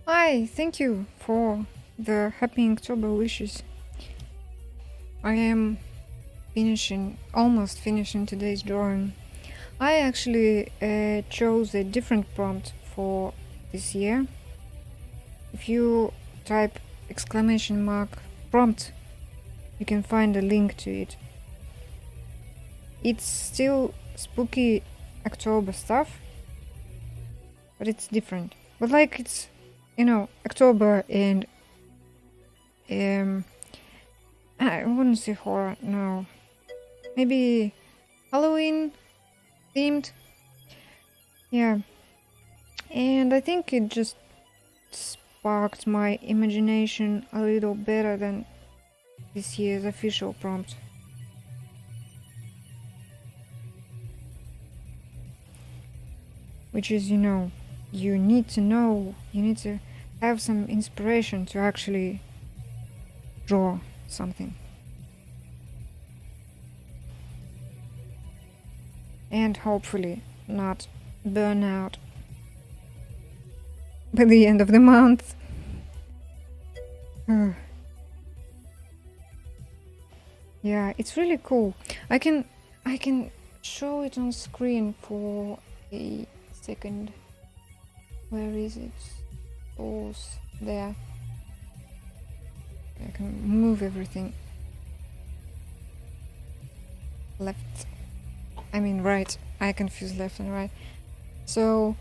Hi, thank you for the happy October wishes. I am almost finishing today's drawing. I actually chose a different prompt for this year. If you type !prompt, you can find a link to it. It's still spooky October stuff, but it's different. But like it's, October and I wouldn't say horror, no. Maybe Halloween themed. Yeah. And I think it just sparked my imagination a little better than this year's official prompt. Which is, you need to have some inspiration to actually draw something. And hopefully not burn out by the end of the month. Yeah, it's really cool. I can show it on screen for a second. Where is it? Oh, there. I can move everything. Right. I confuse left and right. So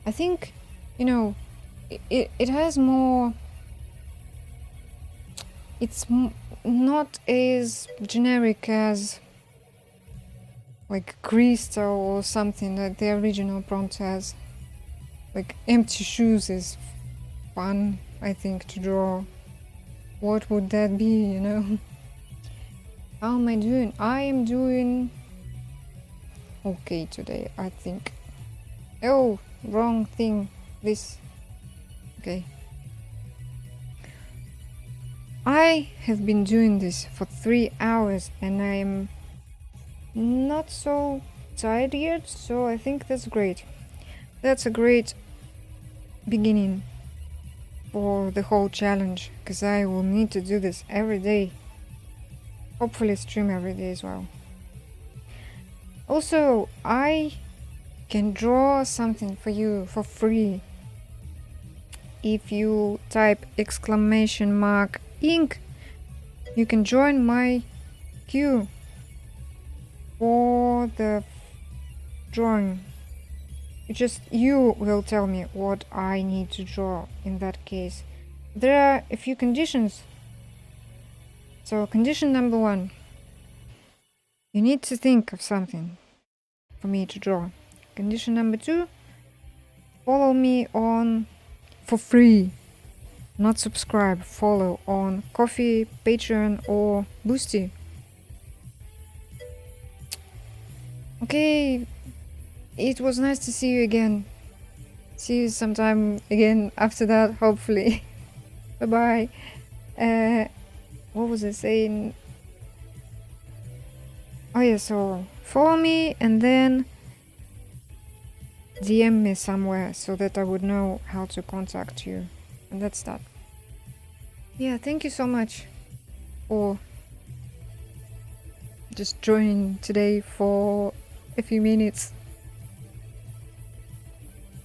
I think, it has more. It's not as generic as like crystal or something that the original prompt has. Like empty shoes is fun, I think, to draw. What would that be, How am I doing? I am doing okay today, I think. Oh, wrong thing. This. Okay. I have been doing this for 3 hours and I am not so tired yet, so I think that's great. That's a great beginning for the whole challenge, because I will need to do this every day. Hopefully stream every day as well. Also, I can draw something for you for free. If you type !ink, you can join my queue for the drawing. You will tell me what I need to draw in that case. There are a few conditions. So condition number 1, you need to think of something for me to draw. Condition number 2, follow me on for free, not subscribe, follow on Ko-fi, Patreon or Boosty. Okay, it was nice to see you again. See you sometime again after that, hopefully. Bye bye. What was I saying? Oh yeah, so follow me and then DM me somewhere so that I would know how to contact you. And that's that. Yeah, thank you so much for just joining today for a few minutes.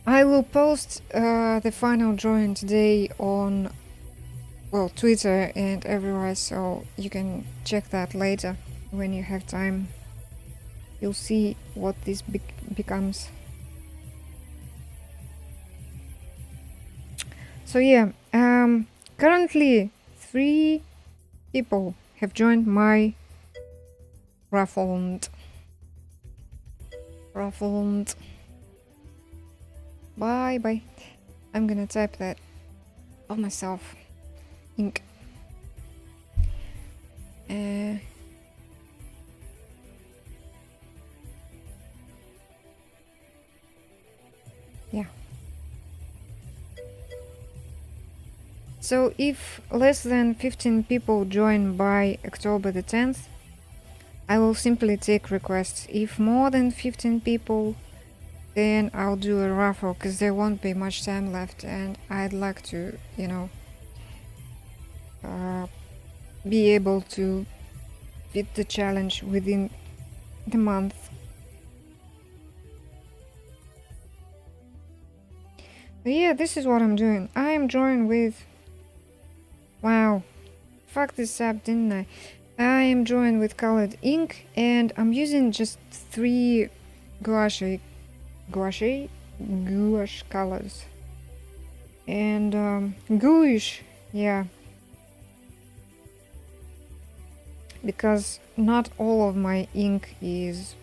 I will post the final drawing today on Twitter and everywhere, so you can check that later when you have time. You'll see what this becomes. So yeah, currently 3 people have joined my raffled. Bye. I'm gonna type that of myself. Ink. Yeah. So if less than 15 people join by October the 10th, I will simply take requests. If more than 15 people then I'll do a raffle, because there won't be much time left, and I'd like to, you know, be able to beat the challenge within the month. But yeah, this is what I'm doing. I am drawing with... Wow. Fuck this up, didn't I? I am drawing with colored ink, and I'm using just 3 gouache colors. And gouache, yeah. Because not all of my ink is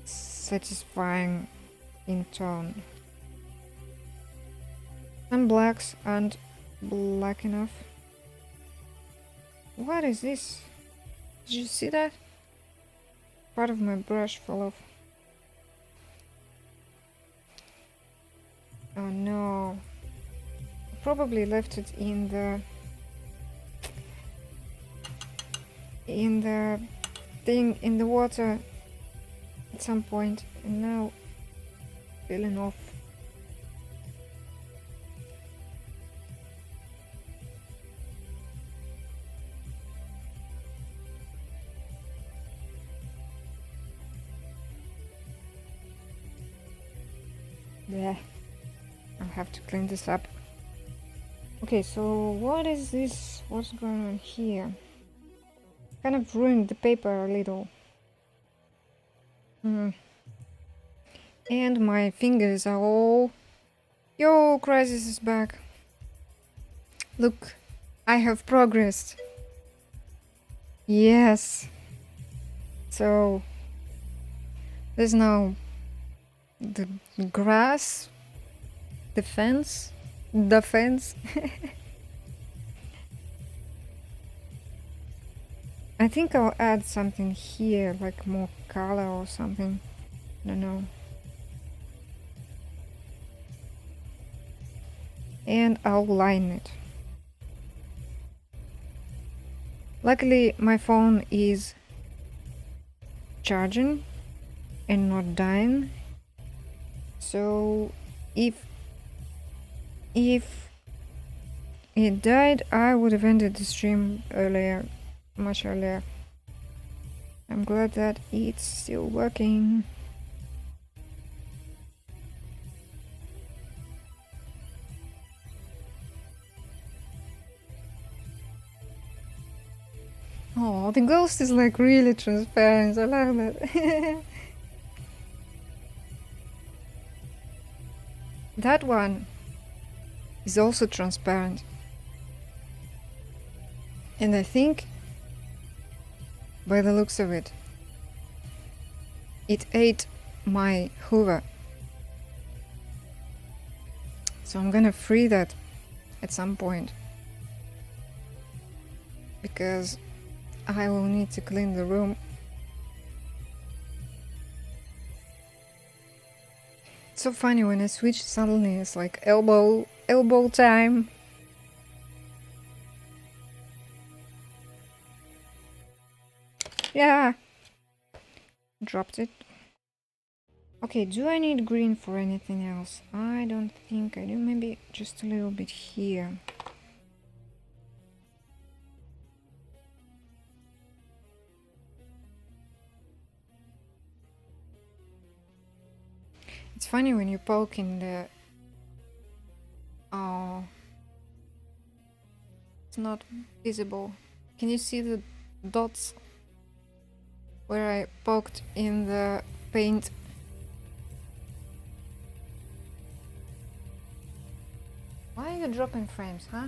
satisfying in tone. Some blacks aren't black enough. What is this? Did you see that? Part of my brush fell off. Oh no. I probably left it in the thing, in the water at some point, and now peeling off. Yeah, I'll have to clean this up. Okay, so what is this? What's going on here? Kind of ruined the paper a little. And my fingers are all... Yo, Crisis is back. Look, I have progressed. Yes. So there's now the grass, the fence. I think I'll add something here, like more color or something. I don't know. And I'll line it. Luckily, my phone is charging and not dying. So if it died, I would have ended the stream earlier, much earlier. I'm glad that it's still working. Oh, the ghost is like really transparent. I love that. That one is also transparent. And I think, by the looks of it, it ate my Hoover. So I'm gonna free that at some point, because I will need to clean the room. It's so funny when I switch, suddenly it's like elbow time. Yeah, dropped it. Okay, do I need green for anything else? I don't think I do. Maybe just a little bit here. It's funny when you poke in the... Oh, it's not visible. Can you see the dots where I poked in the paint? Why are you dropping frames, huh?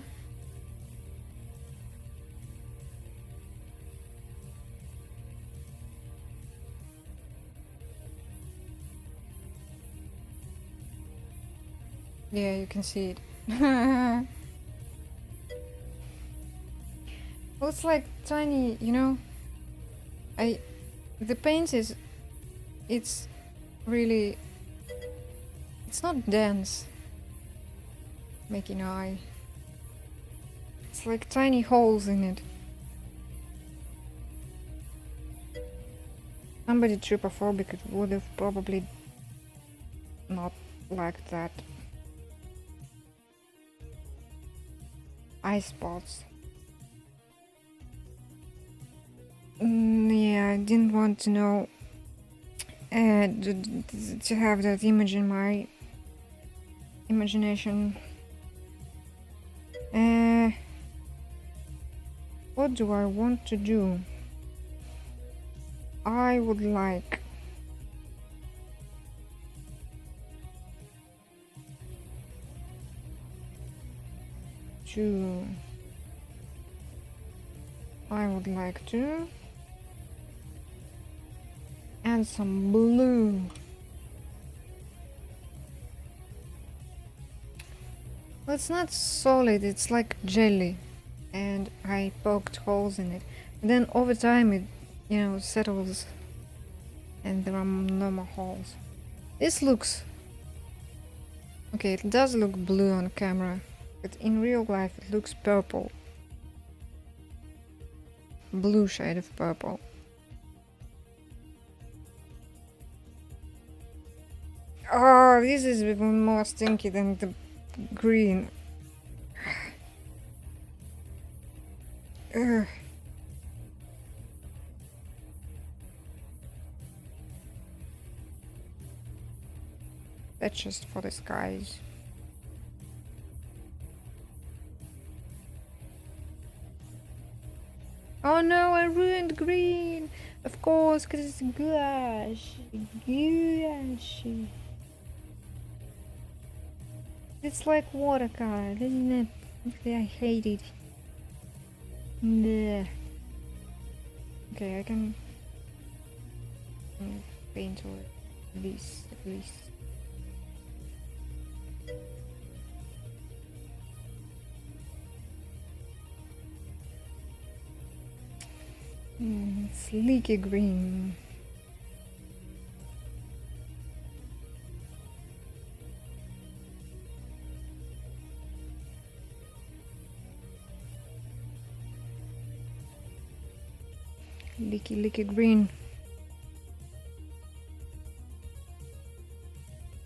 Yeah, you can see it. Well, it's like tiny, you know. The paint is... It's really... It's not dense. Making eye. It's like tiny holes in it. Somebody trypophobic would have probably not liked that. Eye spots. Yeah, I didn't want to know to have that image in my imagination. What do I want to do? I would like to add some blue. Well, it's not solid, it's like jelly, and I poked holes in it. And then over time it, you know, settles and there are no more holes. This looks... okay, it does look blue on camera, but in real life it looks purple. Blue shade of purple. Oh, this is even more stinky than the green. Ugh. That's just for the skies. Oh no, I ruined green! Of course, because it's gouache. Gouache. It's like watercolor, isn't it? I hate it. Bleh. Okay, I can paint over this at least. It's leaky green. Leaky green.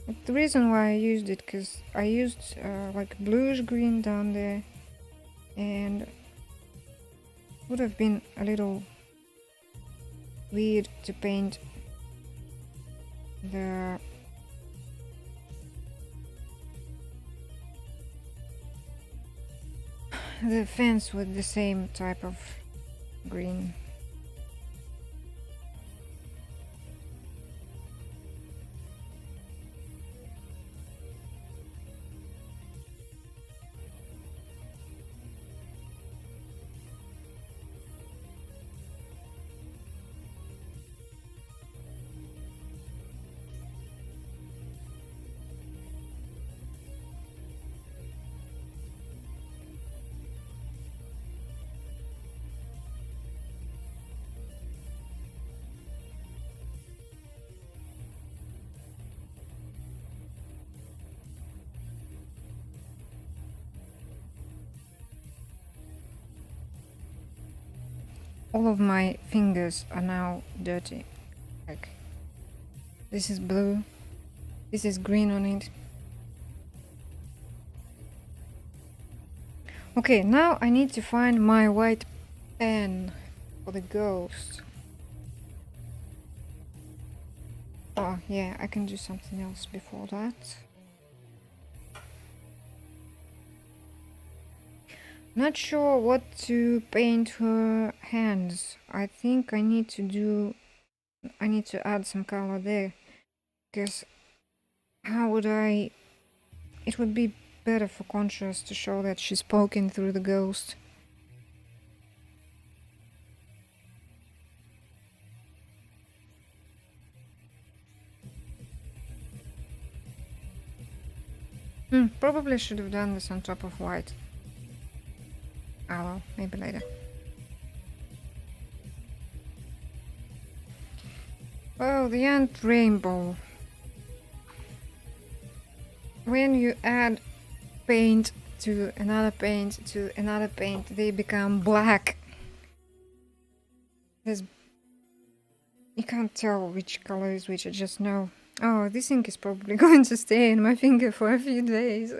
But the reason why I used it, because I used like bluish green down there, and would have been a little weird to paint the fence with the same type of green. All of my fingers are now dirty. Like, this is blue, this is green on it. Okay, now I need to find my white pen for the ghost. Oh yeah, I can do something else before that. Not sure what to paint her hands. I think I need to add some color there, because how would I... it would be better for contrast to show that she's poking through the ghost. Probably should have done this on top of white. Oh well, maybe later. Oh, the ant rainbow. When you add paint to another paint to another paint, they become black. There's You can't tell which color is which, I just know. Oh, this ink is probably going to stay in my finger for a few days.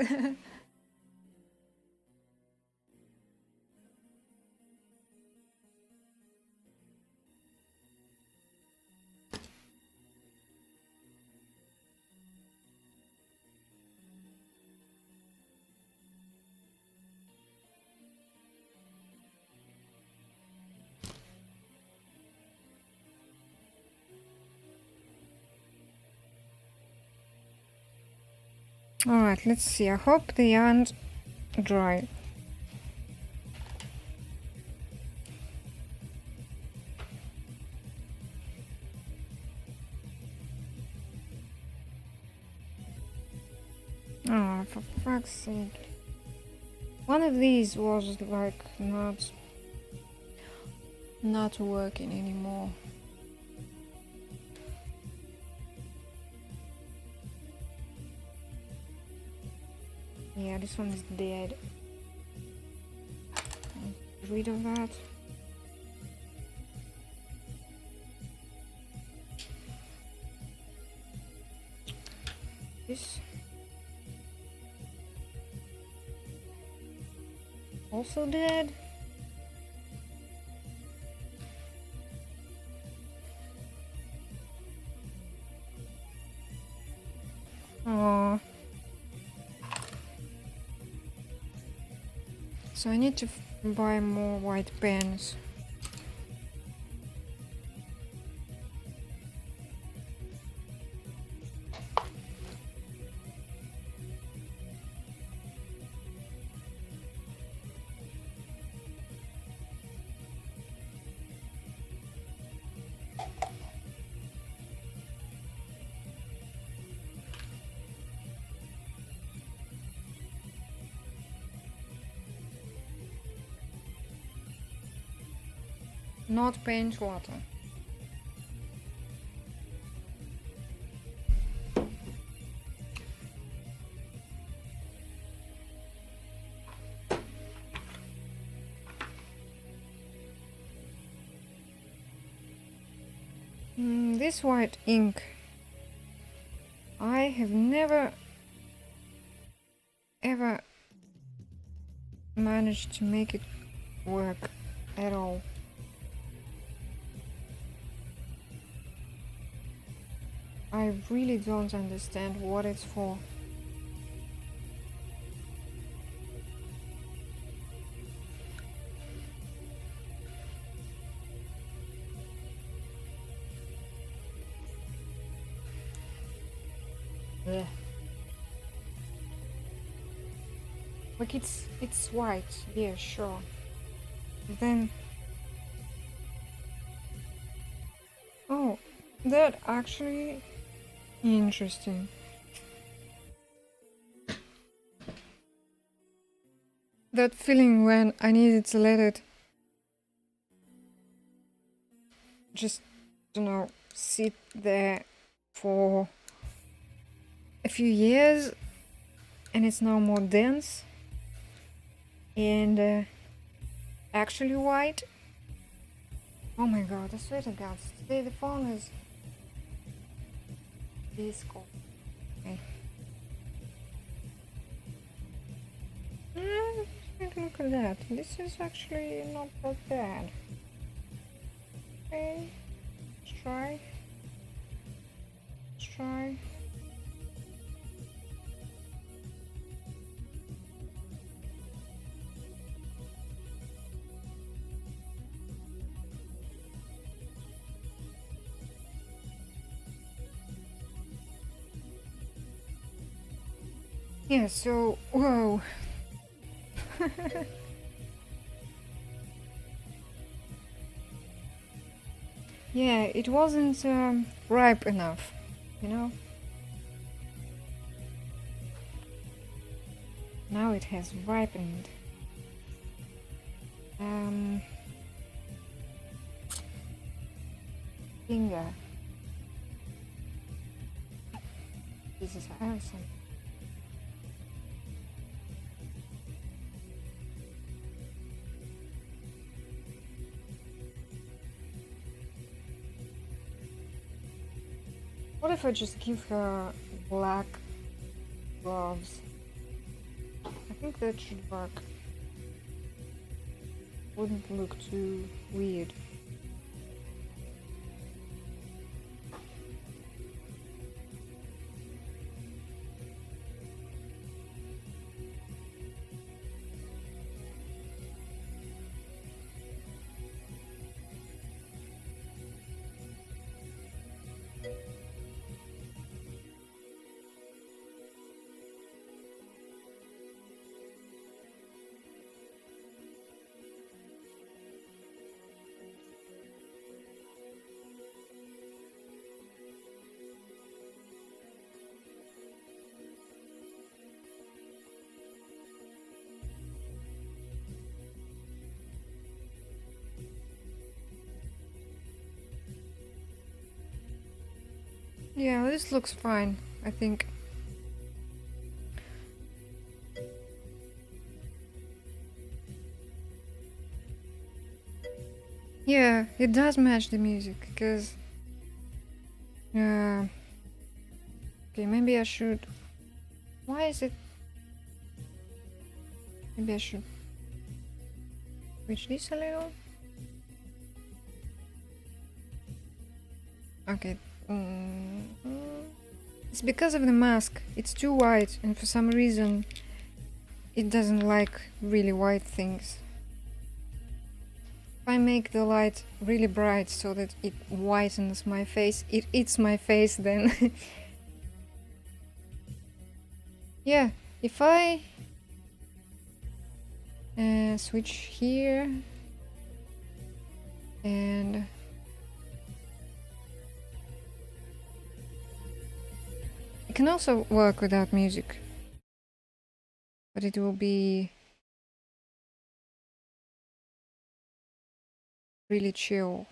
Alright, let's see. I hope they aren't dry. Oh, for fuck's sake. One of these was like not working anymore. Yeah, this one is dead. Get rid of that. This also dead. Oh. So I need to buy more white pens. Not paint water. This white ink, I have never ever managed to make it work at all. I really don't understand what it's for. Ugh. Like it's white, yeah, sure. But then, oh, that actually interesting. That feeling when I needed to let it just, sit there for a few years and it's now more dense and actually white. Oh my god, I swear to god, today the phone is this cold. Okay. Look at that. This is actually not that bad. Okay, let's try. Let's try. Yeah, so, whoa. Yeah, it wasn't ripe enough, you know? Now it has ripened. Finger. Jesus, I have some. What if I just give her black gloves? I think that should work. Wouldn't look too weird. Yeah, this looks fine, I think. Yeah, it does match the music, because... okay, maybe I should... Why is it... Maybe I should switch this a little. Okay. It's because of the mask. It's too white, and for some reason it doesn't like really white things. If I make the light really bright so that it whitens my face, it eats my face then. Yeah, if I switch here and it can also work without music, but it will be really chill.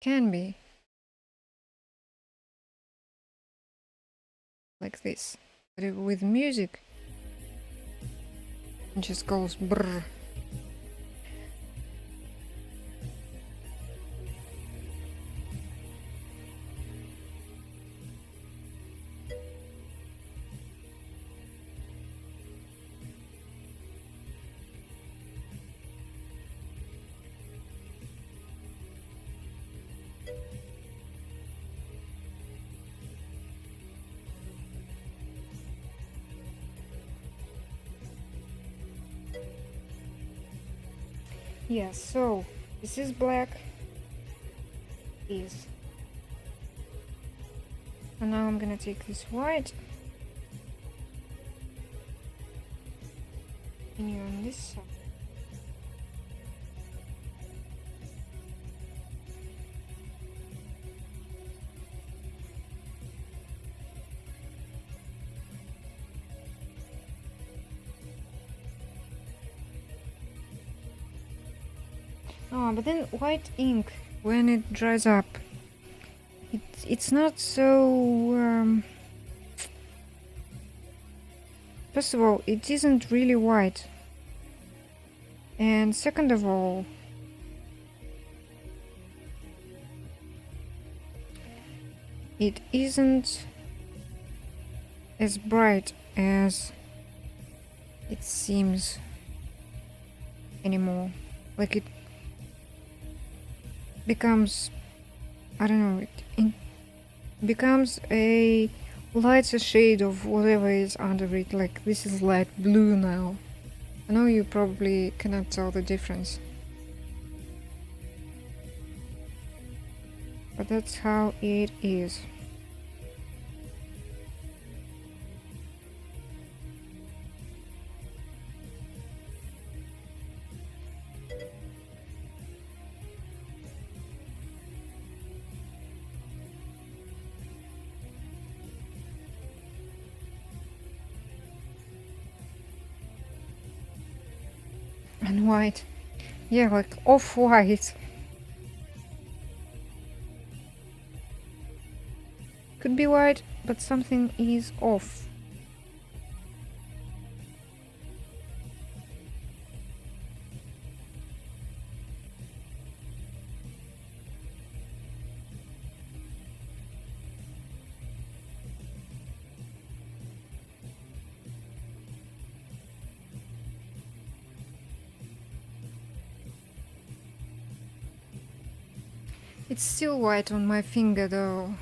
Can be like this, but with music it just goes brrr. Yeah, so this is black. Is. And now I'm gonna take this white. Continue on this side. Oh, but then white ink, when it dries up, it's not so... First of all, it isn't really white. And second of all, it isn't as bright as it seems anymore. Like it becomes, I don't know, it becomes a lighter shade of whatever is under it. Like this is light blue now. I know you probably cannot tell the difference, but that's how it is. And white. Yeah, like off-white. Could be white, but something is off. It's still white on my finger though.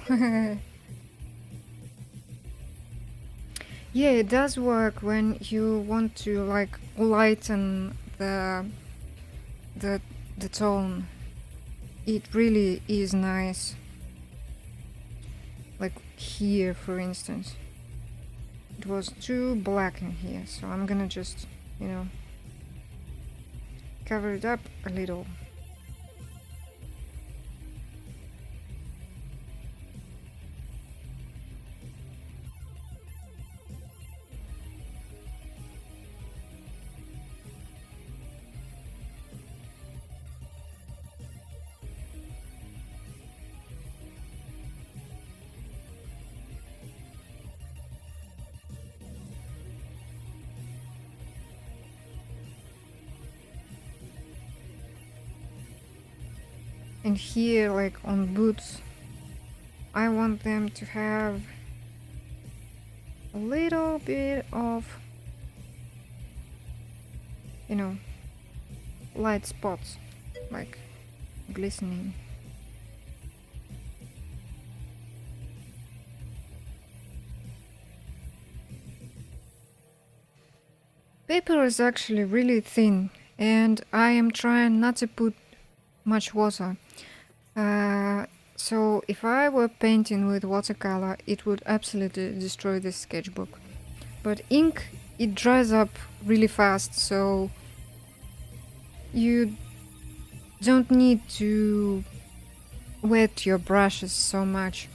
Yeah, it does work when you want to like lighten the the tone. It really is nice. Like here, for instance. It was too black in here, so I'm gonna just, you know, cover it up a little. And here, like on boots, I want them to have a little bit of, you know, light spots, like glistening. Paper is actually really thin, and I am trying not to put much water. So if I were painting with watercolor, it would absolutely destroy this sketchbook. But ink, it dries up really fast, so you don't need to wet your brushes so much.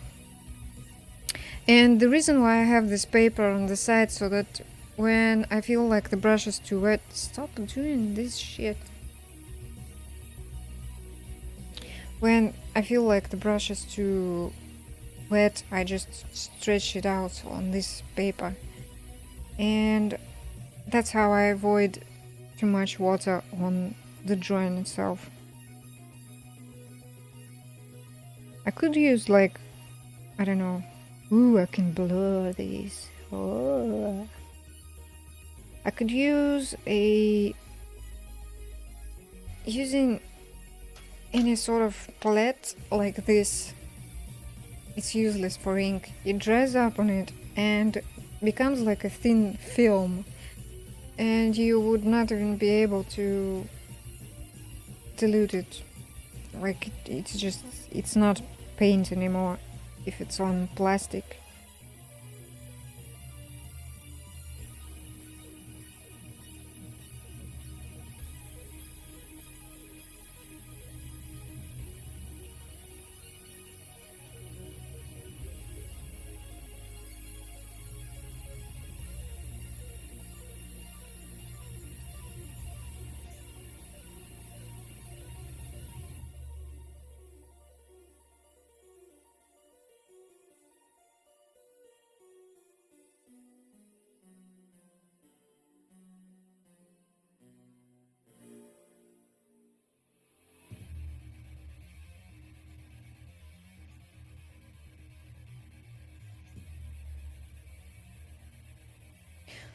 And the reason why I have this paper on the side, so that when I feel like the brush is too wet, stop doing this shit. When I feel like the brush is too wet, I just stretch it out on this paper. And that's how I avoid too much water on the drawing itself. I could use like, I don't know. Ooh, I can blur these. Oh. I could use using any sort of palette like this. It's useless for ink. It dries up on it and becomes like a thin film, and you would not even be able to dilute it. Like it's not paint anymore if it's on plastic.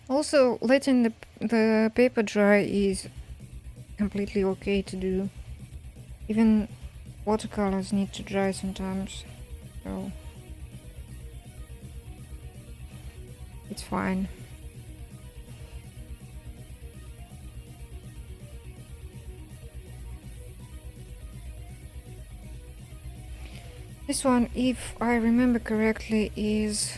Also, letting the paper dry is completely okay to do. Even watercolors need to dry sometimes, so it's fine. This one, if I remember correctly, is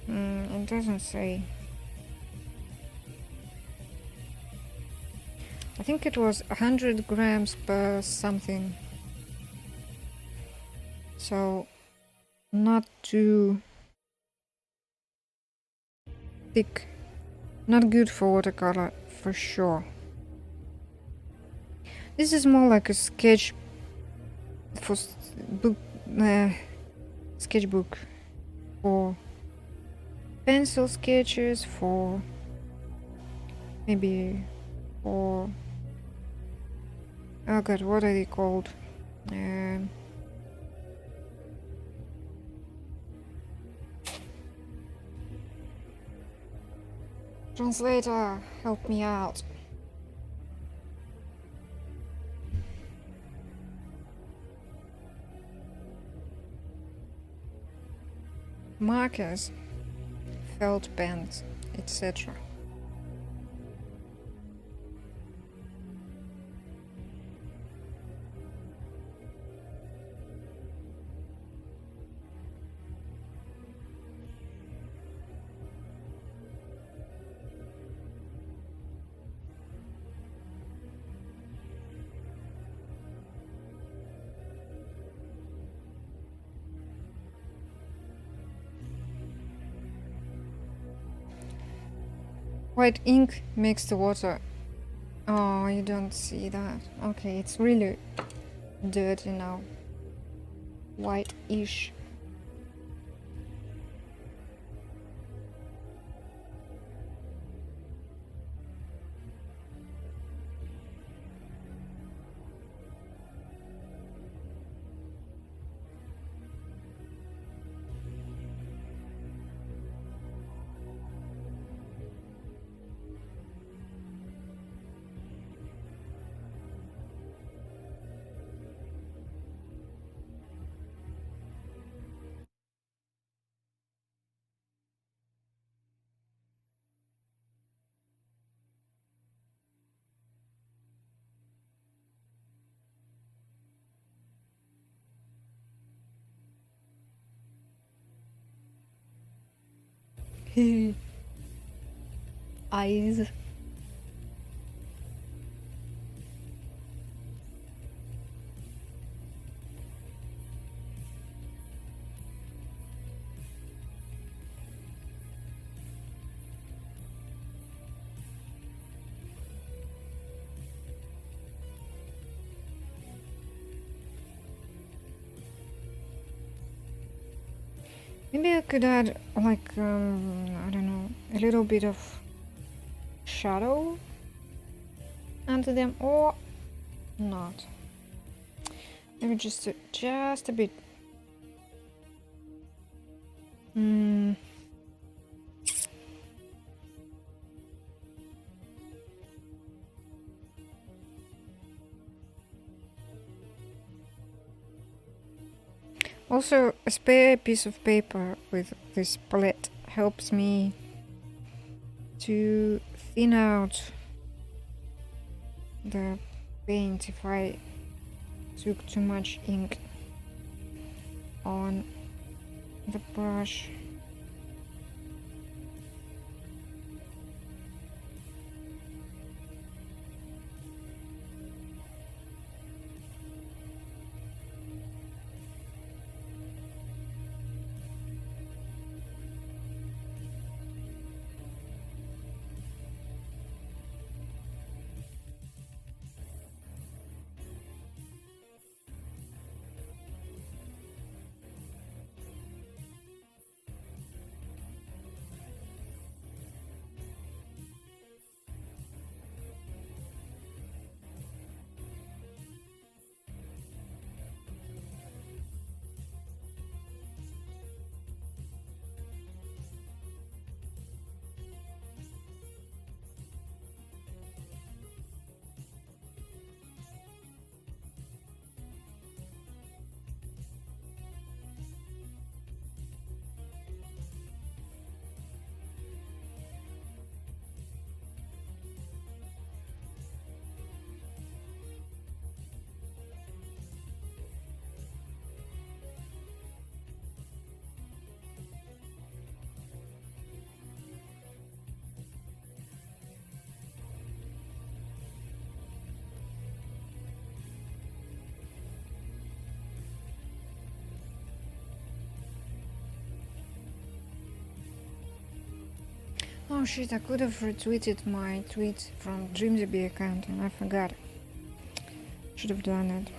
it doesn't say. I think it was 100 grams per something. So not too thick. Not good for watercolor for sure. This is more like a sketch for sketchbook for pencil sketches, for maybe for, oh god, what are they called? Translator, help me out. markers, felt pens, etc. White ink makes the water. Oh, you don't see that. Okay, it's really dirty now. White-ish. Eyes. Maybe I could add like I don't know, a little bit of shadow onto them, or not. Maybe just a bit. Also, a spare piece of paper with this palette helps me to thin out the paint if I took too much ink on the brush. Oh shit, I could have retweeted my tweet from DreamDB account and I forgot. Should have done it.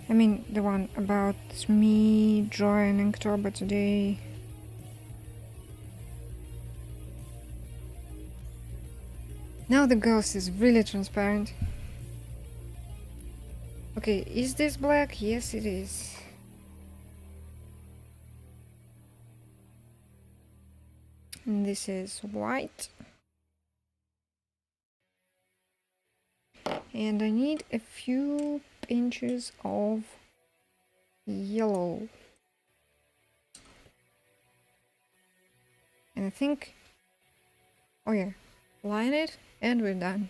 I mean, the one about me drawing Inktober today. Now the ghost is really transparent. Okay, is this black? Yes, it is. And this is white. And I need a few pinches of yellow. And I think, oh yeah, line it and we're done.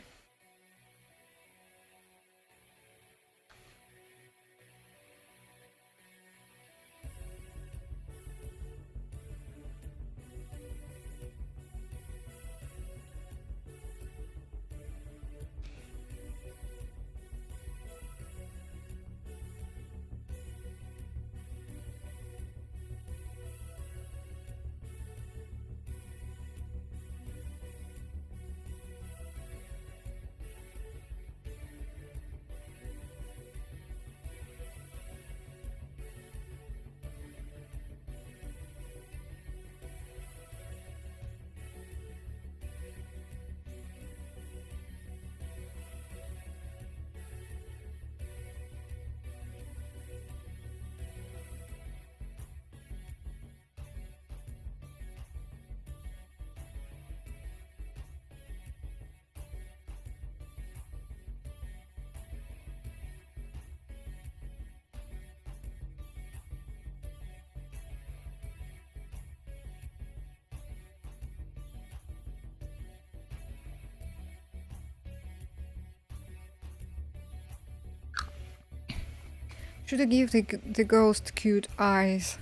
Should I give the ghost cute eyes?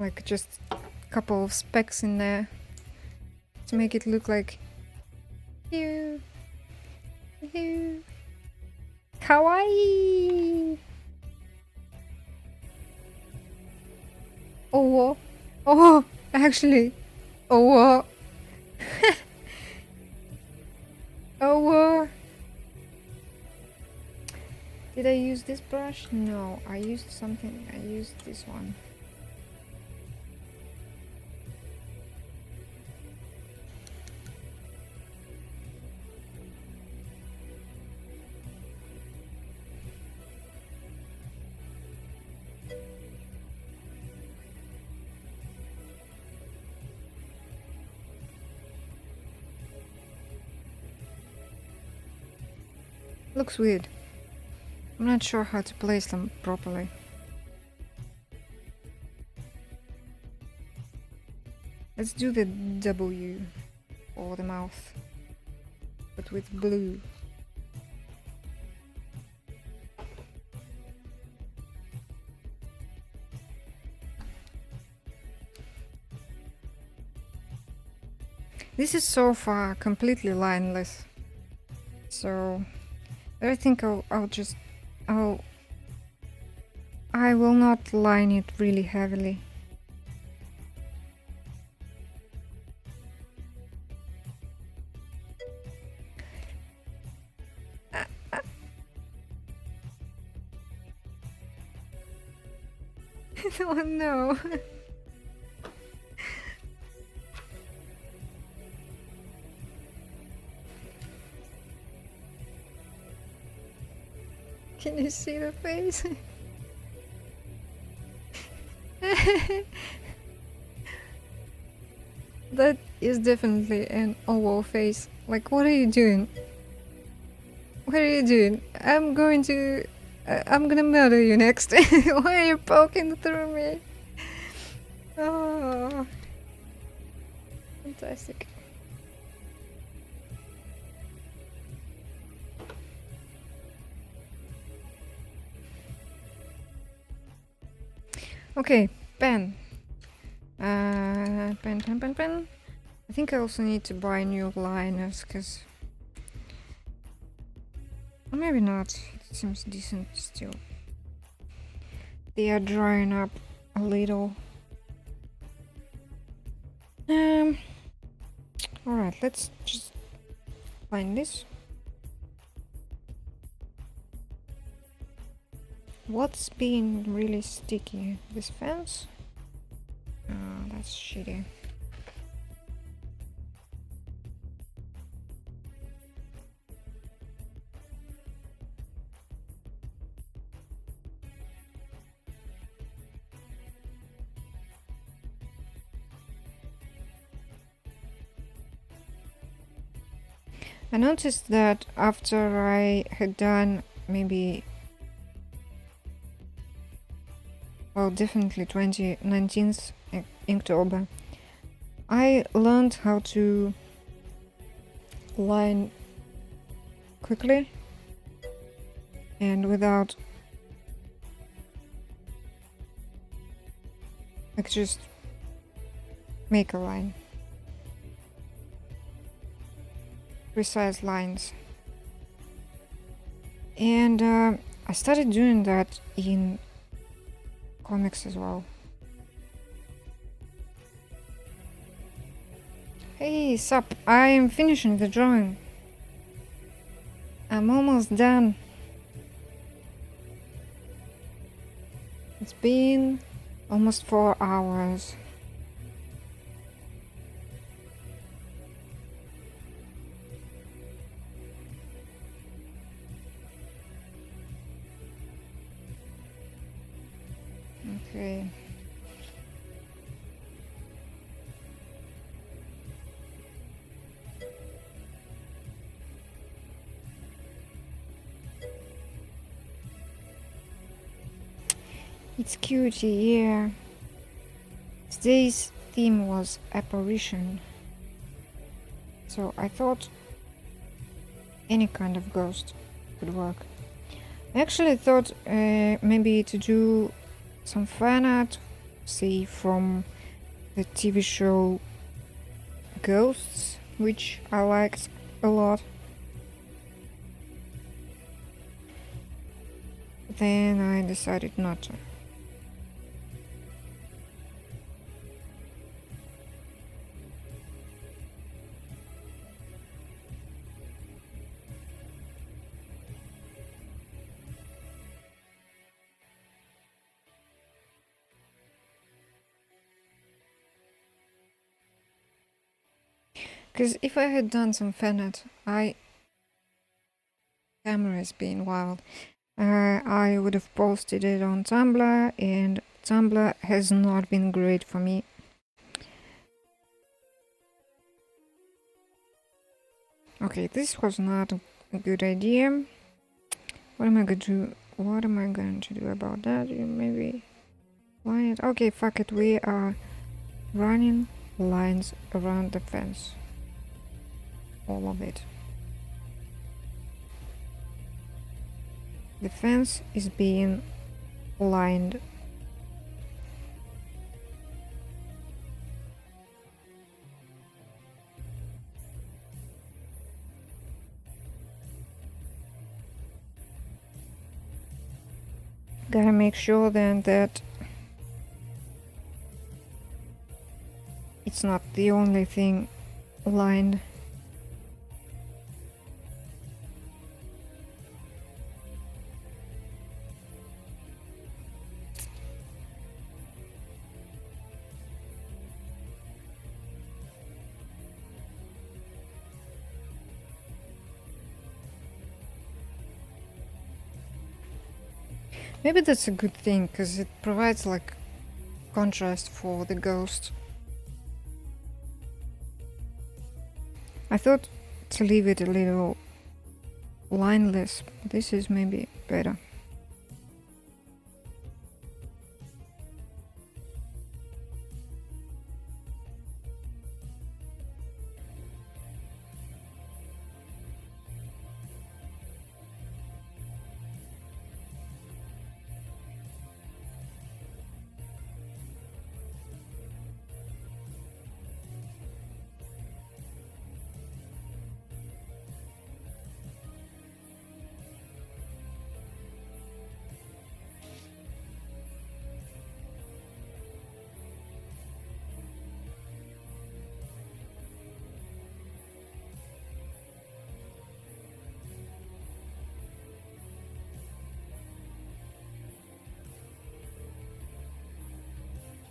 Like just a couple of specks in there to make it look like you. Kawaii! Oh, oh, actually, oh, oh. Did I use this brush? No, I used something. I used this one. Looks weird. I'm not sure how to place them properly. Let's do the W for the mouth, but with blue. This is so far completely lineless, so I think I will not line it really heavily. Oh no. Can you see the face? That is definitely an oval face. Like, what are you doing? What are you doing? I'm gonna murder you next. Why are you poking through me? Oh, fantastic. Okay, pen. Pen. I think I also need to buy new liners, because... Or maybe not. It seems decent still. They are drying up a little. Alright, let's just find this. What's being really sticky? This fence? Oh, that's shitty. I noticed that after I had done maybe well, definitely 2019 Inktober, I learned how to line quickly and without like just make a line, precise lines. And I started doing that in comics as well. Hey, sup, I am finishing the drawing. I'm almost done. It's been almost 4 hours. Okay. It's cutie, yeah. Today's theme was Apparition. So I thought any kind of ghost could work. I actually thought maybe to do some fan art, say from the TV show Ghosts, which I liked a lot. Then I decided not to. Because if I had done some fan art, cameras being wild, I would have posted it on Tumblr, and Tumblr has not been great for me. Okay, this was not a good idea. What am I going to do about that? Maybe line it. Okay, fuck it. We are running lines around the fence. All of it. The fence is being lined. Gotta make sure then that it's not the only thing lined. Maybe that's a good thing, because it provides like contrast for the ghost. I thought to leave it a little lineless. This is maybe better.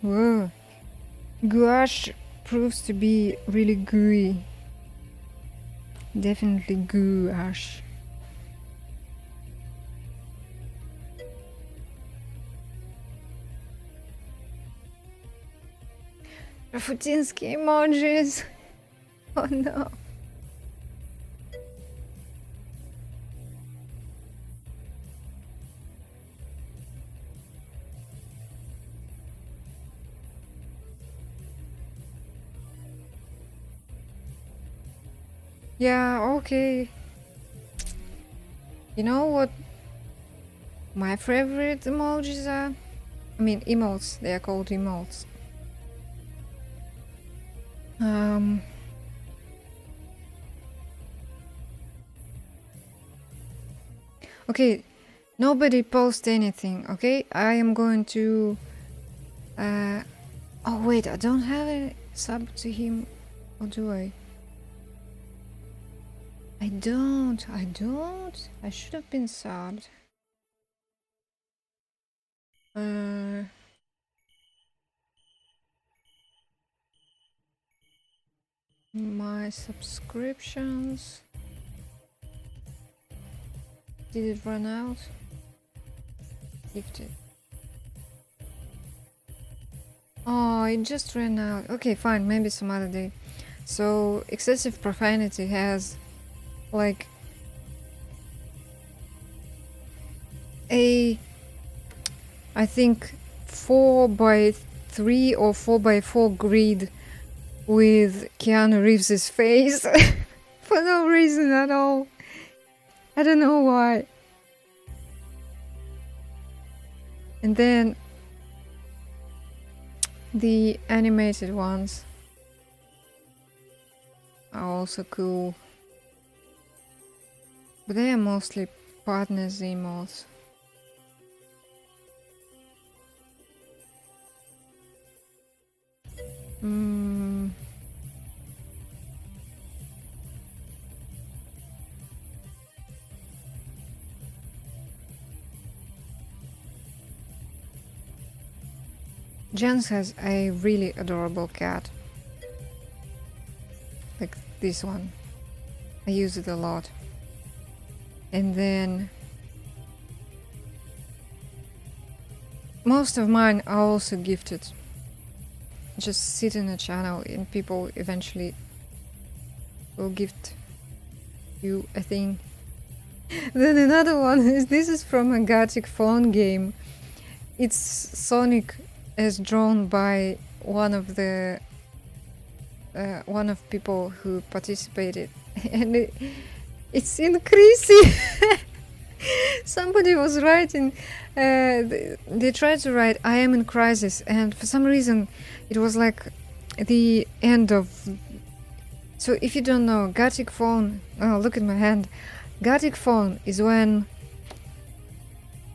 Whoa. Gouache proves to be really gooey. Definitely gouache. Rafutinsky emojis. Oh no. Yeah, okay. You know what my favorite emojis are? I mean, emotes. They are called emotes. Okay, nobody post anything, okay? I am going to... Oh, wait, I don't have a sub to him. Or do I? I don't. I should have been subbed. My subscriptions. Did it run out? Gifted. Oh, it just ran out. Okay, fine, maybe some other day. So, excessive profanity has like a, I think, 4x3 or 4x4 grid with Keanu Reeves' face for no reason at all. I don't know why. And then the animated ones are also cool. But they are mostly partners emotes. Jens has a really adorable cat. Like this one. I use it a lot. And then most of mine are also gifted. Just sit in a channel and people eventually will gift you a thing. Then another one is, this is from a Gothic phone game. It's Sonic as drawn by one of the people who participated, and it's increasing. Somebody was writing, they tried to write "I am in crisis," and for some reason it was like the end of... So if you don't know, Gothic phone, oh, look at my hand. Gothic phone is when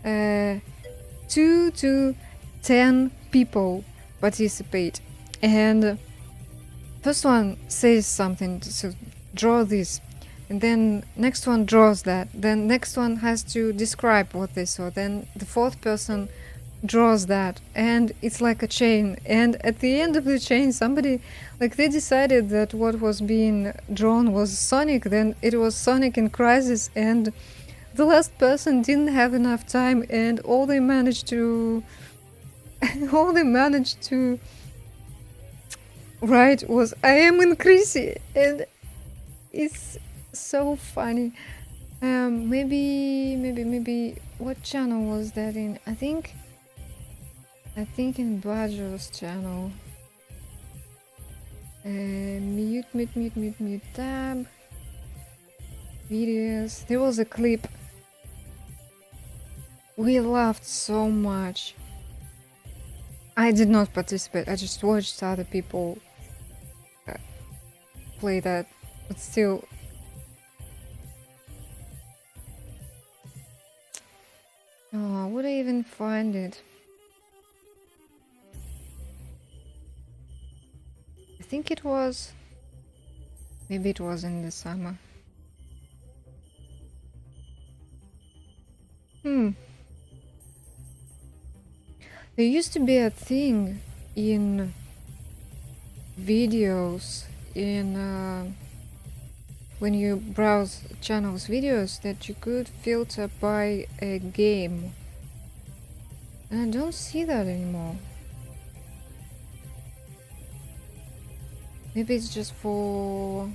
2 to 10 people participate, and first one says something, so draw this, and then next one draws that, then next one has to describe what they saw, then the fourth person draws that, and it's like a chain, and at the end of the chain somebody, like, they decided that what was being drawn was Sonic, then it was Sonic in crisis, and the last person didn't have enough time, and all they managed to write was "I am in crisis," and it's so funny. Maybe what channel was that in? I think in Badger's channel. Mute tab. Videos. There was a clip. We laughed so much. I did not participate. I just watched other people play that, but still. Oh, would I even find it? I think it was... Maybe it was in the summer. There used to be a thing in videos, in when you browse channels videos, that you could filter by a game, and I don't see that anymore. Maybe it's just for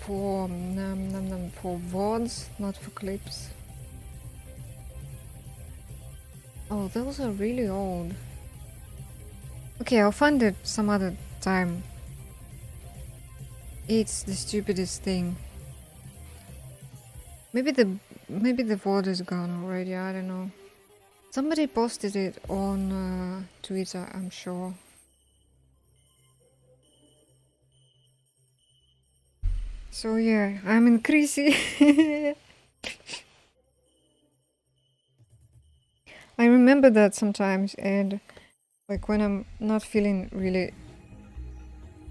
VODs, not for clips. Oh, those are really old. Okay, I'll find it some other time. It's the stupidest thing. Maybe the VOD is gone already, I don't know. Somebody posted it on Twitter, I'm sure. So yeah, I'm in Creasy. I remember that sometimes, and like when I'm not feeling really,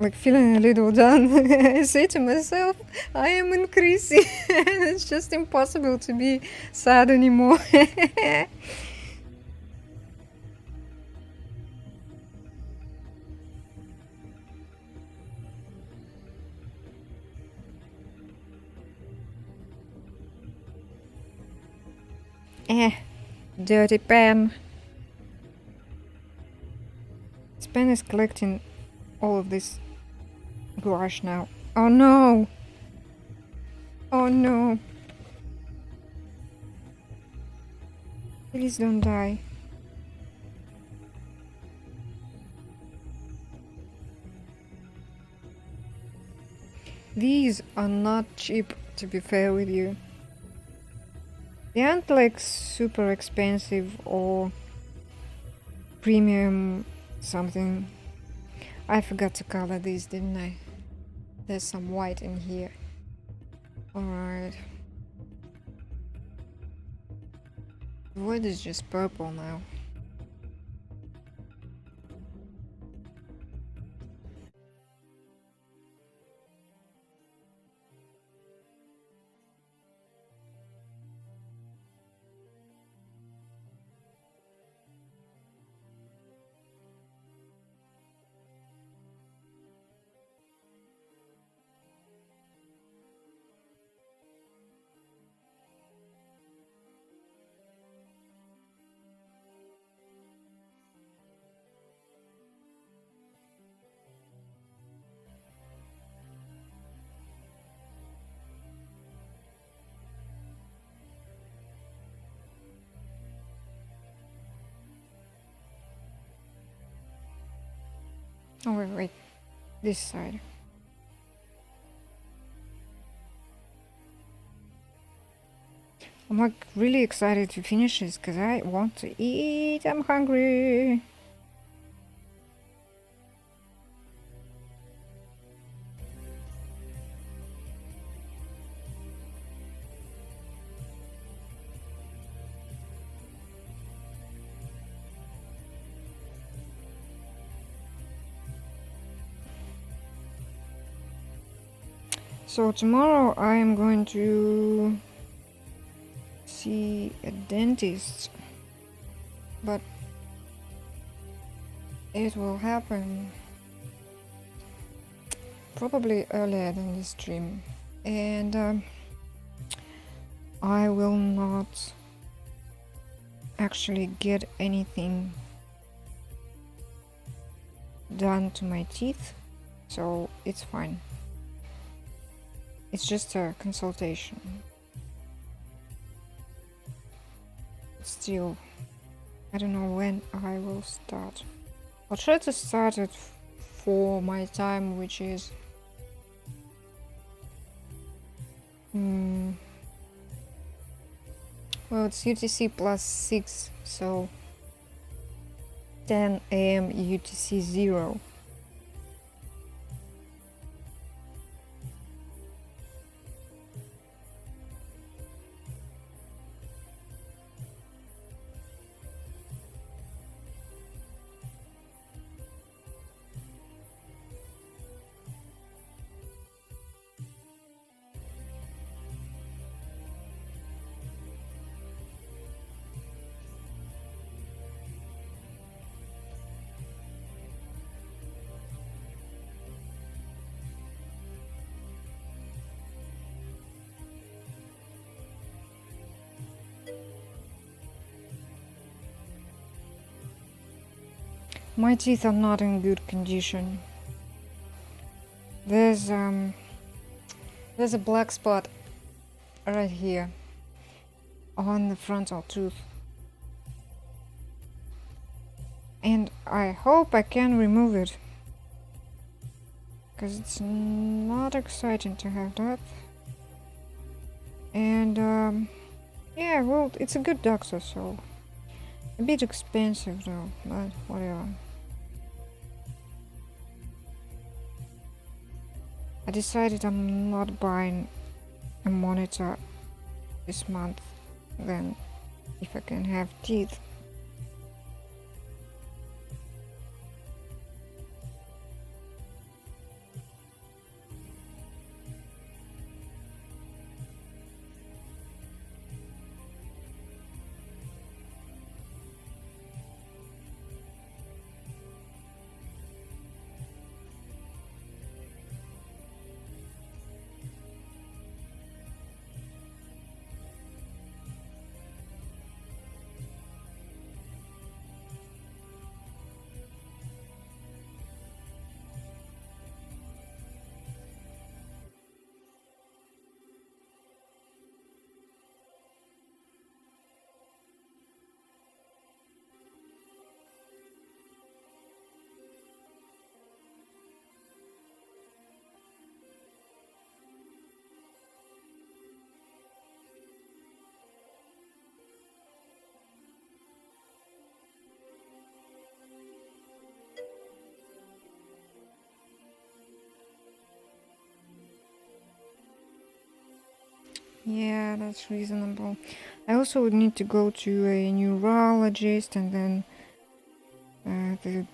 like feeling a little down, I say to myself, I am in Creasy, and it's just impossible to be sad anymore. Dirty pen. This pen is collecting all of this gouache now. Oh no! Oh no! Please don't die. These are not cheap, to be fair with you. They aren't like super expensive or premium something. I forgot to color these, didn't I? There's some white in here. Alright. The wood is just purple now. Oh wait, this side. I'm like really excited to finish this because I want to eat. I'm hungry. So tomorrow I am going to see a dentist, but it will happen probably earlier than this stream, and I will not actually get anything done to my teeth, so it's fine. It's just a consultation. Still, I don't know when I will start. I'll try to start it for my time, which is well, it's UTC plus 6, so 10 AM UTC 0. My teeth are not in good condition. There's a black spot right here on the frontal tooth, and I hope I can remove it. because it's not exciting to have that. And yeah, well, it's a good doctor, so a bit expensive though, but whatever. I decided I'm not buying a monitor this month, then if I can have teeth. Yeah, that's reasonable. I also would need to go to a neurologist and then the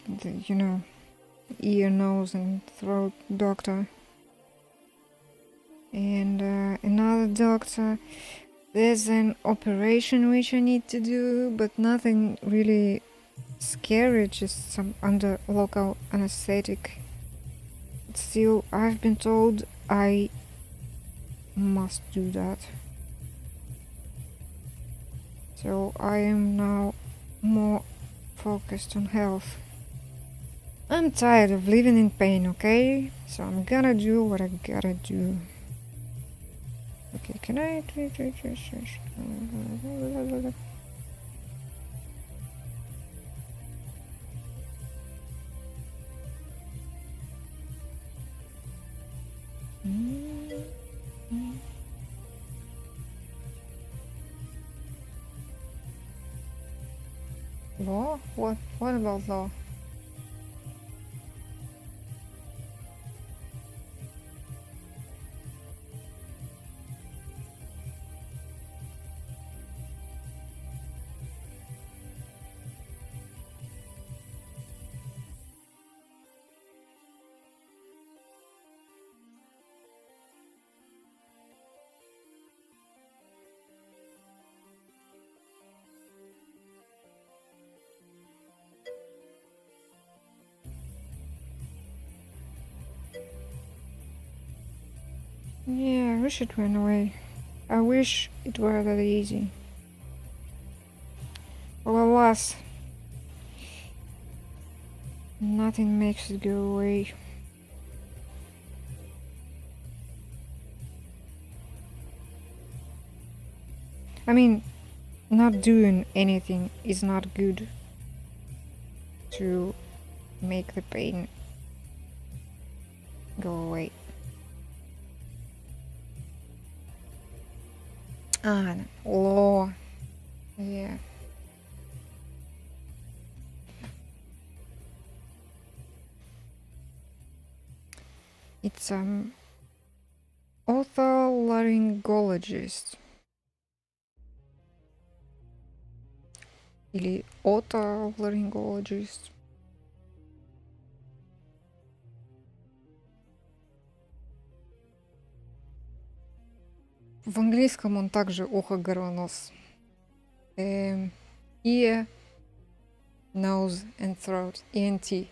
ear, nose, and throat doctor, and another doctor. There's an operation which I need to do, but nothing really scary, just some under local anesthetic. But still, I've been told I must do that. So I am now more focused on health. I'm tired of living in pain, okay? So I'm gonna do what I gotta do. Okay, can I... Law? What about law? Yeah, I wish it went away. I wish it were that easy. Well, alas, nothing makes it go away. I mean, not doing anything is not good to make the pain go away. Ah, law. Yeah. It's otolaryngologist. Или otolaryngologist. В английском он также ухо, горло, нос. Ear, nose and throat. ENT.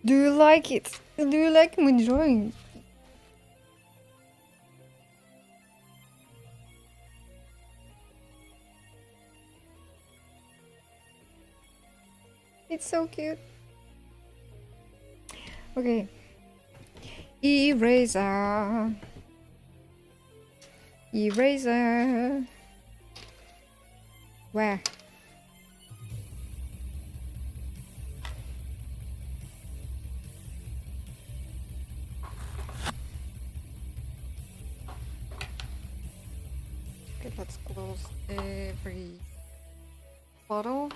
Do you like it? Do you like me drawing? It's so cute. Okay. Eraser. Eraser. Where? Okay, let's close every bottle.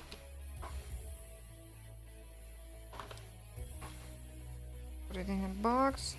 Put it in a box.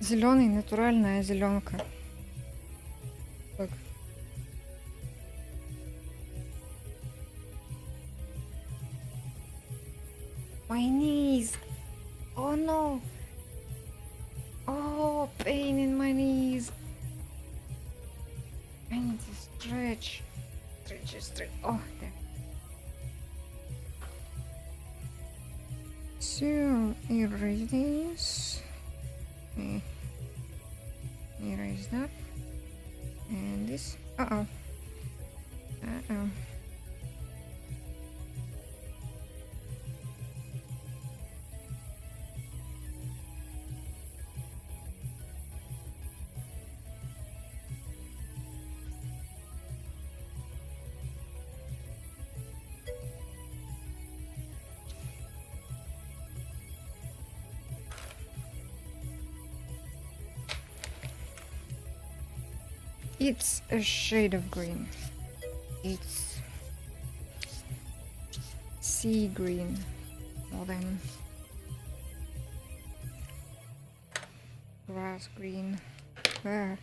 Зеленый, натуральная зеленка. Так. My knees. Oh no. Oh, pain in my knees. I need to stretch. Stretch. Oh, there. So, erase this. Okay. Erase that. And this. Uh-oh. Uh-oh. It's a shade of green. It's sea green more than grass green. Ah.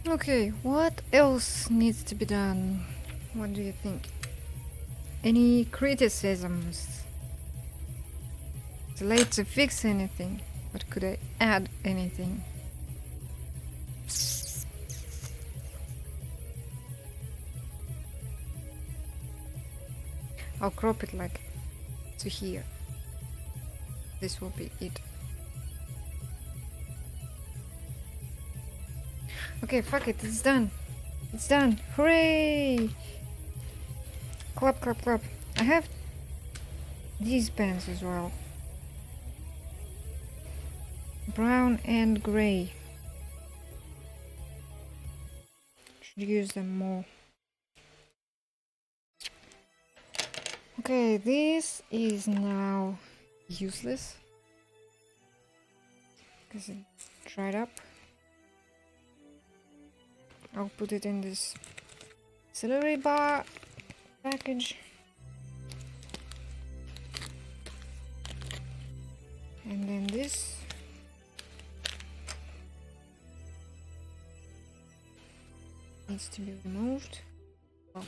Okay, what else needs to be done? What do you think? Any criticisms? It's late to fix anything, but could I add anything? I'll crop it like to here. This will be it. Okay, fuck it, it's done. It's done. Hooray! Clap, clap, clap. I have these pens as well. Brown and gray. Should use them more. Okay, this is now useless because it dried up. I'll put it in this celery bar package. And then this. Needs to be removed. Oh.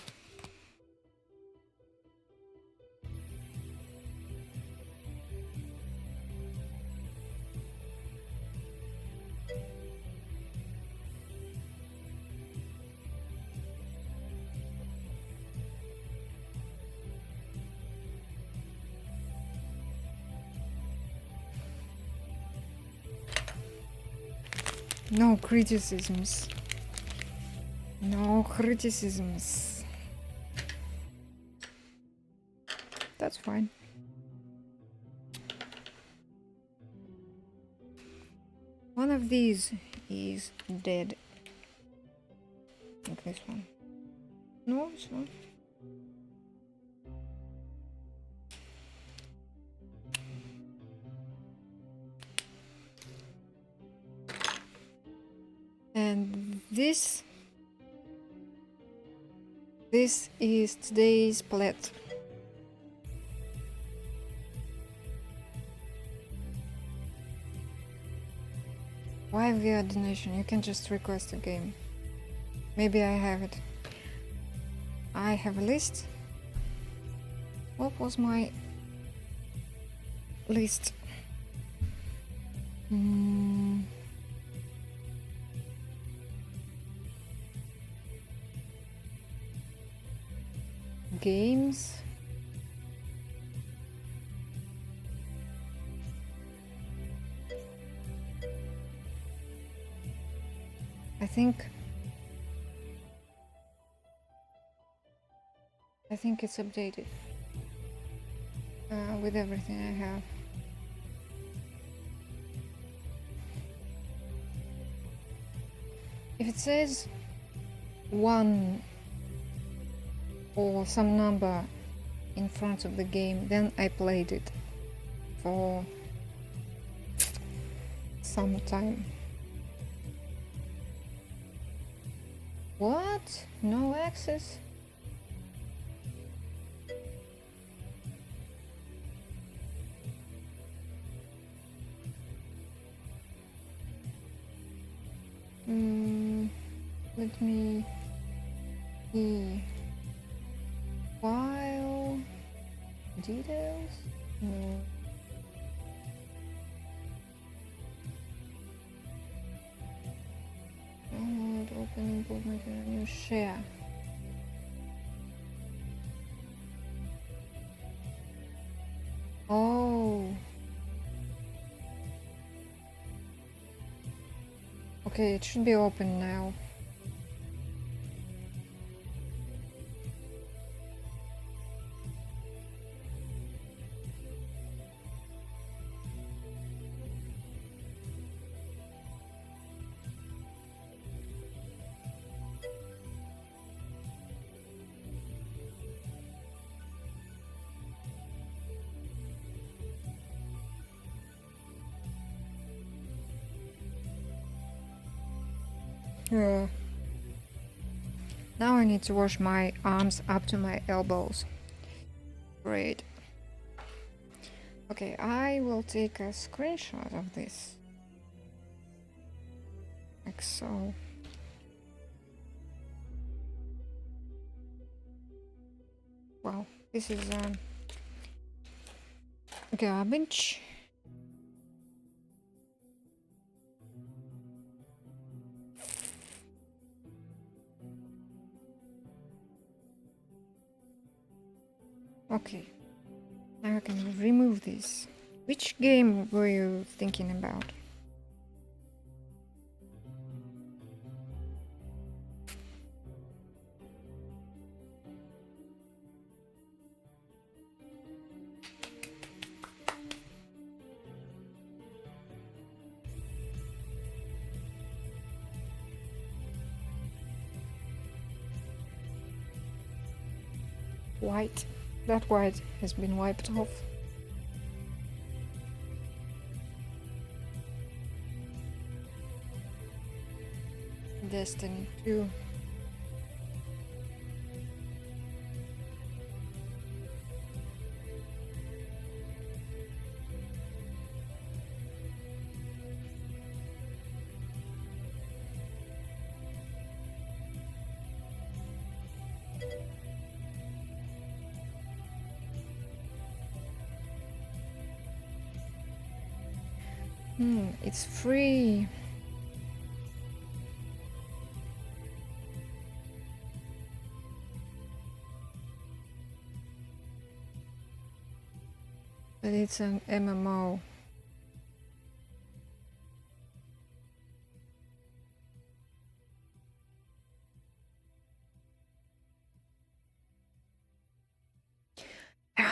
No criticisms. No criticisms. That's fine. One of these is dead. I think this one. No, it's not. And this is today's plate. Why VOD donation? You can just request a game. Maybe I have it. I have a list. What was my list? Games. I think it's updated with everything I have. If it says 1 or some number in front of the game, then I played it for some time. What? No access? Let me see. File details? No. Download, open, import material, new, share. Oh. Okay, it should be open now. Now I need to wash my arms up to my elbows. Great. Okay, I will take a screenshot of this. Like so. Wow, this is garbage. Okay, now I can remove this. Which game were you thinking about? White. That white has been wiped off. Destiny 2. It's free. But it's an MMO.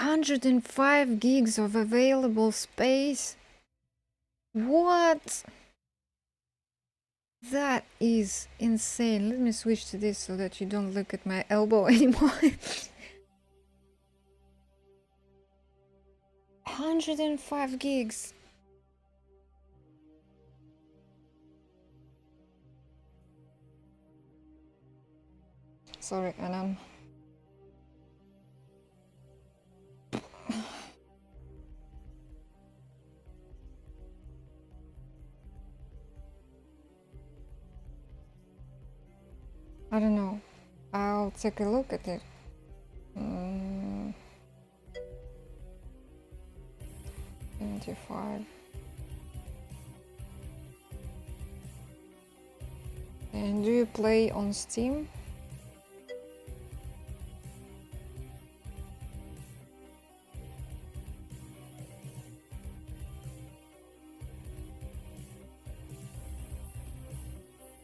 105 gigs of available space? What? That is insane. Let me switch to this so that you don't look at my elbow anymore. 105 gigs. Sorry, Anam. I don't know. I'll take a look at it. 75. And do you play on Steam?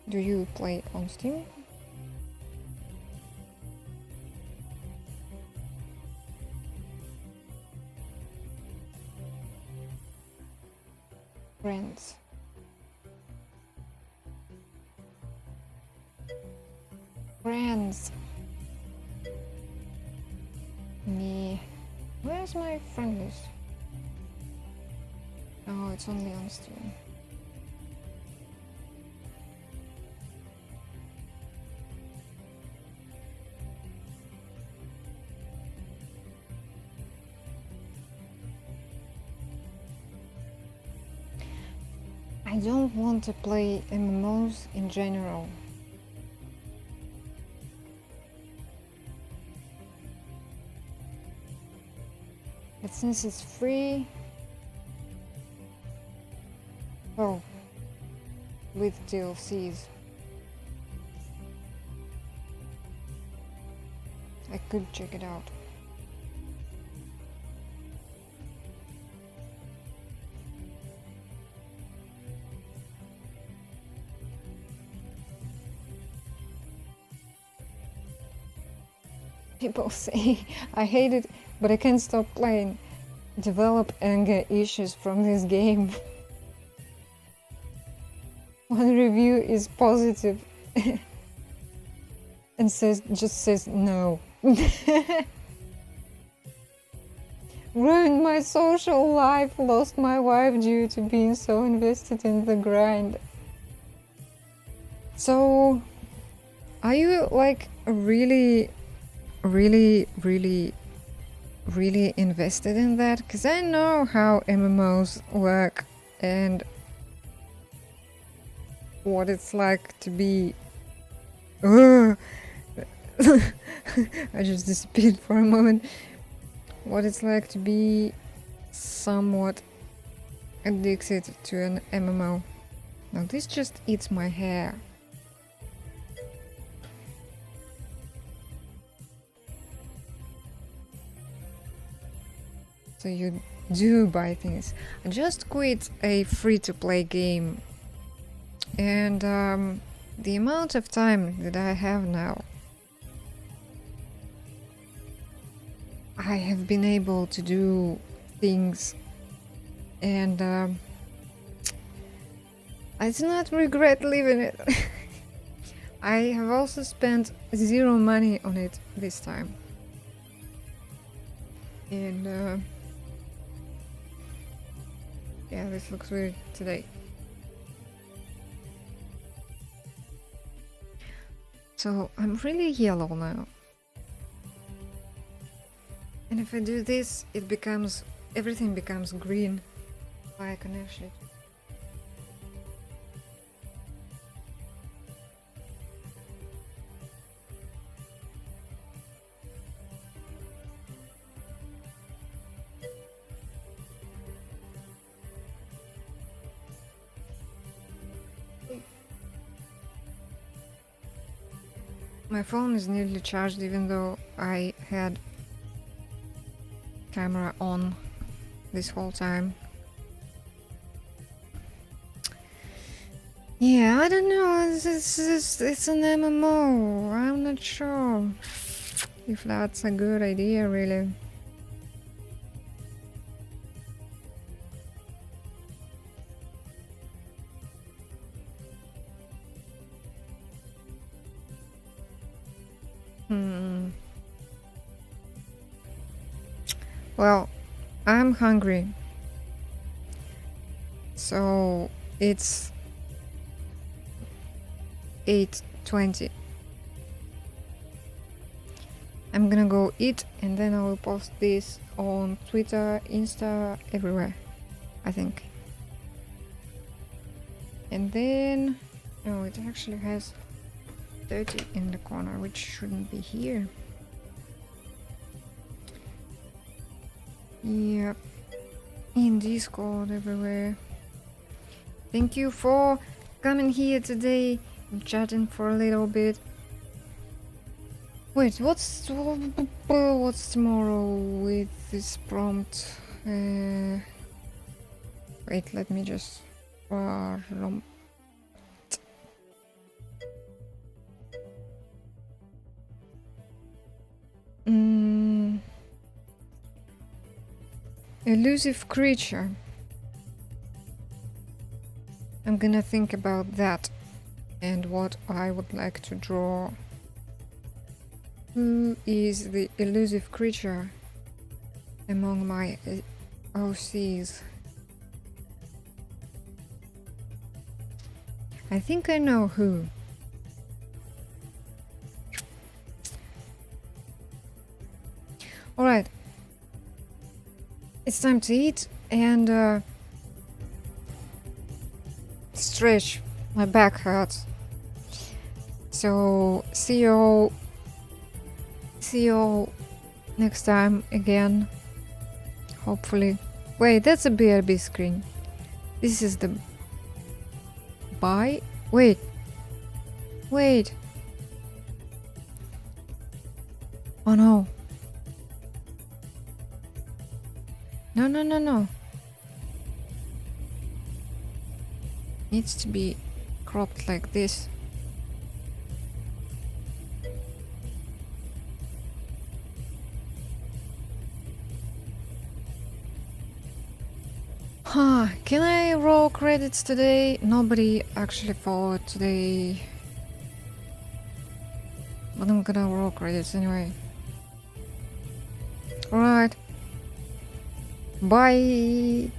Do you play on Steam? Friends. Friends. Me. Where's my friend list? Oh, it's only on Steam. I don't want to play MMOs in general. But since it's free, oh, with DLCs, I could check it out. People say I hate it, but I can't stop playing. Develop anger issues from this game. One review is positive and just says no. Ruined my social life, lost my wife due to being so invested in the grind. So, are you like really invested in that? Because I know how MMOs work and what it's like to be I just disappeared for a moment. What it's like to be somewhat addicted to an MMO. Now this just eats my hair. So you do buy things. I just quit a free-to-play game, and the amount of time that I have now, I have been able to do things, and I do not regret leaving it. I have also spent zero money on it this time, and yeah, this looks weird today. So I'm really yellow now. And if I do this, everything becomes green. I can actually... My phone is nearly charged, even though I had camera on this whole time. Yeah, I don't know, it's an MMO. I'm not sure if that's a good idea, really. Well, I'm hungry. So it's 8:20. I'm gonna go eat and then I will post this on Twitter, Insta, everywhere, I think. And then, oh, it actually has 30 in the corner, which shouldn't be here. Yep, in Discord, everywhere. Thank you for coming here today and chatting for a little bit. Wait, what's tomorrow with this prompt? Wait, let me just elusive creature. I'm gonna think about that and what I would like to draw. Who is the elusive creature among my OCs? I think I know who. Alright. It's time to eat and stretch. My back hurts. So see you next time again. Hopefully. Wait, that's a BRB screen. This is the buy. Wait. Oh no. No. Needs to be cropped like this. Can I roll credits today? Nobody actually followed today. But I'm gonna roll credits anyway. Alright. Bye.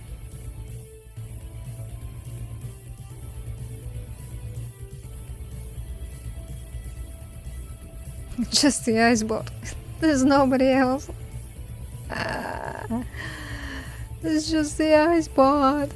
Just the icebot. There's nobody else. It's just the icebot.